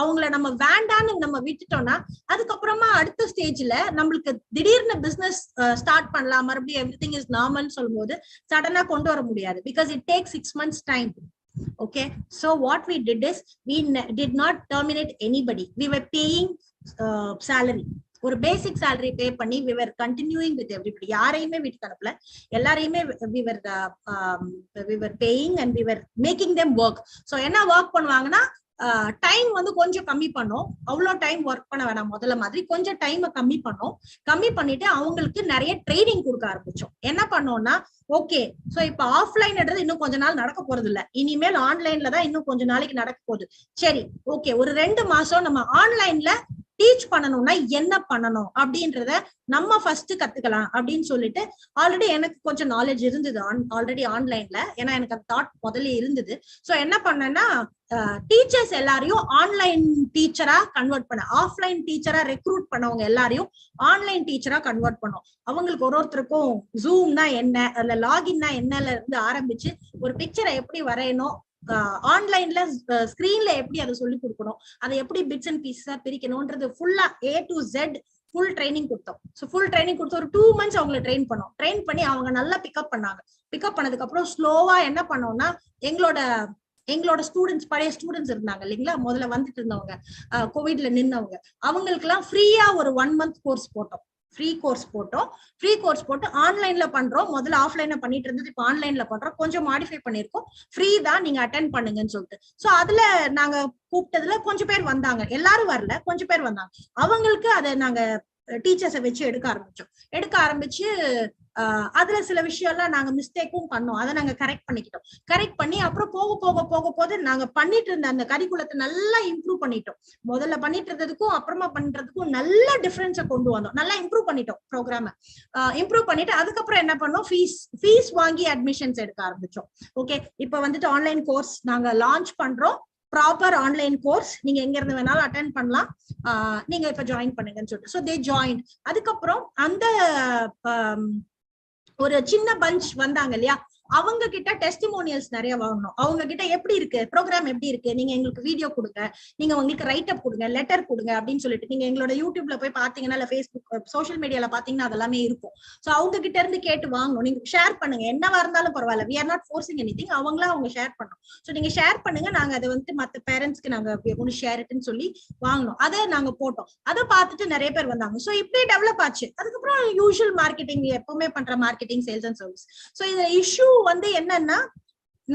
அவங்கள நம்ம வேண்டான்னு நம்ம விட்டுட்டோம்னா அதுக்கப்புறமா அடுத்த ஸ்டேஜ்ல நம்மளுக்கு திடீர்னு பிசினஸ் ஸ்டார்ட் பண்ணலாம், மறுபடியும் எவ்ரிதிங் இஸ் நார்மல் சொல்லும் போது சடனா கொண்டு வர முடியாது. Because it takes 6 months time. Okay, so what we did is we did not terminate anybody. We were paying salary. ஒரு பேசிக் salary பே பண்ணி we were continuing with everybody. யாரையுமே வீட்டுக்கு அனுப்பல, எல்லாரையுமே we were paying and we were making them work. so என்ன work பண்ணுவாங்கன்னா time வந்து கொஞ்சம் கம்மி பண்ணோம். அவ்வளோ டைம் ஒர்க் பண்ண வேணாம், முதல்ல மாதிரி கொஞ்சம் டைமை கம்மி பண்ணோம். கம்மி பண்ணிட்டு அவங்களுக்கு நிறைய ட்ரைனிங் கொடுக்க ஆரம்பிச்சோம். என்ன பண்ணோம்னா ஓகே, சோ இப்ப ஆஃப்லைன்ன்றது இன்னும் கொஞ்ச நாள் நடக்க போறது இல்ல, இனிமேல் ஆன்லைன்ல தான் இன்னும் கொஞ்ச நாளைக்கு நடக்க போகுது. சரி, ஓகே, ஒரு 2 மாசம் நம்ம ஆன்லைன்ல டீச் பண்ணணும்னா என்ன பண்ணணும் அப்படின்றத நம்ம ஃபர்ஸ்ட் கத்துக்கலாம் அப்படின்னு சொல்லிட்டு ஆல்ரெடி எனக்கு கொஞ்சம் நாலேஜ் இருந்தது ஆல்ரெடி ஆன்லைன்ல. ஏன்னா எனக்கு அந்த தாட் முதல்ல இருந்தது. சோ என்ன பண்ணேன்னா டீச்சர்ஸ் எல்லாரையும் ஆன்லைன் டீச்சரா கன்வெர்ட் பண்ண, ஆஃப்லைன் டீச்சரா ரெக்ரூட் பண்ணவங்க எல்லாரையும் ஆன்லைன் டீச்சரா கன்வெர்ட் பண்ணோம். அவங்களுக்கு ஒருத்தருக்கும் ஜூம்னா என்ன, அதுல லாகின்னா என்னல இருந்து ஆரம்பிச்சு ஒரு பிக்சரை எப்படி வரையணும், ஆன்லைன்ல ஸ்கிரீன்ல எப்படி அதை சொல்லி கொடுக்கணும், அதை எப்படி பிட்ஸ் அண்ட் பீஸா பிரிக்கணும்ன்றது ஃபுல்லா A to Z full training கொடுத்தோம். ஸோ ஃபுல் ட்ரைனிங் கொடுத்து ஒரு 2 months அவங்களை ட்ரெயின் பண்ணோம். ட்ரெயின் பண்ணி அவங்க நல்லா பிக்கப் பண்ணாங்க. பிக்கப் பண்ணதுக்கு அப்புறம் ஸ்லோவா என்ன பண்ணோம்னா எங்களோட ஸ்டூடெண்ட்ஸ், பழைய ஸ்டூடெண்ட்ஸ் இருந்தாங்க இல்லைங்களா, முதல்ல வந்துட்டு இருந்தவங்க, கோவிட்ல நின்னவங்க, அவங்களுக்கு எல்லாம் ஃப்ரீயா ஒரு 1 month கோர்ஸ் போட்டோம். ஃப்ரீ கோர்ஸ் போட்டு ஆன்லைன்ல பண்றோம். முதல்ல ஆஃப்லைன்ல பண்ணிட்டு இருந்தது, இப்போ ஆன்லைன்ல பண்றோம். கொஞ்சம் மாடிஃபை பண்ணிருக்கோம், ஃப்ரீ தான், நீங்க அட்டென்ட் பண்ணுங்கன்னு சொல்லிட்டு. சோ அதுல நாங்க கூப்பிட்டதுல கொஞ்சம் பேர் வந்தாங்க, எல்லாரும் வரல, கொஞ்சம் பேர் வந்தாங்க. அவங்களுக்கு அதை நாங்க டீச்சர்ஸை வச்சு எடுக்க ஆரம்பிச்சு அதுல சில விஷயம் எல்லாம் நாங்க மிஸ்டேக்கும் பண்ணோம். அதை நாங்க கரெக்ட் பண்ணி அப்புறம் போக நாங்க பண்ணிட்டு இருந்த அந்த கரிக்குலத்தை நல்லா இம்ப்ரூவ் பண்ணிட்டோம். முதல்ல பண்ணிட்டு இருந்ததுக்கும் அப்புறமா பண்றதுக்கும் நல்ல டிஃபரன்ஸை கொண்டு வந்தோம். நல்லா இம்ப்ரூவ் பண்ணிட்டோம் ப்ரோக்ராம. இம்ப்ரூவ் பண்ணிட்டு அதுக்கப்புறம் என்ன பண்ணோம், ஃபீஸ் வாங்கி அட்மிஷன்ஸ் எடுக்க ஆரம்பிச்சோம். ஓகே, இப்ப வந்துட்டு ஆன்லைன் கோர்ஸ் நாங்க லான்ச் பண்றோம். ப்ராப்பர் ஆன்லைன் கோர்ஸ் நீங்க எங்க இருந்து வேணாலும் அட்டென்ட் பண்ணலாம், நீங்க இப்ப ஜாயின் பண்ணுங்கன்னு சொல்லிட்டு. So they join. அதுக்கப்புறம் அந்த ஒரு சின்ன பஞ்ச் வந்தாங்க இல்லையா, அவங்க கிட்ட டெஸ்டிமோனியல்ஸ் நிறைய வாங்கணும். அவங்க கிட்ட எப்படி இருக்கு ப்ரோக்ராம், எப்படி இருக்கு, நீங்க எங்களுக்கு வீடியோ கொடுங்க, நீங்க உங்களுக்கு ரைட் அப் கொடுங்க, லெட்டர் கொடுங்க அப்படின்னு சொல்லிட்டு நீங்க எங்களோட யூடியூப்ல போய் பாத்தீங்கன்னா, இல்ல ஃபேஸ்புக் சோஷியல் மீடியால பாத்தீங்கன்னா அதெல்லாமே இருக்கும். சோ அவங்க கிட்ட இருந்து கேட்டு வாங்கணும். நீங்க ஷேர் பண்ணுங்க, என்னவா இருந்தாலும் பரவாயில்ல, we are not forcing anything. அவங்களா அவங்க ஷேர் பண்ணணும். சோ நீங்க ஷேர் பண்ணுங்க, நாங்க அதை வந்து மத்த பேரண்ட்ஸ்க்கு நாங்க ஒன்னு ஷேர் இட்னு சொல்லி வாங்கணும். அதை நாங்க போட்டோம். அதை பார்த்துட்டு நிறைய பேர் வந்தாங்க. சோ இப்படியே டெவலப் ஆச்சு. அதுக்கப்புறம் யூஷுவல் மார்க்கெட்டிங், எப்பவுமே பண்ற marketing, sales and service. So இந்த இஷ்யூ வந்து என்னன்னா,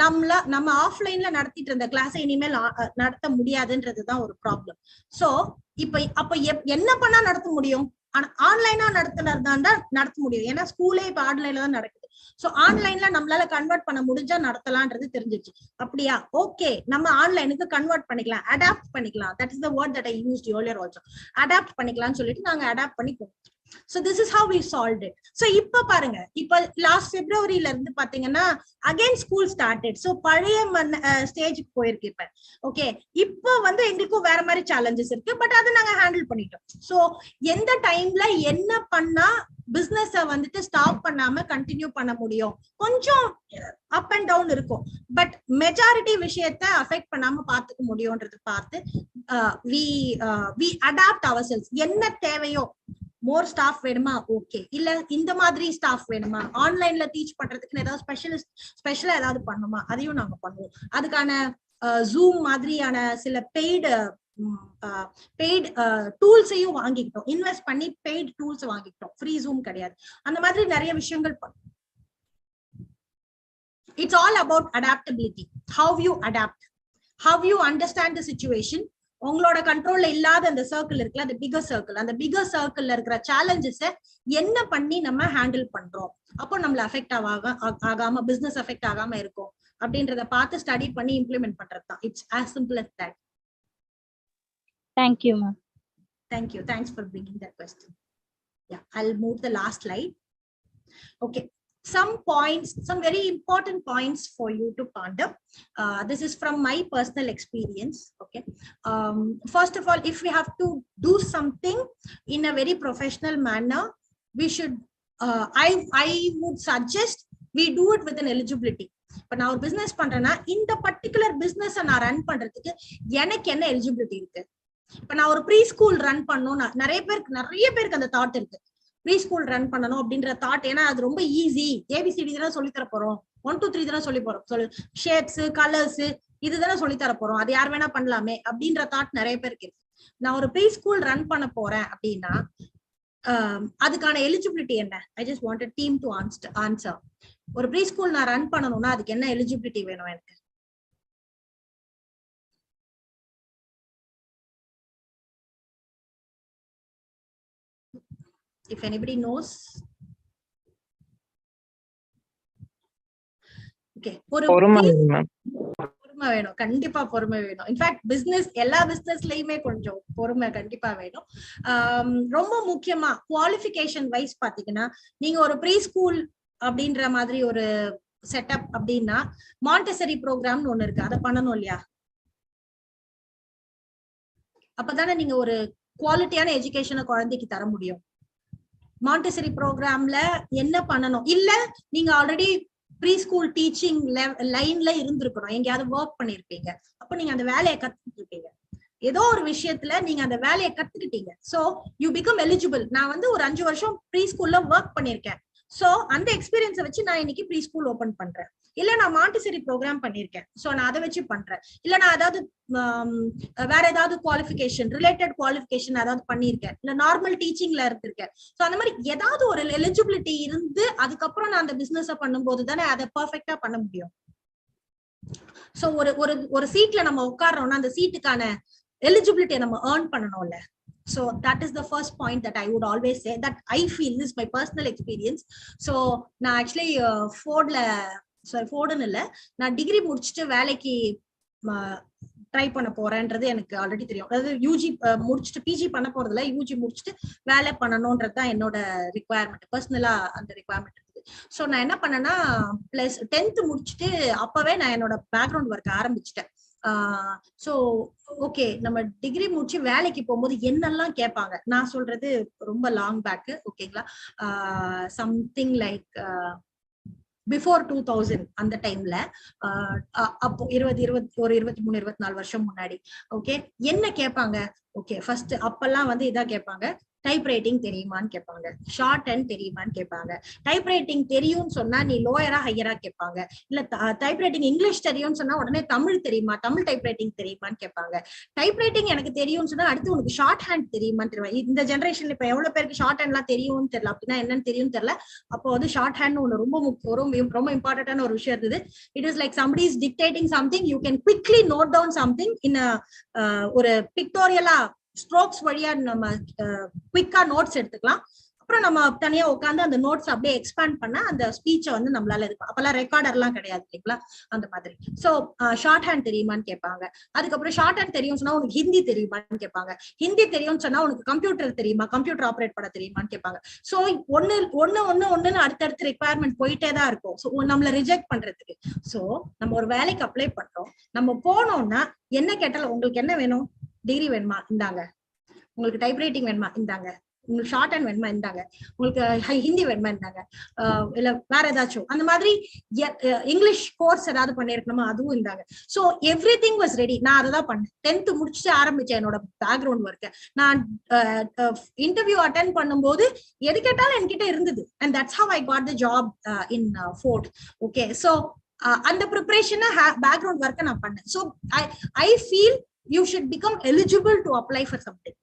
நம்ம ஆஃப்லைன்ல நடத்திட்டு இருந்த கிளாஸ் இனிமேல் நடத்த முடியாதுன்றதுதான் ஒரு ப்ராப்ளம். சோ அப்ப என்ன பண்ணா நடத்த முடியும்? ஆன்லைனா நடத்துறதா நடத்த முடியும். ஏன்னா ஸ்கூலே இப்ப ஆன்லைன்ல தான் நடக்குது. சோ ஆன்லைன்ல நம்மளால கன்வெர்ட் பண்ண முடிஞ்சா நடத்தலாம்ன்றது தெரிஞ்சிச்சு. அப்படியா? ஓகே, நம்ம ஆன்லைனுக்கு கன்வெர்ட் பண்ணிக்கலாம், அடாப்ட் பண்ணிக்கலாம். That is the word that I used earlier also. Adapt பண்ணிக்கலாம்னு சொல்லிட்டு நாங்க அடாப்ட் பண்ணி போறோம். So this is how we solved it. So இப்ப பாருங்க, இப்ப லாஸ்ட் பிப்ரவரியில இருந்து பாத்தீங்கன்னா அகைன் ஸ்கூல் ஸ்டார்டட். சோ பழைய ஸ்டேஜுக்கு போயிருக்கு இப்ப. ஓகே, இப்ப வந்து எங்களுக்கும் வேற மாதிரி சேலஞ்சஸ் இருக்கு, பட் அதை நாங்க ஹேண்டில் பண்ணிட்டோம். சோ எந்த டைம்ல என்ன பண்ணா பிசினஸ் வந்துட்டு ஸ்டாப் பண்ணாம கண்டினியூ பண்ண முடியும், கொஞ்சம் அப் அண்ட் டவுன் இருக்கும், பட் மெஜாரிட்டி விஷயத்த அஃபெக்ட் பண்ணாம பாத்துக்க முடியும்ன்றது பார்த்து we adapt ourselves. என்ன தேவையோ, மோர் ஸ்டாஃப் வேணுமா, ஓகே, இல்ல இந்த மாதிரி ஸ்டாஃப் வேணுமா, ஆன்லைன்ல டீச் பண்றதுக்கு ஏதாவது ஸ்பெஷலா ஏதாவது பண்ணுமா, அதையும் நாங்க பண்ணுவோம். அதுக்கான ஜூம் மாதிரியான சில பெய்டு டூல்ஸையும் வாங்கிக்கிட்டோம், இன்வெஸ்ட் பண்ணி பெய்டு டூல்ஸ் வாங்கிக்கிட்டோம், ஃப்ரீ ஜூம் கிடையாது. அந்த மாதிரி நிறைய விஷயங்கள் பண்ணும். It's all about adaptability. How you adapt, how you understand the situation. உங்களோட கண்ட்ரோல்ல இல்லாத அந்த சர்க்கிள் இருக்குல்ல, அந்த பிகர் சர்க்கிள், அந்த பிகர் சர்க்கிள்ல இருக்கிற சேலஞ்சஸ என்ன பண்ணி நம்ம ஹேண்டில் பண்றோம், அப்போ நம்மள அஃபெக்ட் ஆகாம, பிசினஸ் அஃபெக்ட் ஆகாம இருக்கும் அப்படின்றத பார்த்து ஸ்டடி பண்ணி இம்ப்ளிமெண்ட் பண்றது தான். It's as simple as that. Thank you, ma'am. Thank you. Thanks for bringing that question. Yeah, I'll move the last slide. Okay, some points, some very important points for you to ponder. This is from my personal experience. Okay, first of all, if we have to do something in a very professional manner, we should I would suggest we do it with an eligibility. இப்ப நான் ஒரு business பண்றேன்னா இந்த particular business நான் run பண்றதுக்கு எனக்கு என்ன eligibility இருக்கு. இப்ப நான் ஒரு ப்ரீ ஸ்கூல் ரன் பண்ணணும்னா நிறைய பேருக்கு அந்த தாட் இருக்கு, ப்ரீ ஸ்கூல் ரன் பண்ணணும் அப்படின்ற தாட். ஏன்னா அது ரொம்ப ஈஸி, ஏபிசிடி தானே சொல்லி தர போறோம், 1 2 3 தானே சொல்லி ஷேப்ஸ் கலர்ஸ் இதுதானே சொல்லி தர போறோம், அது யார் வேணா பண்ணலாமே அப்படின்ற தாட் நிறைய பேருக்கு இருக்கு. நான் ஒரு ப்ரீ ஸ்கூல் ரன் பண்ண போறேன் அப்படின்னா அதுக்கான எலிஜிபிலிட்டி என்ன? I just want a team to answer. ஒரு ப்ரீ ஸ்கூல் நான் ரன் பண்ணணும்னா அதுக்கு என்ன எலிஜிபிலிட்டி வேணும் எனக்கு? If anybody knows. Okay, பொறுமை வேணும், கண்டிப்பா பொறுமை வேணும். இன்ஃபேக்ட் பிசினஸ், எல்லா பிசினஸ்லயுமே கொஞ்சம் பொறுமை கண்டிப்பா வேணும். ரொம்ப முக்கியமா குவாலிஃபிகேஷன் வைஸ் பாத்தீங்கன்னா, நீங்க ஒரு ப்ரீ ஸ்கூல் அப்படின்ற மாதிரி ஒரு செட்டப் அப்படின்னா மாண்டெசரி ப்ரோக்ராம்னு ஒண்ணு இருக்கு, அதை பண்ணணும் இல்லையா? அப்பதானே நீங்க ஒரு குவாலிட்டியான எஜுகேஷனை குழந்தைக்கு தர முடியும். மாண்டெசரி ப்ரோக்ராம்ல என்ன பண்ணணும்? இல்ல நீங்க ஆல்ரெடி ப்ரீ ஸ்கூல் டீச்சிங் லைன்ல இருந்திருக்கணும், எங்கேயாவது ஒர்க் பண்ணிருப்பீங்க, அப்ப நீங்க அந்த வேலையை கத்துக்கிட்டு இருப்பீங்க, ஏதோ ஒரு விஷயத்துல நீங்க அந்த வேலையை கத்துக்கிட்டீங்க. So you become eligible. நான் வந்து ஒரு 5 வருஷம் ப்ரீ ஸ்கூல்ல ஒர்க் பண்ணிருக்கேன், சோ அந்த எக்ஸ்பீரியன்ஸை வச்சு நான் இன்னைக்கு ப்ரீ ஸ்கூல் ஓபன் பண்றேன். இல்ல நான் மாண்டெசரி ப்ரோக்ராம் பண்ணிருக்கேன், சோ நான் அதை வச்சு பண்றேன். இல்ல நான் ஏதாவது வேற ஏதாவது குவாலிஃபிகேஷன், ரிலேட்டட் குவாலிஃபிகேஷன் ஏதாவது பண்ணிருக்கேன், இல்ல நார்மல் டீச்சிங்ல இருந்திருக்கேன். சோ அந்த மாதிரி ஏதாவது ஒரு எலிஜிபிலிட்டி இருந்து அதுக்கப்புறம் நான் அந்த பிசினஸ் பண்ணும்போது தானே அதை பெர்ஃபெக்ட்டா பண்ண முடியும். சோ ஒரு சீட்ல நம்ம உட்கார்றோம்னா அந்த சீட்டுக்கான எலிஜிபிலிட்டியை நம்ம ஏர்ன் பண்ணணும்ல. So that is the first point that I would always say, that I feel, this is my personal experience. So நான் actually ஃபோர்டுன்னு இல்லை, நான் டிகிரி முடிச்சுட்டு வேலைக்கு ட்ரை பண்ண போறேன்றது எனக்கு ஆல்ரெடி தெரியும். அதாவது யூஜி முடிச்சுட்டு பிஜி பண்ண போறதுல யூஜி முடிச்சுட்டு வேலை பண்ணணும்ன்றது தான் என்னோட ரிக்குவயர்மெண்ட், பர்சனலா அந்த ரிக்குவயர்மெண்ட் இருக்குது. ஸோ நான் என்ன பண்ணேன்னா பிளஸ் 10th முடிச்சுட்டு அப்பவே நான் என்னோட பேக்ரவுண்ட் ஒர்க் ஆரம்பிச்சுட்டேன். சோ ஓகே, நம்ம டிகிரி முடிச்சு வேலைக்கு போகும்போது என்னெல்லாம் கேட்பாங்க, நான் சொல்றது ரொம்ப லாங் பேக், ஓகேங்களா? சம்திங் லைக் பிஃபோர் 2000 அந்த டைம்ல, அப்போ 23 24 வருஷம் முன்னாடி. ஓகே, என்ன கேட்பாங்க? ஓகே, ஃபர்ஸ்ட் அப்பெல்லாம் வந்து இதான் கேட்பாங்க, டைப் ரைட்டிங் தெரியுமான்னு கேட்பாங்க, ஷார்ட் ஹேண்ட் தெரியுமான்னு கேட்பாங்க. டைப் ரைட்டிங் தெரியும்னு சொன்னா நீ லோயரா ஹையரா கேட்பாங்க. இல்ல டைப் ரைட்டிங் இங்கிலீஷ் தெரியும்னு சொன்னா உடனே தமிழ் தெரியுமா, தமிழ் டைப் ரைட்டிங் தெரியுமான்னு கேட்பாங்க. டைப் ரைட்டிங் எனக்கு தெரியும்னு சொன்னா அடுத்து உனக்கு ஷார்ட் ஹேண்ட் தெரியுமான்னு தெரியும். இந்த ஜென்ரேஷன்ல இப்ப எவ்வளவு பேருக்கு ஷார்ட் ஹேண்ட்லாம் தெரியும்னு தெரியல, அப்படின்னா என்னன்னு தெரியும் தெரியல. அப்போ வந்து ஷார்ட் ஹேண்ட் ஒண்ணு ரொம்ப இம்பார்ட்டன்டான ஒரு விஷயம் இருக்குது. It is like somebody is dictating something, you can quickly note down something in a ஒரு பிக்டோரியலா ஸ்ட்ரோக்ஸ் வழியா நம்ம குவிக்கா நோட்ஸ் எடுத்துக்கலாம். அப்புறம் நம்ம தனியா உட்காந்து அந்த நோட்ஸ் அப்படியே எக்ஸ்பேண்ட் பண்ண அந்த ஸ்பீச்சை வந்து நம்மளால இருக்கும். அப்பெல்லாம் ரெக்கார்டர் எல்லாம் கிடையாது இல்லைங்களா, அந்த மாதிரி. சோ ஷார்ட் ஹேண்ட் தெரியுமான்னு கேட்பாங்க. அதுக்கப்புறம் ஷார்ட் ஹேண்ட் தெரியும் சொன்னா உனக்கு ஹிந்தி தெரியுமான்னு கேட்பாங்க. ஹிந்தி தெரியும்னு சொன்னா உனக்கு கம்ப்யூட்டர் தெரியுமா, கம்ப்யூட்டர் ஆப்ரேட் பண்ண தெரியுமான்னு கேட்பாங்க. சோ ஒன்னு அடுத்தடுத்து ரெக்குவயர்மெண்ட் போயிட்டே தான் இருக்கும். சோ நம்மள ரிஜெக்ட் பண்றதுக்கு. சோ நம்ம ஒரு வேலைக்கு அப்ளை பண்றோம், நம்ம போனோம்னா என்ன கேட்டாலும் உங்களுக்கு என்ன வேணும், டிகிரி வேணுமா இந்தாங்க, உங்களுக்கு டைப் ரைட்டிங் வேணுமா இந்தாங்க, உங்களுக்கு ஷார்ட் ஹேண்ட் வேணுமா இருந்தாங்க, உங்களுக்கு ஹிந்தி வேணுமா இருந்தாங்க, இல்ல வேற ஏதாச்சும் அந்த மாதிரி இங்கிலீஷ் கோர்ஸ் ஏதாவது பண்ணிருக்கணுமா அதுவும் இருந்தாங்க. So every thing was ready. நான் அதை தான் பண்ணேன். 10th முடிச்சுட்டு ஆரம்பிச்சேன் என்னோட பேக்ரவுண்ட் ஒர்க்க. நான் இன்டர்வியூ அட்டென்ட் பண்ணும்போது எது கேட்டாலும் என்கிட்ட இருந்தது. And that's how I got the job in Ford. Okay, so அந்த ப்ரிப்பரேஷனை பேக்ரவுண்ட் ஒர்க்கை நான் பண்ணேன். So I feel you should become eligible to apply for something.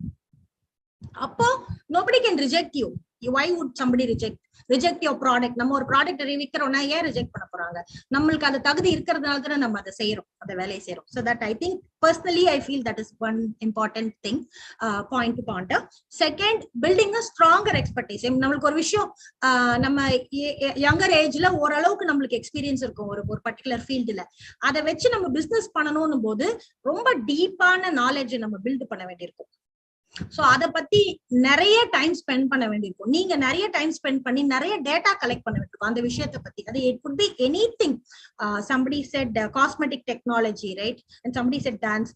அப்போ nobody can reject you. Why would somebody reject your product? நம்ம ஒரு product விற்கிறோம்னா ஏன் reject பண்ண போறாங்க? நம்மளுக்கு அந்த தகுதி இருக்கிறதுனால தானே நம்ம அதை செய்யறோம், அந்த வேலையை செய்யறோம். So that I think personally I feel that is one important thing, point to ponder. Second, building a stronger expertise. நம்மளுக்கு ஒரு விஷயம் நம்ம யங்கர் ஏஜ்ல ஓரளவுக்கு நம்மளுக்கு எக்ஸ்பீரியன்ஸ் இருக்கும் ஒரு பர்டிகுலர் ஃபீல்டுல. அதை வச்சு நம்ம பிசினஸ் பண்ணணும் போது ரொம்ப டீப்பான நாலேஜ் நம்ம பில்ட் பண்ண வேண்டியிருக்கும். சோ அத பத்தி நிறைய டைம் ஸ்பெண்ட் பண்ண வேண்டியிருக்கும். நீங்க நிறைய டைம் ஸ்பெண்ட் பண்ணி நிறைய டேட்டா கலெக்ட் பண்ண வேண்டியிருக்கும் அந்த விஷயத்தை பத்தி. அது it could be anything. Somebody said cosmetic technology, right? And somebody said dance.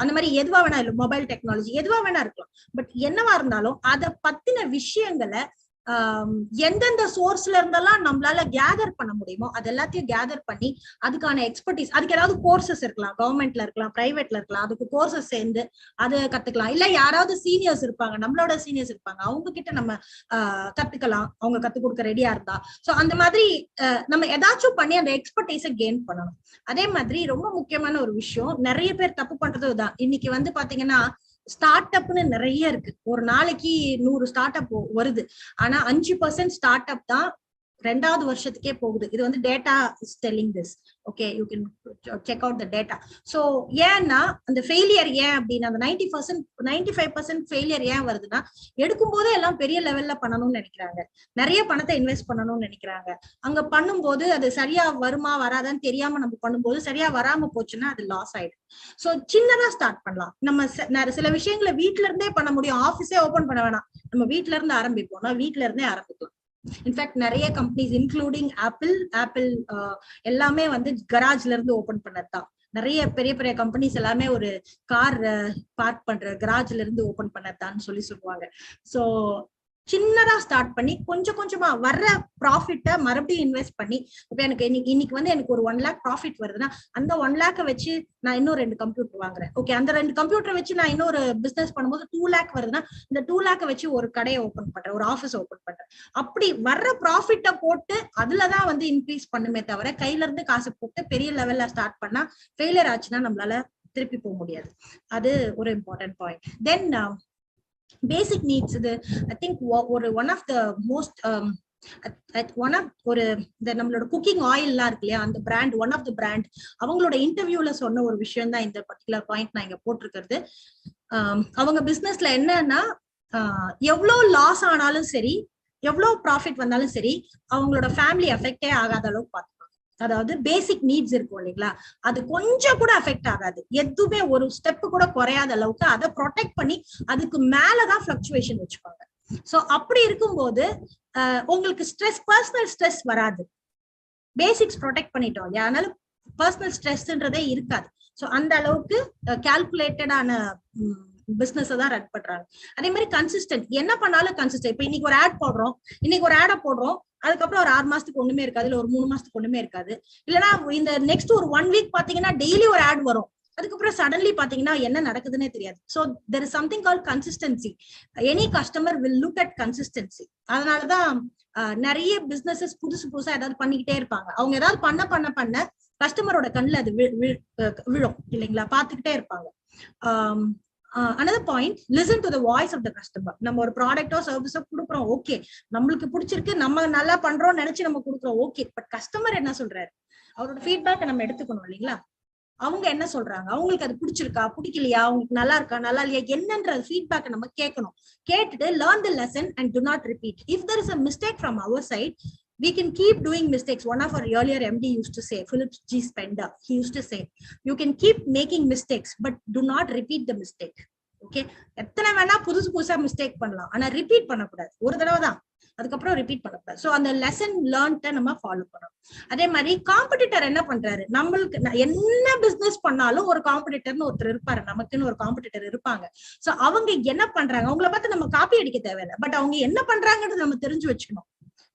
அந்த மாதிரி எதுவா வேணா இல்லை, மொபைல் டெக்னாலஜி எதுவா வேணா இருக்கலாம். பட் என்னவா இருந்தாலும் அதை பத்தின விஷயங்களை எந்தெந்த சோர்ஸ்ல இருந்தெல்லாம் நம்மளால கேதர் பண்ண முடியுமோ அது எல்லாத்தையும் கேதர் பண்ணி அதுக்கான எக்ஸ்பர்டீஸ், அதுக்கு ஏதாவது கோர்சஸ் இருக்கலாம், கவர்மெண்ட்ல இருக்கலாம், பிரைவேட்ல இருக்கலாம், அதுக்கு கோர்சஸ் சேர்ந்து அதை கத்துக்கலாம். இல்ல யாராவது சீனியர்ஸ் இருப்பாங்க, நம்மளோட சீனியர்ஸ் இருப்பாங்க, அவங்க கிட்ட நம்ம கத்துக்கலாம், அவங்க கத்து கொடுக்க ரெடியா இருந்தா. சோ அந்த மாதிரி நம்ம ஏதாச்சும் பண்ணி அந்த எக்ஸ்பர்டீஸை கெயின் பண்ணணும். அதே மாதிரி ரொம்ப முக்கியமான ஒரு விஷயம், நிறைய பேர் தப்பு பண்றதுதான். இன்னைக்கு வந்து பாத்தீங்கன்னா ஸ்டார்ட் அப்னு நிறைய இருக்கு. ஒரு நாளைக்கு 100 ஸ்டார்ட் அப் வருது. ஆனா 5% ஸ்டார்ட் அப் தான் 2வது வருஷத்துக்கே போகுது. இது வந்து data is telling this. Okay, you can check out the data. So ஏன்னா அந்த ஃபெயிலியர் ஏன் அப்படின்னா, அந்த 95% ஃபெயிலியர் ஏன் வருதுன்னா, எடுக்கும் போதே எல்லாம் பெரிய லெவல்ல பண்ணணும்னு நினைக்கிறாங்க, நிறைய பணத்தை இன்வெஸ்ட் பண்ணணும்னு நினைக்கிறாங்க. அங்க பண்ணும்போது அது சரியா வருமா வராதான்னு தெரியாம நம்ம பண்ணும்போது சரியா வராம போச்சுன்னா அது லாஸ் ஆயிடும். சோ சின்னதா ஸ்டார்ட் பண்ணலாம். நம்ம சில விஷயங்களை வீட்ல இருந்தே பண்ண முடியும். ஆபீஸே ஓபன் பண்ண வேணாம், நம்ம வீட்ல இருந்து ஆரம்பிப்போம்னா வீட்ல இருந்தே ஆரம்பிக்கலாம். இன்ஃபேக்ட் நிறைய கம்பெனிஸ் இன்க்ளூடிங் ஆப்பிள் எல்லாமே வந்து கராஜ்ல இருந்து ஓபன் பண்ணதுதான். நிறைய பெரிய பெரிய கம்பெனிஸ் எல்லாமே ஒரு கார் பார்க் பண்ற கராஜ்ல இருந்து ஓபன் பண்ணதான்னு சொல்லுவாங்க. சோ சின்னதா ஸ்டார்ட் பண்ணி கொஞ்சம் கொஞ்சமா வர்ற ப்ராஃபிட்ட மறுபடியும் இன்வெஸ்ட் பண்ணி, இப்ப எனக்கு இன்னைக்கு வந்து எனக்கு ஒரு 1 lakh ப்ராஃபிட் வருதுன்னா அந்த 1 lakh வச்சு நான் இன்னும் 2 கம்ப்யூட்டர் வாங்குறேன். ஓகே, அந்த 2 கம்ப்யூட்டர் வச்சு நான் இன்னொரு பிசினஸ் பண்ணும்போது 2 lakh வருதுன்னா இந்த 2 lakh வச்சு ஒரு கடையை ஓபன் பண்றேன், ஒரு ஆஃபீஸ் ஓபன் பண்றேன். அப்படி வர்ற ப்ராஃபிட்ட போட்டு அதுலதான் வந்து இன்க்ரீஸ் பண்ணுமே தவிர கையில இருந்து காசு போட்டு பெரிய லெவல்ல ஸ்டார்ட் பண்ணா ஃபெயிலியர் ஆச்சுன்னா நம்மளால திருப்பி போக முடியாது. அது ஒரு important point. Then basic needs. இது I think one of the most ஒரு இந்த நம்மளோட குக்கிங் ஆயில் எல்லாம் இருக்கு இல்லையா, அந்த brand, one of the brand அவங்களோட இன்டர்வியூல சொன்ன ஒரு விஷயம் தான் இந்த பர்டிகுலர் பாயிண்ட் நான் இங்க போட்டிருக்கிறது. அவங்க பிசினஸ்ல என்னன்னா, எவ்வளவு லாஸ் ஆனாலும் சரி, எவ்வளவு ப்ராஃபிட் வந்தாலும் சரி, அவங்களோட ஃபேமிலி அஃபெக்டே ஆகாத அளவுக்கு பார்த்துப்பாங்க. அதாவது பேசிக் நீட்ஸ் இருக்கும் இல்லைங்களா, அது கொஞ்சம் கூட அஃபெக்ட் ஆகாது, எதுவுமே ஒரு ஸ்டெப் கூட குறையாத அளவுக்கு அதை ப்ரொடெக்ட் பண்ணி அதுக்கு மேலதான் ஃபிளக்சுவேஷன் வச்சுப்பாங்க. சோ அப்படி இருக்கும்போது உங்களுக்கு ஸ்ட்ரெஸ், பர்சனல் ஸ்ட்ரெஸ் வராது. பேசிக்ஸ் ப்ரொடெக்ட் பண்ணிட்டோம் இல்லையா, அதனால பர்சனல் ஸ்ட்ரெஸ்ன்றதே இருக்காது. சோ அந்த அளவுக்கு கால்குலேட்டடான பிசினஸ் தான் ரன் பண்றாங்க. அதே மாதிரி கன்சிஸ்டன்ட், என்ன பண்ணாலும் கன்சிஸ்டன்ட். இப்ப இன்னைக்கு ஒரு ஆட் போடுறோம், இன்னைக்கு ஒரு ஆட போடுறோம், அதுக்கப்புறம் ஒரு 6 மாசத்துக்கு ஒண்ணுமே இருக்காது, இல்ல ஒரு 3 மாசத்துக்கு ஒண்ணுமே இருக்காது. இல்லைன்னா இந்த நெக்ஸ்ட் ஒரு 1 வீக் பாத்தீங்கன்னா டெய்லி ஒரு ஆட் வரும், அதுக்கப்புறம் சடன்லி பாத்தீங்கன்னா என்ன நடக்குதுன்னே தெரியாது. So there is something call consistency. Any customer will look at consistency. அதனாலதான் நிறைய பிசினஸஸ் புதுசு புதுசா ஏதாவது பண்ணிக்கிட்டே இருப்பாங்க. அவங்க ஏதாவது பண்ண கஸ்டமரோட கண்ணில் அது விழும் இல்லைங்களா, பாத்துக்கிட்டே இருப்பாங்க. another point, listen to the voice of the customer. நம்ம ஒரு ப்ராடக்ட்டோ சர்வீஸோ கொடுக்குறோம், ஓகே நம்மளுக்கு பிடிச்சிருக்கு, நம்ம நல்லா பண்றோம்னு நினைச்சு நம்ம கொடுக்குறோம், ஓகே. பட் கஸ்டமர் என்ன சொல்றாரு, அவரோட ஃபீட்பேக்கை நம்ம எடுத்துக்கணும் இல்லைங்களா. அவங்க என்ன சொல்றாங்க, அவங்களுக்கு அது பிடிச்சிருக்கா பிடிக்கலையா, அவங்களுக்கு நல்லா இருக்கா நல்லா இல்லையா, என்னன்ற ஃபீட்பேக்கை நம்ம கேட்கணும். கேட்டுட்டு learn the lesson and do not repeat. If there is a mistake from our side, we can keep doing mistakes. One of our earlier MD used to say, Philip G. Spender, he used to say, you can keep making mistakes, but do not repeat the mistake. Okay, எத்தனை வேணா புதுசு புதுசா mistake பண்ணலாம், ஆனா repeat பண்ணக்கூடாது. ஒரு தடவை தான், அதுக்கப்புறம் ரிப்பீட் பண்ணக்கூடாது. ஸோ அந்த லெசன் லேர்ன்ட்ட நம்ம ஃபாலோ பண்ணணும். அதே மாதிரி காம்படிட்டர் என்ன பண்றாரு, நம்மளுக்கு என்ன பிசினஸ் பண்ணாலும் ஒரு காம்படிட்டர்னு ஒருத்தர் இருப்பாரு, நமக்குன்னு ஒரு காம்படிட்டர் இருப்பாங்க. ஸோ அவங்க என்ன பண்றாங்க, அவங்கள பார்த்து நம்ம காப்பி அடிக்க தேவையில்லை, பட் அவங்க என்ன பண்றாங்கன்னு நம்ம தெரிஞ்சு வச்சுக்கணும்.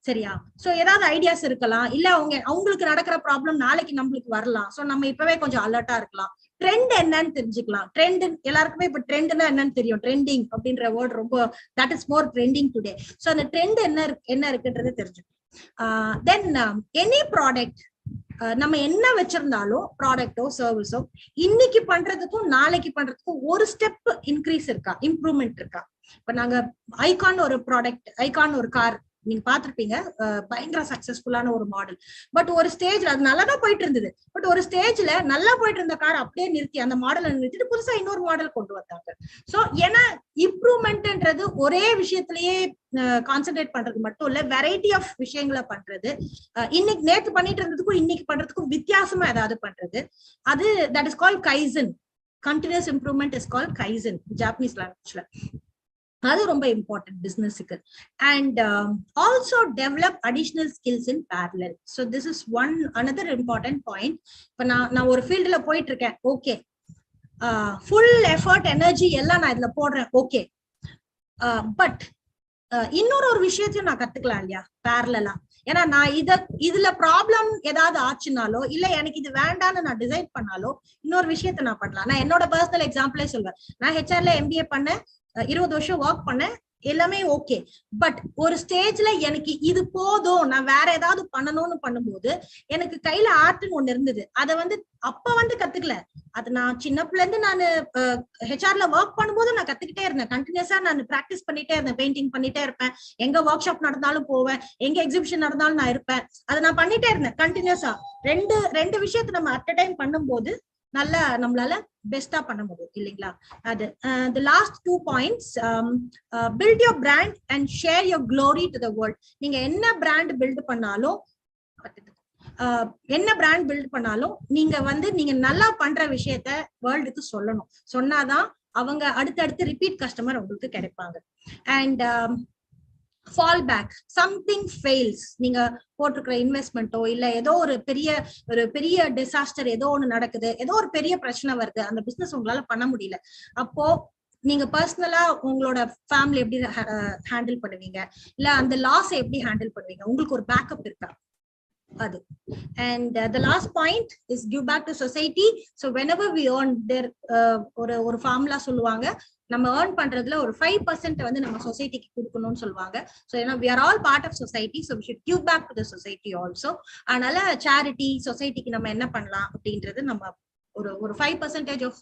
சரியா? சோ ஏதாவது ஐடியாஸ் இருக்கலாம், இல்ல அவங்களுக்கு நடக்கிற ப்ராப்ளம் நாளைக்கு நம்மளுக்கு வரலாம். சோ நம்ம இப்பவே கொஞ்சம் அலர்ட்டா இருக்கலாம். ட்ரெண்ட் என்னன்னு தெரிஞ்சுக்கலாம். ட்ரெண்ட் எல்லாருக்குமே இப்ப ட்ரெண்ட்னா என்னன்னு தெரியும். ட்ரெண்டிங் அப்படின்ற வேர்ட் ரொம்ப that is more trending today. So அந்த ட்ரெண்ட் என்ன இருக்குன்றது தெரிஞ்சுக்கணும். தென் எனி ப்ராடக்ட், நம்ம என்ன வச்சிருந்தாலும் ப்ராடக்டோ சர்வீஸோ இன்னைக்கு பண்றதுக்கும் நாளைக்கு பண்றதுக்கும் ஒரு ஸ்டெப் இன்க்ரீஸ் இருக்கா, இம்ப்ரூவ்மெண்ட் இருக்கா. இப்ப நாங்க ஐகான் ஒரு ப்ராடக்ட், ஐகான் ஒரு கார் நீங்க பாத்திருப்பீங்க, பயங்கர சக்சஸ்ஃபுல்லான ஒரு மாடல். பட் ஒரு ஸ்டேஜ்ல அது நல்லாதான் போயிட்டு இருந்தது. பட் ஒரு ஸ்டேஜ்ல நல்லா போயிட்டு இருந்த கார் அப்படியே நிறுத்தி அந்த மாடலை நிறுத்திட்டு புதுசா இன்னொரு மாடல் கொண்டு வந்தாங்க. சோ ஏன்னா இம்ப்ரூவ்மெண்ட்ன்றது ஒரே விஷயத்திலேயே கான்சென்ட்ரேட் பண்றது மட்டும் இல்ல, வெரைட்டி ஆஃப் விஷயங்களை பண்றது. இன்னைக்கு நேத்து பண்ணிட்டு இருந்ததுக்கும் இன்னைக்கு பண்றதுக்கும் வித்தியாசமா ஏதாவது பண்றது, அது that is called kaizen. Continuous improvement is called kaizen Japanese லாங்குவேஜ்ல. அது ரொம்ப இம்பார்ட்டன்ட் பிசினஸுக்கு. And also develop additional skills in parallel. So this is another important point. இப்போ நான் ஒரு ஃபீல்டுல போயிட்டு இருக்கேன், ஓகே, ஃபுல் எஃபர்ட் எனர்ஜி எல்லாம் நான் இதுல போடுறேன், ஓகே. பட் இன்னொரு விஷயத்தையும் நான் கத்துக்கலாம் இல்லையா பேரலா. ஏன்னா நான் இதுல ப்ராப்ளம் ஏதாவது ஆச்சுனாலோ இல்ல எனக்கு இது வேண்டான்னு நான் டிசைட் பண்ணாலோ இன்னொரு விஷயத்த நான் பண்ணலாம். நான் என்னோட பர்சனல் எக்ஸாம்பிளே சொல்வேன். நான் ஹெச்ஆர்ல MBA பண்ணேன், 20 வருஷம் ஒர்க் பண்ணேன், எல்லாமே ஓகே. பட் ஒரு ஸ்டேஜ்ல எனக்கு இது போதும், நான் வேற ஏதாவது பண்ணணும்னு பண்ணும்போது எனக்கு கையில ஆர்ட்னு ஒண்ணு இருந்தது. அதை அப்ப கத்துக்கல. அது நான் சின்ன பிள்ளைல இருந்து நான் ஹெச்ஆர்ல ஒர்க் பண்ணும்போது நான் கத்துக்கிட்டே இருந்தேன். கண்டினியூஸா நான் பிராக்டிஸ் பண்ணிட்டே இருந்தேன், பெயிண்டிங் பண்ணிட்டே இருப்பேன், எங்க ஒர்க் ஷாப் நடந்தாலும் போவேன், எங்க எக்ஸிபிஷன் நடந்தாலும் நான் இருப்பேன். அதை நான் பண்ணிட்டே இருந்தேன் கண்டினியூஸா. ரெண்டு விஷயத்த நம்ம அட் அ டைம் பண்ணும்போது நல்லா நம்மளால பெஸ்டா பண்ண முடியும் இல்லைங்களா. அது the last 2 points, build your brand and share your glory to the world. நீங்க என்ன பிராண்ட் பில்ட் பண்ணாலும் நீங்க நல்லா பண்ற விஷயத்த வேர்ல்டுக்கு சொல்லணும். சொன்னாதான் அவங்க அடுத்தடுத்து ரிப்பீட் கஸ்டமர் உங்களுக்கு கிடைப்பாங்க. And fall back, something fails, நீங்க போட்டிருக்கிற இன்வெஸ்ட்மெண்ட்டோ இல்ல ஏதோ ஒரு பெரிய டிசாஸ்டர் ஏதோ ஒண்ணு நடக்குது, ஏதோ ஒரு பெரிய பிரச்சனை வருது, அந்த பிசினஸ் உங்களால பண்ண முடியல. அப்போ நீங்க பர்சனலா உங்களோட ஃபேமிலி எப்படி ஹேண்டில் பண்ணுவீங்க, இல்ல அந்த லாஸ் எப்படி ஹேண்டில் பண்ணுவீங்க, உங்களுக்கு ஒரு பேக்கப் இருக்கா அது. And the last point is give back to society. So whenever we earn there, ஒரு ஃபார்முலா சொல்லுவாங்க, நம்ம ஏர்ன் பண்றதுல ஒரு 5% நம்ம சொசைட்டிக்கு கொடுக்கணும்னு சொல்லுவாங்க. ஸோ ஏன்னா we are all part of society, so we should give back to the society also. அதனால சேரிட்டி, சொசைட்டிக்கு நம்ம என்ன பண்ணலாம் அப்படின்றது நம்ம ஒரு 5% of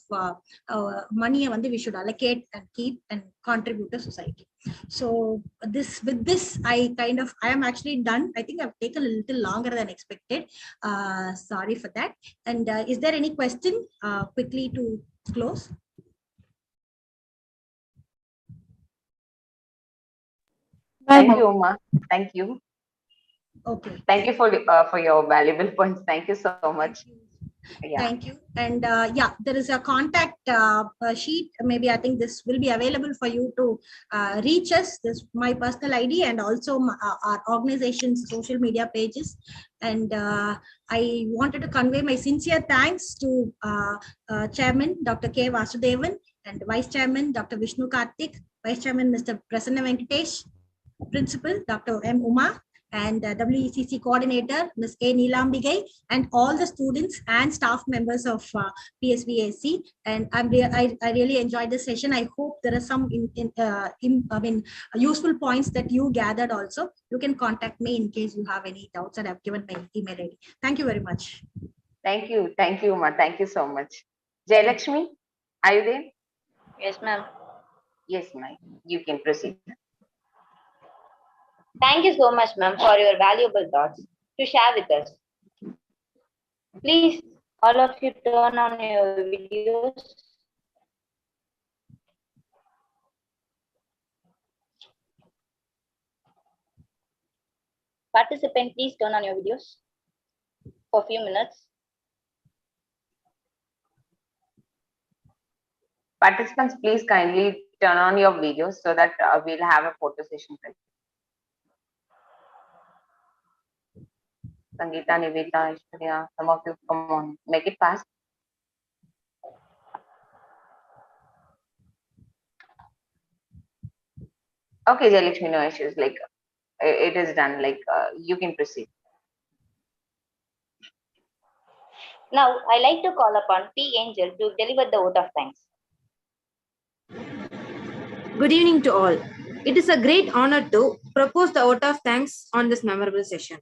money we should allocate and keep and contribute to society. So with this I am actually done. I think I've taken a little longer than expected. Sorry for that. And is there any question quickly to close? Thank you, Uma. Thank you. Okay. Thank you for your valuable points. Thank you so much. Yeah. Thank you. And yeah, there is a contact sheet. Maybe I think this will be available for you to reach us. This is my personal ID and also our organization's social media pages. And I wanted to convey my sincere thanks to Chairman Dr. K. Vasudevan and Vice Chairman Dr. Vishnu Karthik, Vice Chairman Mr. Prasanna Venkatesh, Principal Dr. M. Uma, and WECC coordinator, Ms. A. Neelambigai, and all the students and staff members of PSVAC. And I really enjoyed this session. I hope there are some useful points that you gathered also. You can contact me in case you have any doubts, and I've given my email ID. Thank you very much. Thank you, Uma. Thank you so much. Jayalakshmi, are you there? Yes, ma'am. Yes, ma'am. You can proceed. Thank you so much, ma'am, for your valuable thoughts to share with us. Please, all of you turn on your videos. Participant, please turn on your videos for a few minutes. Participants, please kindly turn on your videos so that we'll have a photo session. Sangeeta, Nivita, Ishwarya, some of you come on, make it fast. Okay, Jayalakshmi, no issues. Like it is done. Like you can proceed. Now, I like to call upon P. Angel to deliver the vote of thanks. Good evening to all. It is a great honor to propose the vote of thanks on this memorable session.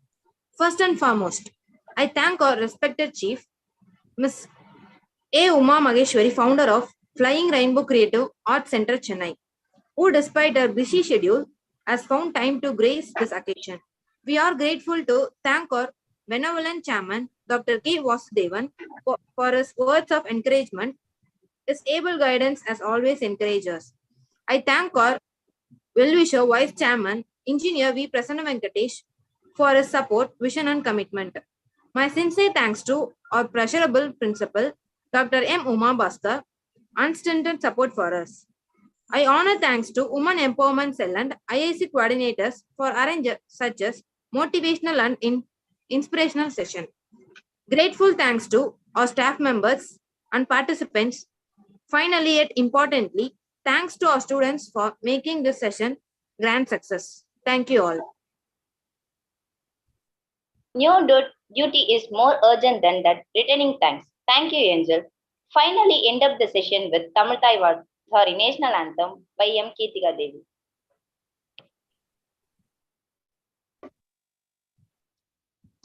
First and foremost, I thank our respected chief, Ms. A. Uma Maheshwari, founder of Flying Rainbow Creative Arts Center, Chennai, who despite her busy schedule has found time to grace this occasion. We are grateful to thank our benevolent chairman, Dr. K. Vasudevan, for his words of encouragement. His able guidance has always encouraged us. I thank our well-wisher Vice Chairman, Engineer V. Prasanna Venkatesh, for his support, vision and commitment. My sincere thanks to our pleasurable principal, Dr. M. Uma Bhaskar, unstinted support for us. I honor thanks to Women Empowerment Cell and IIC coordinators for arranging such as motivational and inspirational session. Grateful thanks to our staff members and participants. Finally, yet importantly, thanks to our students for making this session grand success. Thank you all. No duty is more urgent than that returning thanks. Thank you, Angel. Finally, end up the session with National Anthem by M. Kirtika Devi.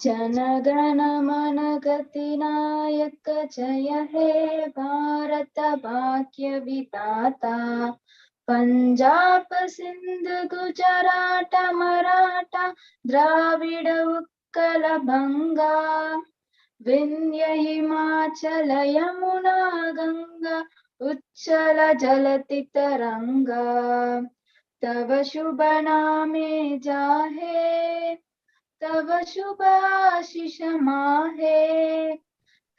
जनगण मन गति नायक जय हे भारत भाग्य विधाता पंजाब सिंध गुजरात मराठा द्राविड उत्कल बंगा विंध्य हिमाचल यमुना गंगा उच्चल जलति तरंगा तव शुभ नामे जाहे तव शुभ आशीष माहे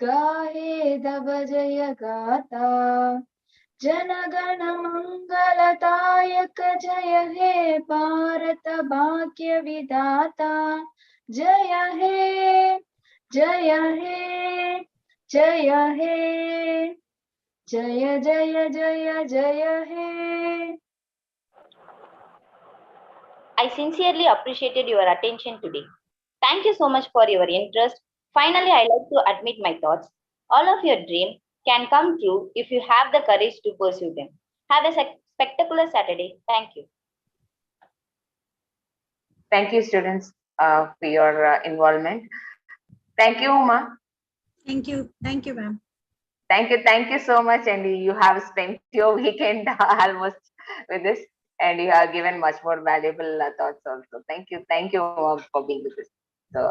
गाहे तव जय गाता जनगण मंगलदायक जय हे भारत भाग्य विधाता जय हे जय हे जय हे जय जय जय जय हे. I sincerely appreciated your attention today. Thank you so much for your interest. Finally, I like to admit my thoughts. All of your dreams can come true if you have the courage to pursue them. Have a spectacular Saturday. Thank you. Thank you, students, for your involvement. Thank you, Uma. Thank you, ma'am. Thank you so much. And you have spent your weekend almost with this, and you have given much more valuable thoughts also. Thank you, Uma, for being with us. So